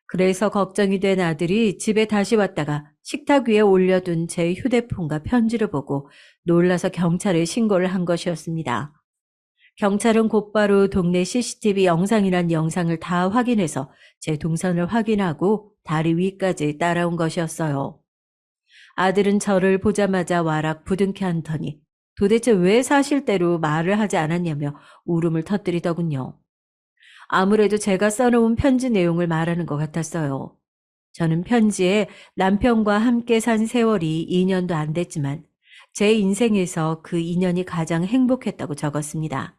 그래서 걱정이 된 아들이 집에 다시 왔다가 식탁 위에 올려둔 제 휴대폰과 편지를 보고 놀라서 경찰에 신고를 한 것이었습니다. 경찰은 곧바로 동네 CCTV 영상이란 영상을 다 확인해서 제 동선을 확인하고 다리 위까지 따라온 것이었어요. 아들은 저를 보자마자 와락 부둥켜 안더니 도대체 왜 사실대로 말을 하지 않았냐며 울음을 터뜨리더군요. 아무래도 제가 써놓은 편지 내용을 말하는 것 같았어요. 저는 편지에 남편과 함께 산 세월이 2년도 안 됐지만 제 인생에서 그 2년이 가장 행복했다고 적었습니다.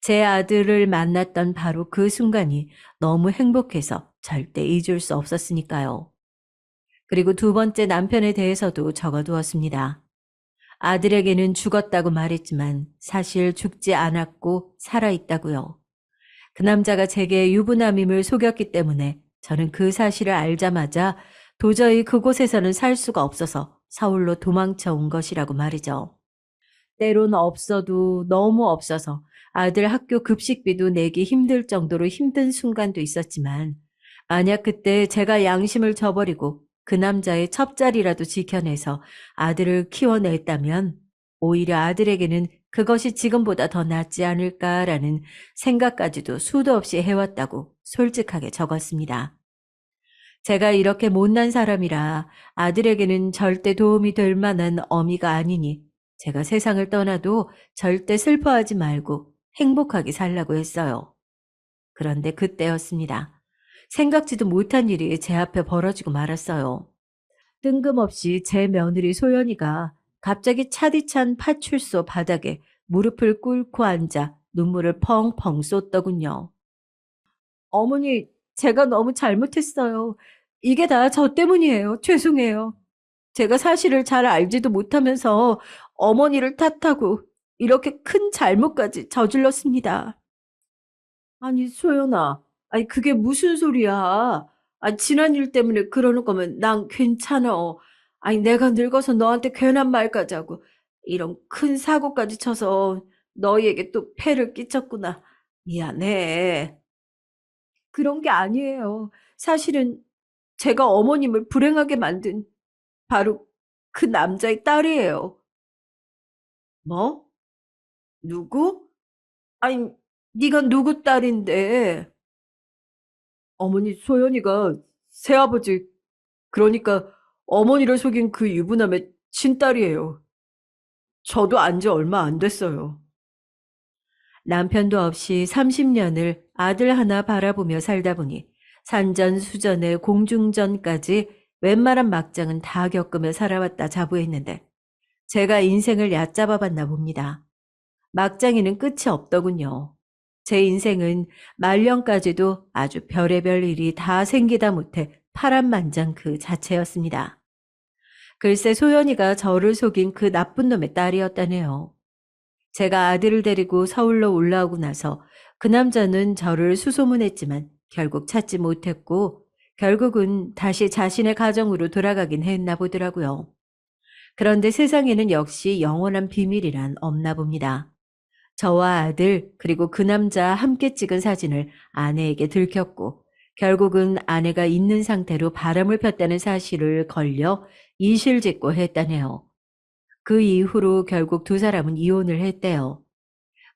제 아들을 만났던 바로 그 순간이 너무 행복해서 절대 잊을 수 없었으니까요. 그리고 두 번째 남편에 대해서도 적어두었습니다. 아들에게는 죽었다고 말했지만 사실 죽지 않았고 살아있다고요. 그 남자가 제게 유부남임을 속였기 때문에 저는 그 사실을 알자마자 도저히 그곳에서는 살 수가 없어서 서울로 도망쳐 온 것이라고 말이죠. 때론 없어도 너무 없어서 아들 학교 급식비도 내기 힘들 정도로 힘든 순간도 있었지만 만약 그때 제가 양심을 저버리고 그 남자의 첩자리라도 지켜내서 아들을 키워냈다면 오히려 아들에게는 그것이 지금보다 더 낫지 않을까라는 생각까지도 수도 없이 해왔다고 솔직하게 적었습니다. 제가 이렇게 못난 사람이라 아들에게는 절대 도움이 될 만한 어미가 아니니 제가 세상을 떠나도 절대 슬퍼하지 말고 행복하게 살라고 했어요. 그런데 그때였습니다. 생각지도 못한 일이 제 앞에 벌어지고 말았어요. 뜬금없이 제 며느리 소연이가 갑자기 차디찬 파출소 바닥에 무릎을 꿇고 앉아 눈물을 펑펑 쏟더군요. 어머니, 제가 너무 잘못했어요. 이게 다 저 때문이에요. 죄송해요. 제가 사실을 잘 알지도 못하면서 어머니를 탓하고 이렇게 큰 잘못까지 저질렀습니다. 아니, 소연아. 아니, 그게 무슨 소리야. 아니, 지난 일 때문에 그러는 거면 난 괜찮아. 아니, 내가 늙어서 너한테 괜한 말까지 하고 이런 큰 사고까지 쳐서 너희에게 또 폐를 끼쳤구나. 미안해. 그런 게 아니에요. 사실은 제가 어머님을 불행하게 만든 바로 그 남자의 딸이에요. 뭐? 누구? 아니, 네가 누구 딸인데? 어머니 소연이가 새아버지, 그러니까 어머니를 속인 그 유부남의 친딸이에요. 저도 안지 얼마 안 됐어요. 남편도 없이 30년을 아들 하나 바라보며 살다 보니 산전수전에 공중전까지 웬만한 막장은 다 겪으며 살아왔다 자부했는데 제가 인생을 얕잡아 봤나 봅니다. 막장에는 끝이 없더군요. 제 인생은 말년까지도 아주 별의별 일이 다 생기다 못해 파란만장 그 자체였습니다. 글쎄 소연이가 저를 속인 그 나쁜 놈의 딸이었다네요. 제가 아들을 데리고 서울로 올라오고 나서 그 남자는 저를 수소문했지만 결국 찾지 못했고 결국은 다시 자신의 가정으로 돌아가긴 했나 보더라고요. 그런데 세상에는 역시 영원한 비밀이란 없나 봅니다. 저와 아들 그리고 그 남자 함께 찍은 사진을 아내에게 들켰고 결국은 아내가 있는 상태로 바람을 폈다는 사실을 걸려 이실직고 했다네요. 그 이후로 결국 두 사람은 이혼을 했대요.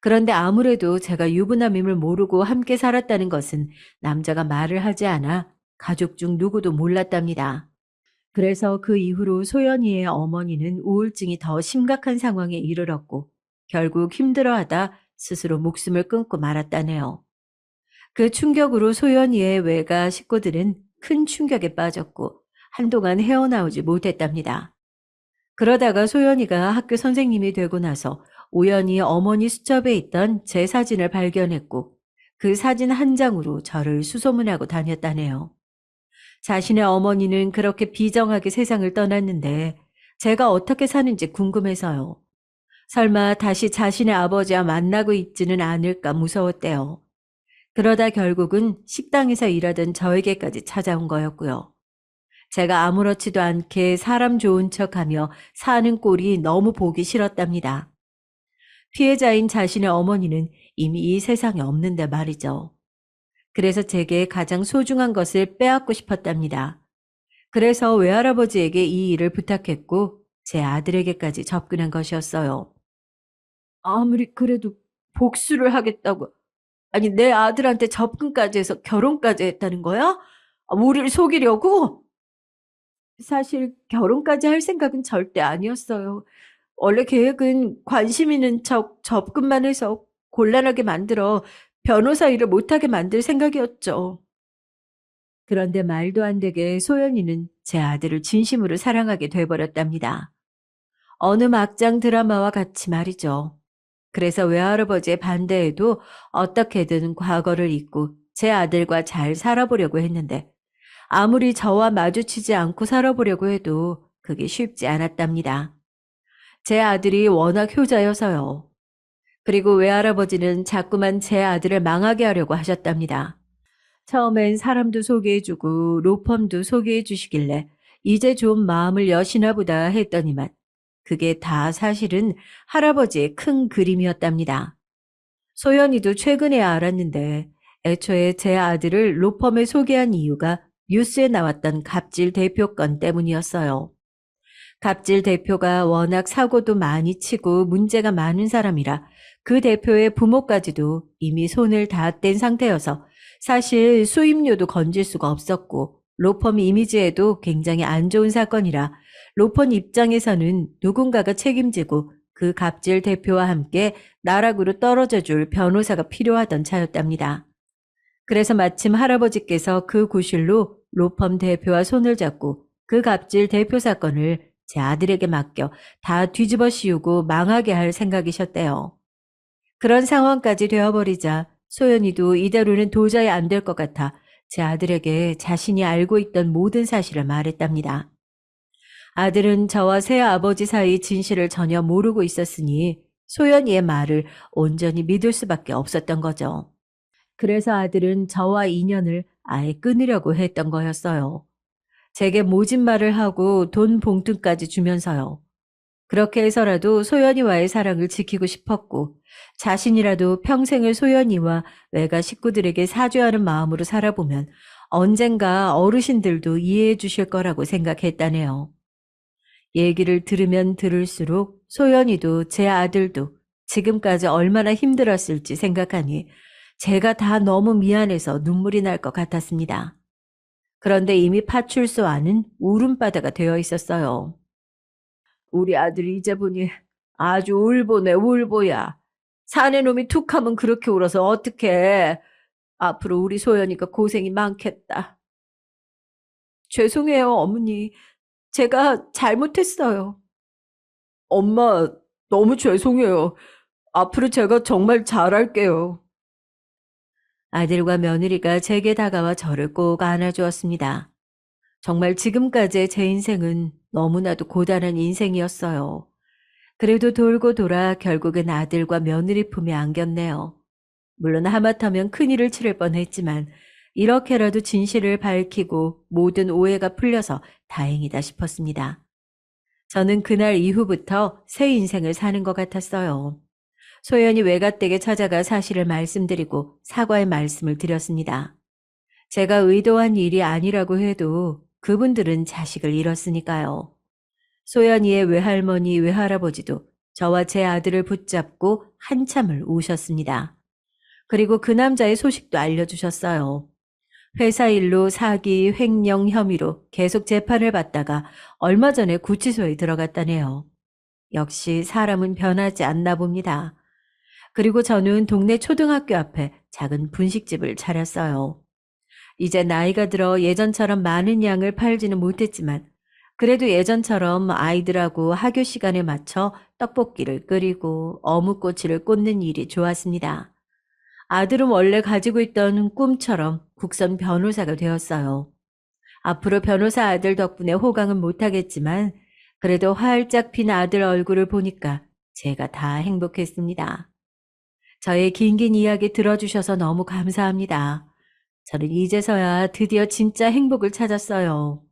그런데 아무래도 제가 유부남임을 모르고 함께 살았다는 것은 남자가 말을 하지 않아 가족 중 누구도 몰랐답니다. 그래서 그 이후로 소연이의 어머니는 우울증이 더 심각한 상황에 이르렀고 결국 힘들어하다 스스로 목숨을 끊고 말았다네요. 그 충격으로 소연이의 외가 식구들은 큰 충격에 빠졌고 한동안 헤어나오지 못했답니다. 그러다가 소연이가 학교 선생님이 되고 나서 우연히 어머니 수첩에 있던 제 사진을 발견했고 그 사진 한 장으로 저를 수소문하고 다녔다네요. 자신의 어머니는 그렇게 비정하게 세상을 떠났는데 제가 어떻게 사는지 궁금해서요. 설마 다시 자신의 아버지와 만나고 있지는 않을까 무서웠대요. 그러다 결국은 식당에서 일하던 저에게까지 찾아온 거였고요. 제가 아무렇지도 않게 사람 좋은 척하며 사는 꼴이 너무 보기 싫었답니다. 피해자인 자신의 어머니는 이미 이 세상에 없는데 말이죠. 그래서 제게 가장 소중한 것을 빼앗고 싶었답니다. 그래서 외할아버지에게 이 일을 부탁했고 제 아들에게까지 접근한 것이었어요. 아무리 그래도 복수를 하겠다고. 아니, 내 아들한테 접근까지 해서 결혼까지 했다는 거야? 우리를 속이려고? 사실 결혼까지 할 생각은 절대 아니었어요. 원래 계획은 관심 있는 척 접근만 해서 곤란하게 만들어 변호사 일을 못하게 만들 생각이었죠. 그런데 말도 안 되게 소연이는 제 아들을 진심으로 사랑하게 돼버렸답니다. 어느 막장 드라마와 같이 말이죠. 그래서 외할아버지의 반대에도 어떻게든 과거를 잊고 제 아들과 잘 살아보려고 했는데 아무리 저와 마주치지 않고 살아보려고 해도 그게 쉽지 않았답니다. 제 아들이 워낙 효자여서요. 그리고 외할아버지는 자꾸만 제 아들을 망하게 하려고 하셨답니다. 처음엔 사람도 소개해주고 로펌도 소개해주시길래 이제 좀 마음을 여시나 보다 했더니만 그게 다 사실은 할아버지의 큰 그림이었답니다. 소연이도 최근에 알았는데 애초에 제 아들을 로펌에 소개한 이유가 뉴스에 나왔던 갑질 대표 건 때문이었어요. 갑질 대표가 워낙 사고도 많이 치고 문제가 많은 사람이라 그 대표의 부모까지도 이미 손을 다 뗀 상태여서 사실 수임료도 건질 수가 없었고 로펌 이미지에도 굉장히 안 좋은 사건이라 로펌 입장에서는 누군가가 책임지고 그 갑질 대표와 함께 나락으로 떨어져 줄 변호사가 필요하던 차였답니다. 그래서 마침 할아버지께서 그 구실로 로펌 대표와 손을 잡고 그 갑질 대표 사건을 제 아들에게 맡겨 다 뒤집어 씌우고 망하게 할 생각이셨대요. 그런 상황까지 되어버리자 소연이도 이대로는 도저히 안 될 것 같아 제 아들에게 자신이 알고 있던 모든 사실을 말했답니다. 아들은 저와 새아버지 사이 진실을 전혀 모르고 있었으니 소연이의 말을 온전히 믿을 수밖에 없었던 거죠. 그래서 아들은 저와 인연을 아예 끊으려고 했던 거였어요. 제게 모진 말을 하고 돈 봉투까지 주면서요. 그렇게 해서라도 소연이와의 사랑을 지키고 싶었고 자신이라도 평생을 소연이와 외가 식구들에게 사죄하는 마음으로 살아보면 언젠가 어르신들도 이해해 주실 거라고 생각했다네요. 얘기를 들으면 들을수록 소연이도 제 아들도 지금까지 얼마나 힘들었을지 생각하니 제가 다 너무 미안해서 눈물이 날 것 같았습니다. 그런데 이미 파출소 안은 울음바다가 되어 있었어요. 우리 아들이 이제 보니 아주 울보네, 울보야. 사내 놈이 툭 하면 그렇게 울어서 어떡해. 앞으로 우리 소연이가 고생이 많겠다. 죄송해요, 어머니. 제가 잘못했어요. 엄마, 너무 죄송해요. 앞으로 제가 정말 잘할게요. 아들과 며느리가 제게 다가와 저를 꼭 안아주었습니다. 정말 지금까지의 제 인생은 너무나도 고단한 인생이었어요. 그래도 돌고 돌아 결국은 아들과 며느리 품에 안겼네요. 물론 하마터면 큰일을 치를 뻔했지만 이렇게라도 진실을 밝히고 모든 오해가 풀려서 다행이다 싶었습니다. 저는 그날 이후부터 새 인생을 사는 것 같았어요. 소연이 외가댁에 찾아가 사실을 말씀드리고 사과의 말씀을 드렸습니다. 제가 의도한 일이 아니라고 해도 그분들은 자식을 잃었으니까요. 소연이의 외할머니, 외할아버지도 저와 제 아들을 붙잡고 한참을 우셨습니다. 그리고 그 남자의 소식도 알려주셨어요. 회사 일로 사기, 횡령 혐의로 계속 재판을 받다가 얼마 전에 구치소에 들어갔다네요. 역시 사람은 변하지 않나 봅니다. 그리고 저는 동네 초등학교 앞에 작은 분식집을 차렸어요. 이제 나이가 들어 예전처럼 많은 양을 팔지는 못했지만 그래도 예전처럼 아이들하고 학교 시간에 맞춰 떡볶이를 끓이고 어묵꼬치를 꽂는 일이 좋았습니다. 아들은 원래 가지고 있던 꿈처럼 국선 변호사가 되었어요. 앞으로 변호사 아들 덕분에 호강은 못하겠지만 그래도 활짝 핀 아들 얼굴을 보니까 제가 다 행복했습니다. 저의 긴긴 이야기 들어주셔서 너무 감사합니다. 저는 이제서야 드디어 진짜 행복을 찾았어요.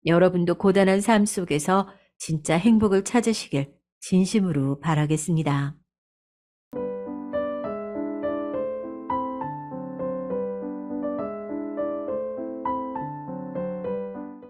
여러분도 고단한 삶 속에서 진짜 행복을 찾으시길 진심으로 바라겠습니다.